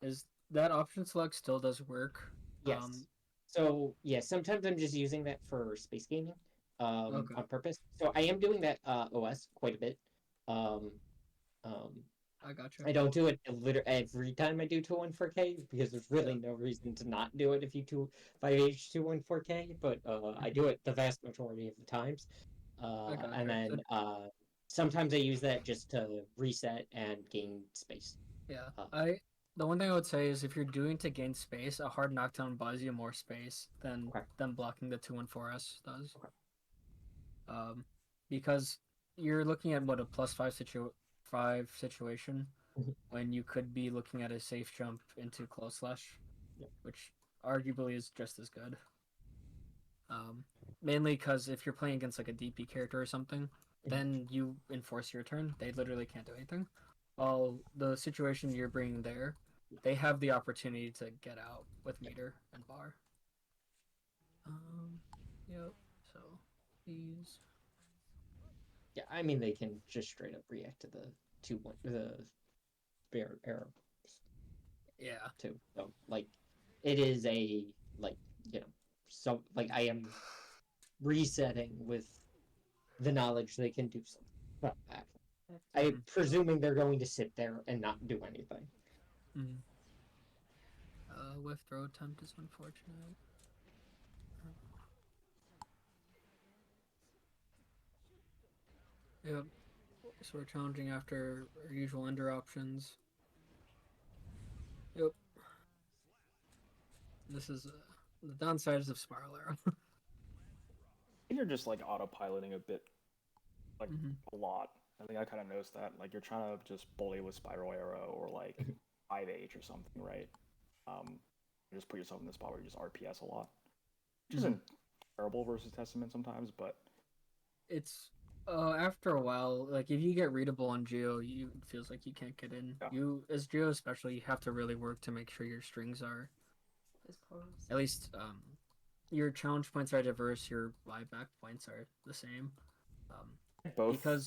Speaker 4: Is that option select still does work?
Speaker 10: Yes. So yeah, sometimes I'm just using that for space gaming, on purpose. So I am doing that OS quite a bit.
Speaker 4: I got you.
Speaker 10: I don't do it every time I do 214K because there's really no reason to not do it if you 5H 214K, but I do it the vast majority of the times. And then sometimes I use that just to reset and gain space.
Speaker 4: Yeah. The one thing I would say is if you're doing to gain space, a hard knockdown buys you more space than blocking the 214S does. Because you're looking at what a +5 situation when you could be looking at a safe jump into close slash, which arguably is just as good. Mainly because if you're playing against like a DP character or something, then you enforce your turn. They literally can't do anything. While the situation you're bringing there, they have the opportunity to get out with meter and bar. Yep. So these.
Speaker 10: Yeah, I mean they can just straight up react to the bear arrow.
Speaker 4: Yeah.
Speaker 10: Too. So like, it is a so like I am resetting with the knowledge they can do something. I'm presuming they're going to sit there and not do anything.
Speaker 4: Whiff throw attempt is unfortunate. Yep. So we're challenging after our usual ender options. Yep. This is the downsides of Spiral Arrow.
Speaker 2: I think you're just like autopiloting a bit, like a lot. I think I kind of noticed that. Like you're trying to just bully with Spiral Arrow or like 5H or something, right? You just put yourself in the spot where you just RPS a lot, which isn't terrible versus Testament sometimes, but
Speaker 4: It's after a while, like if you get readable on Geo, it feels like you can't get in.
Speaker 2: Yeah.
Speaker 4: You as Geo especially, you have to really work to make sure your strings are at least your challenge points are diverse, your buyback points are the same.
Speaker 2: both
Speaker 4: Because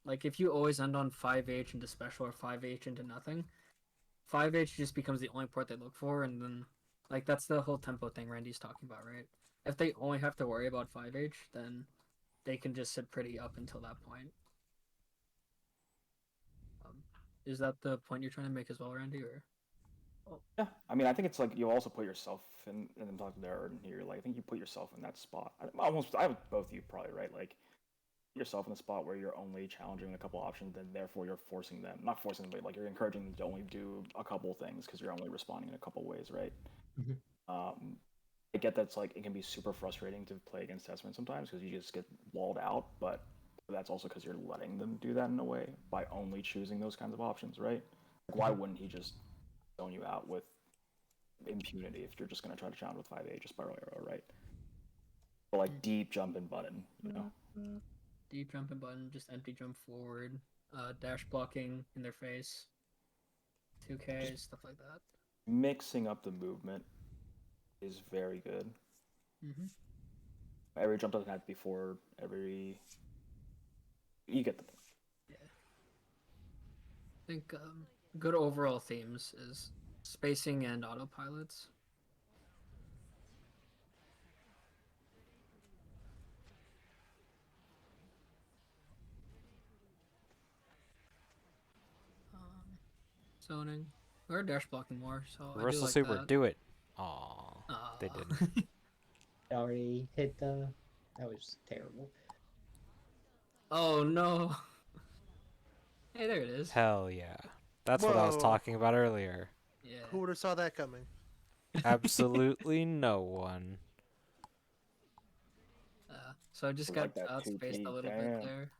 Speaker 4: like if you always end on 5H into special or 5H into nothing, 5H just becomes the only port they look for, and then like that's the whole tempo thing Randy's talking about, right? If they only have to worry about 5H, then they can just sit pretty up until that point. Is that the point you're trying to make as well, Randy? Or
Speaker 2: yeah, I mean, I think it's like you also put yourself in, and I'm talking to Erdan here. Like, I think you put yourself in that spot. I have both of you probably right. Like, yourself in a spot where you're only challenging a couple options, then therefore you're forcing them, not forcing them, but like you're encouraging them to only do a couple things because you're only responding in a couple ways, right? I get that's like it can be super frustrating to play against Testament sometimes because you just get walled out, but that's also because you're letting them do that in a way by only choosing those kinds of options, right? Like, why wouldn't he just zone you out with impunity if you're just going to try to challenge with 5A just Spiral Arrow, right? Or like deep jumping button, you know?
Speaker 4: Deep jumping button, just empty jump forward, dash blocking in their face, 2K,
Speaker 2: Just
Speaker 4: stuff like that.
Speaker 2: mixing up the movement is very good. Every jump doesn't have to be forward. You get the point.
Speaker 4: Yeah. I think good overall themes is spacing and autopilots. Zoning. Or dash blocking more, so I do
Speaker 1: Reversal
Speaker 4: like
Speaker 1: super,
Speaker 4: that.
Speaker 1: do it. Aw, they didn't.
Speaker 10: Already hit the. That was terrible.
Speaker 4: Oh no. Hey, there it is.
Speaker 1: Hell yeah. That's what I was
Speaker 7: Whoa.
Speaker 1: talking about earlier.
Speaker 4: Yeah.
Speaker 7: Who would have saw that coming?
Speaker 1: Absolutely no one.
Speaker 4: So I just
Speaker 2: I
Speaker 4: got
Speaker 2: like that
Speaker 4: outspaced
Speaker 2: 2P,
Speaker 4: a little
Speaker 2: damn.
Speaker 4: bit there.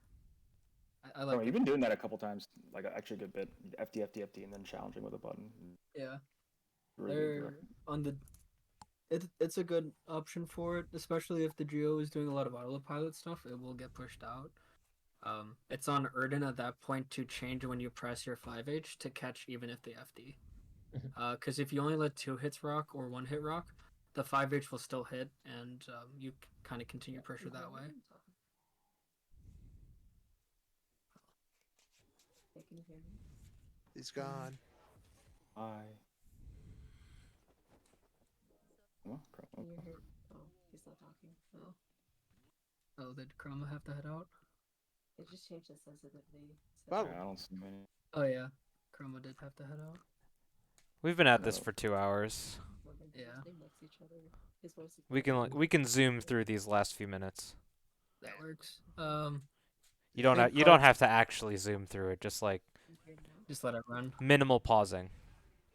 Speaker 4: I
Speaker 2: Oh,
Speaker 4: like
Speaker 2: you've been doing that a couple times, like actually a good bit. FD, and then challenging with a button.
Speaker 4: Yeah.
Speaker 2: Really
Speaker 4: They're
Speaker 2: good.
Speaker 4: on the. It's a good option for it, especially if the Geo is doing a lot of autopilot stuff. It will get pushed out. It's on Erdan at that point to change when you press your 5H to catch even if the FD. Because if you only let 2 hits rock or 1 hit rock, the 5H will still hit, and you kind of continue pressure that way.
Speaker 7: He's gone.
Speaker 2: Hi.
Speaker 13: Oh, he's not talking.
Speaker 4: Oh, did Chroma have to head out?
Speaker 13: It just changed the sensitivity.
Speaker 7: Wow.
Speaker 2: Yeah, I don't see many.
Speaker 4: Oh yeah, Chroma did have to head out.
Speaker 1: We've been at this for 2 hours.
Speaker 4: Yeah.
Speaker 1: We can zoom through these last few minutes.
Speaker 4: That works.
Speaker 1: You don't have to actually zoom through it. Just like
Speaker 4: just let it run.
Speaker 1: Minimal pausing.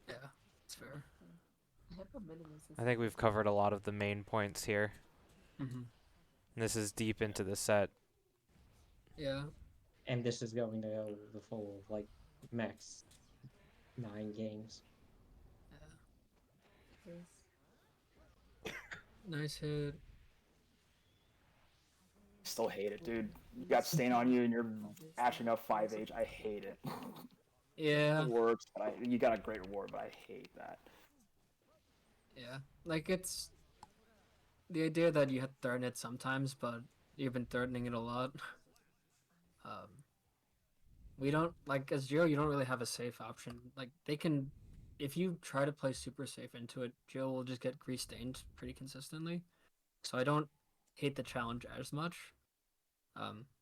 Speaker 4: Yeah, it's fair.
Speaker 1: I think we've covered a lot of the main points here. And this is deep into the set.
Speaker 4: Yeah.
Speaker 10: And this is going to go the full like max 9 games.
Speaker 4: Nice hit.
Speaker 2: Still hate it, dude. You got stain on you and you're ashing up 5H. I hate it.
Speaker 4: Yeah.
Speaker 2: It works, but you got a great reward, but I hate that.
Speaker 4: Yeah. Like, it's the idea that you have to threaten it sometimes, but you've been threatening it a lot. We don't, like, as Geo, you don't really have a safe option. Like, they can, if you try to play super safe into it, Geo will just get grease stained pretty consistently. So I don't hate the challenge as much.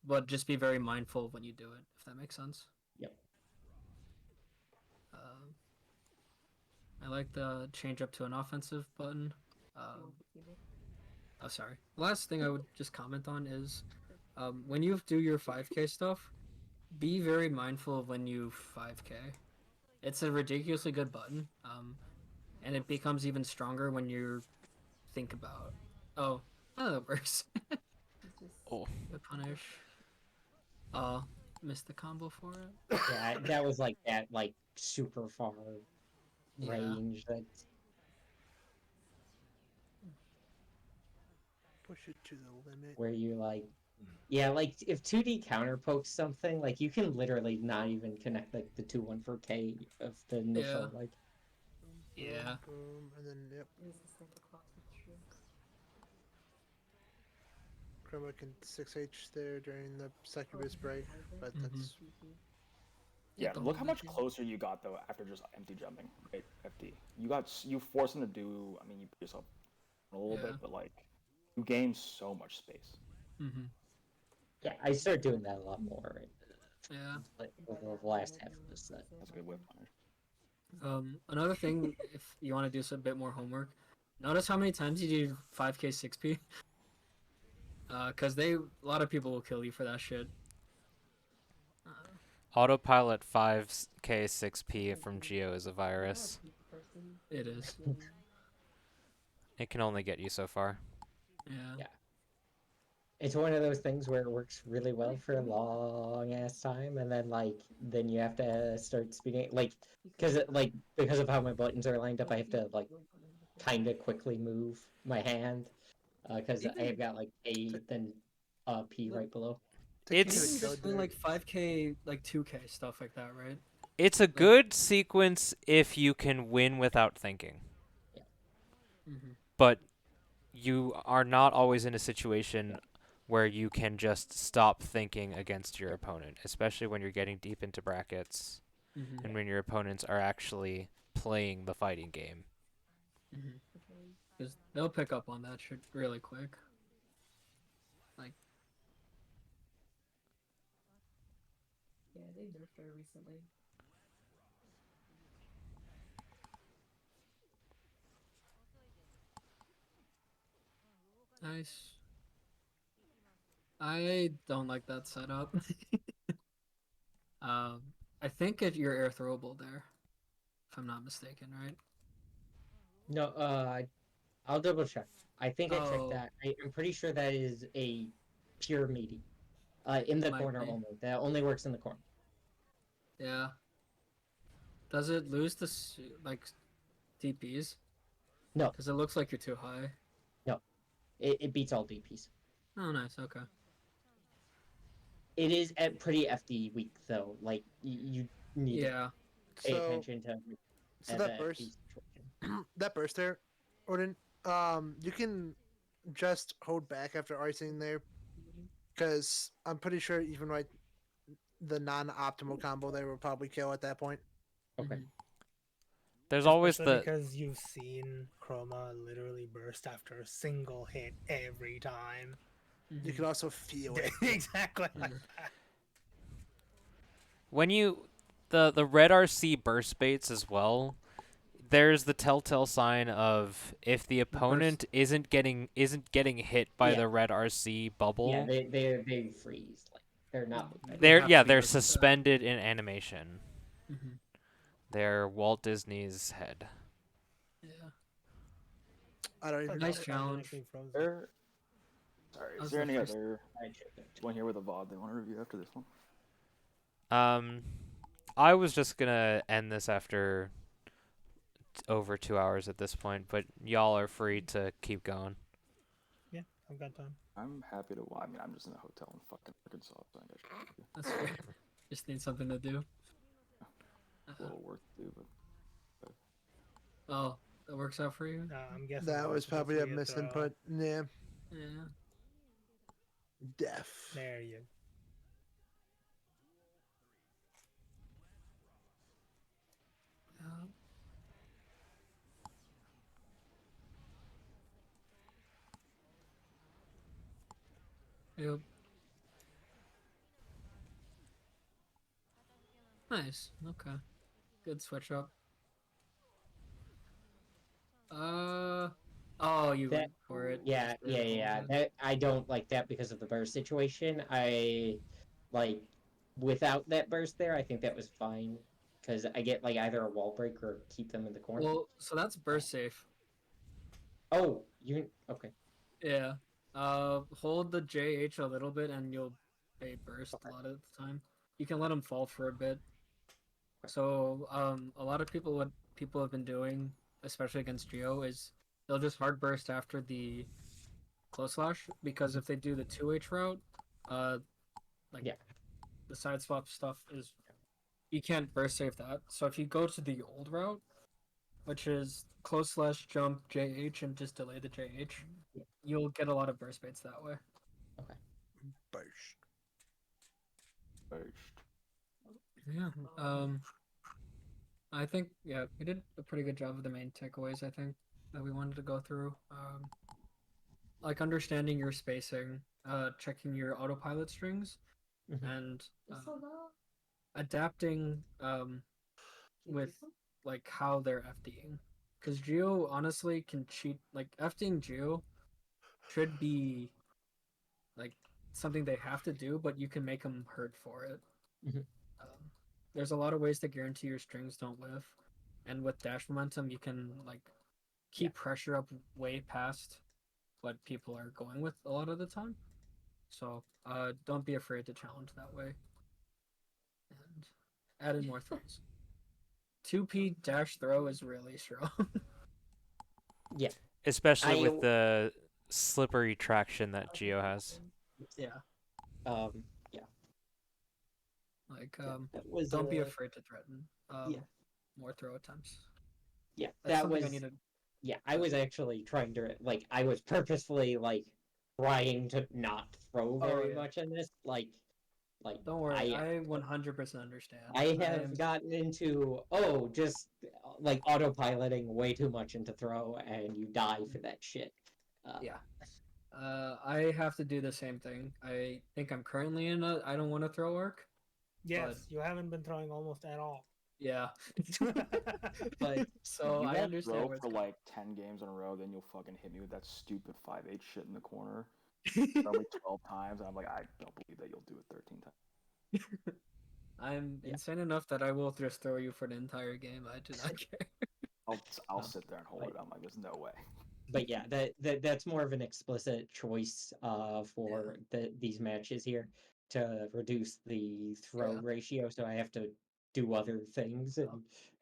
Speaker 4: But just be very mindful when you do it, if that makes sense.
Speaker 10: Yep.
Speaker 4: I like the change up to an offensive button. Oh, sorry. Last thing I would just comment on is when you do your 5K stuff, be very mindful of when you 5K. It's a ridiculously good button. And it becomes even stronger when you think about. Oh, that works.
Speaker 1: Oh.
Speaker 4: The punish. Oh, missed the combo for it.
Speaker 10: Yeah, that was like that super far
Speaker 4: Yeah.
Speaker 10: range. That's
Speaker 7: Push it to the limit.
Speaker 10: where you like, yeah, like if 2D counter pokes something, like you can literally not even connect like the 2-1 for K of the initial
Speaker 4: Yeah.
Speaker 10: like.
Speaker 4: Yeah.
Speaker 7: Boom, and then yep. Chroma can 6H there during the succubus break, but that's
Speaker 2: Yeah, look how much closer you got though after just empty jumping, right? FD. You forced him to do. I mean, you put yourself a little bit, but like you gain so much space.
Speaker 4: Mm-hmm.
Speaker 10: Yeah, I started doing that a lot more.
Speaker 4: Yeah.
Speaker 10: Like over the last half of the set.
Speaker 2: That's a good whip punish.
Speaker 4: Another thing, if you want to do some bit more homework, notice how many times you do 5K 6P. Cause a lot of people will kill you for that shit.
Speaker 1: Autopilot 5K 6P from Geo is a virus.
Speaker 4: It is.
Speaker 10: Mm-hmm.
Speaker 1: It can only get you so far.
Speaker 4: Yeah.
Speaker 10: It's one of those things where it works really well for a long ass time, and then you have to start speeding because of how my buttons are lined up, I have to kind of quickly move my hand because I have got A then P right below.
Speaker 1: It's
Speaker 4: just doing 5K 2K stuff like that, right?
Speaker 1: It's a good sequence if you can win without thinking.
Speaker 10: Yeah.
Speaker 4: Mm-hmm.
Speaker 1: But you are not always in a situation where you can just stop thinking against your opponent, especially when you're getting deep into brackets and when your opponents are actually playing the fighting game.
Speaker 4: Because they'll pick up on that shit really quick.
Speaker 13: Yeah, they nerfed her recently.
Speaker 4: Nice. I don't like that setup. I think if you're air throwable there, if I'm not mistaken, right?
Speaker 10: No, I'll double check. I think I checked
Speaker 4: Oh.
Speaker 10: that. I'm pretty sure that is a pure meaty. In the
Speaker 4: Might
Speaker 10: corner
Speaker 4: be.
Speaker 10: only. That only works in the corner.
Speaker 4: Yeah. Does it lose the DPs?
Speaker 10: No.
Speaker 4: Because it looks like you're too high.
Speaker 10: No. It beats all DPs.
Speaker 4: Oh, nice. Okay.
Speaker 10: It is at pretty FD weak though. Like you need to pay attention to
Speaker 7: so that burst that burst there, Odin, you can just hold back after icing there, because I'm pretty sure even the non-optimal combo there will probably kill at that point.
Speaker 10: Okay.
Speaker 1: There's always
Speaker 6: Especially
Speaker 1: the
Speaker 6: because you've seen Chroma literally burst after a single hit every time.
Speaker 7: You can also feel it.
Speaker 6: Exactly like that.
Speaker 1: when you the red RC burst baits as well. There's the telltale sign of if the opponent isn't getting hit by the red RC bubble.
Speaker 10: Yeah, they freeze. Like they're not.
Speaker 1: They're suspended in animation.
Speaker 4: Mm-hmm.
Speaker 1: They're Walt Disney's head.
Speaker 4: Yeah.
Speaker 7: I don't even
Speaker 4: nice
Speaker 7: know.
Speaker 4: challenge.
Speaker 2: Sorry, is there any other one here with a VOD they want to review after this one?
Speaker 1: I was just gonna end this after over 2 hours at this point, but y'all are free to keep going.
Speaker 6: Yeah, I've got time.
Speaker 2: I'm happy to. I mean, I'm just in a hotel in fucking Arkansas, so I guess.
Speaker 4: That's fair. Just need something to do.
Speaker 2: A little work to do, but.
Speaker 4: Oh, that works out for you?
Speaker 6: I'm guessing
Speaker 7: That was probably a misinput. Yeah.
Speaker 4: Yeah.
Speaker 7: Def.
Speaker 6: There you.
Speaker 4: Yep. Nice. Okay. Good switch up. Oh, you went for it.
Speaker 10: Yeah. That, I don't like that because of the burst situation. I like without that burst there. I think that was fine. because I get like either a wall break or keep them in the corner.
Speaker 4: Well, so that's burst safe.
Speaker 10: Oh, you okay?
Speaker 4: Yeah. Hold the JH a little bit, and you'll bait burst a lot of the time. You can let them fall for a bit. So, a lot of what people have been doing, especially against Geo, is they'll just hard burst after the close slash, because if they do the 2H route, like the side swap stuff is, you can't burst save that. So if you go to the old route, which is close slash jump JH and just delay the JH, you'll get a lot of burst baits that way.
Speaker 10: Okay.
Speaker 7: Burst.
Speaker 4: Yeah. I think we did a pretty good job of the main takeaways. I think that we wanted to go through. Like understanding your spacing, checking your autopilot strings, and adapting with like how they're FDing. Because Geo honestly can cheat. Like FDing Geo should be like something they have to do, but you can make them hurt for it. There's a lot of ways to guarantee your strings don't whiff, and with dash momentum, you can like keep pressure up way past what people are going with a lot of the time. So don't be afraid to challenge that way, and add in more throws. 2P dash throw is really strong.
Speaker 10: Yeah.
Speaker 1: Especially with the slippery traction that Geo has.
Speaker 4: Yeah.
Speaker 10: Yeah.
Speaker 4: Like
Speaker 10: don't
Speaker 4: be afraid to threaten. More throw attempts.
Speaker 10: Yeah,
Speaker 4: that was.
Speaker 10: Yeah, I was actually trying to like I was purposefully like trying to not throw very much in this. Like
Speaker 4: don't worry, I 100% understand.
Speaker 10: I have gotten into just like autopiloting way too much into throw, and you die for that shit.
Speaker 4: Yeah. I have to do the same thing. I think I'm currently in a I don't want to throw arc.
Speaker 6: Yes, you haven't been throwing almost at all.
Speaker 4: Yeah. But so I understand
Speaker 2: where it's for like 10 games in a row, then you'll fucking hit me with that stupid 5-8 shit in the corner. Probably 12 times, and I'm like, I don't believe that you'll do it 13 times.
Speaker 4: I'm insane enough that I will just throw you for the entire game. I do not care.
Speaker 2: I'll sit there and hold it. I'm like, there's no way.
Speaker 10: But yeah, that's more of an explicit choice for these matches here to reduce the throw ratio. So I have to do other things and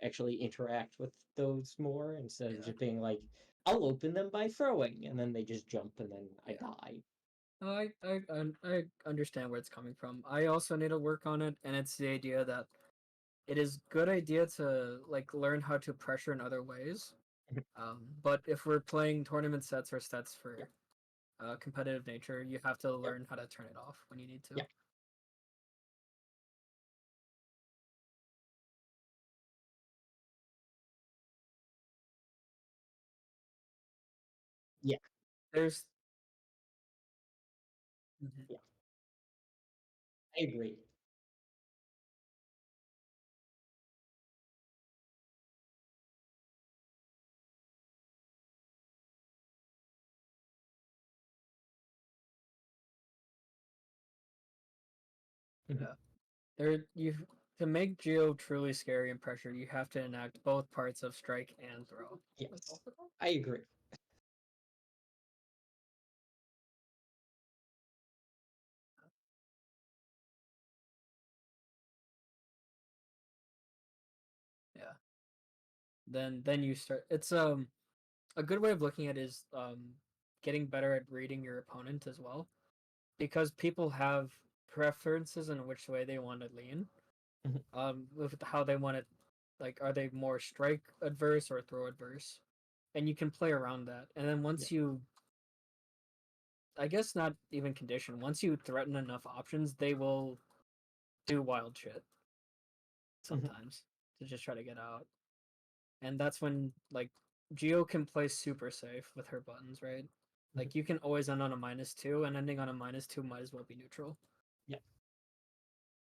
Speaker 10: actually interact with those more instead of just being like, I'll open them by throwing, and then they just jump and then I die.
Speaker 4: I understand where it's coming from. I also need to work on it, and it's the idea that it is good idea to like learn how to pressure in other ways. But if we're playing tournament sets or sets for competitive nature, you have to learn how to turn it off when you need to.
Speaker 10: Yeah.
Speaker 4: There's.
Speaker 10: Yeah. I agree.
Speaker 4: Yeah. To make Geo truly scary and pressure, you have to enact both parts of strike and throw.
Speaker 10: Yes. I agree.
Speaker 4: Yeah. Then you start. It's a good way of looking at it is getting better at reading your opponent as well, because people have preferences in which way they want to lean. With how they want it, like are they more strike adverse or throw adverse, and you can play around that. And then once you, I guess not even condition. Once you threaten enough options, they will do wild shit sometimes to just try to get out. And that's when like Geo can play super safe with her buttons, right? Like you can always end on a -2, and ending on a -2 might as well be neutral.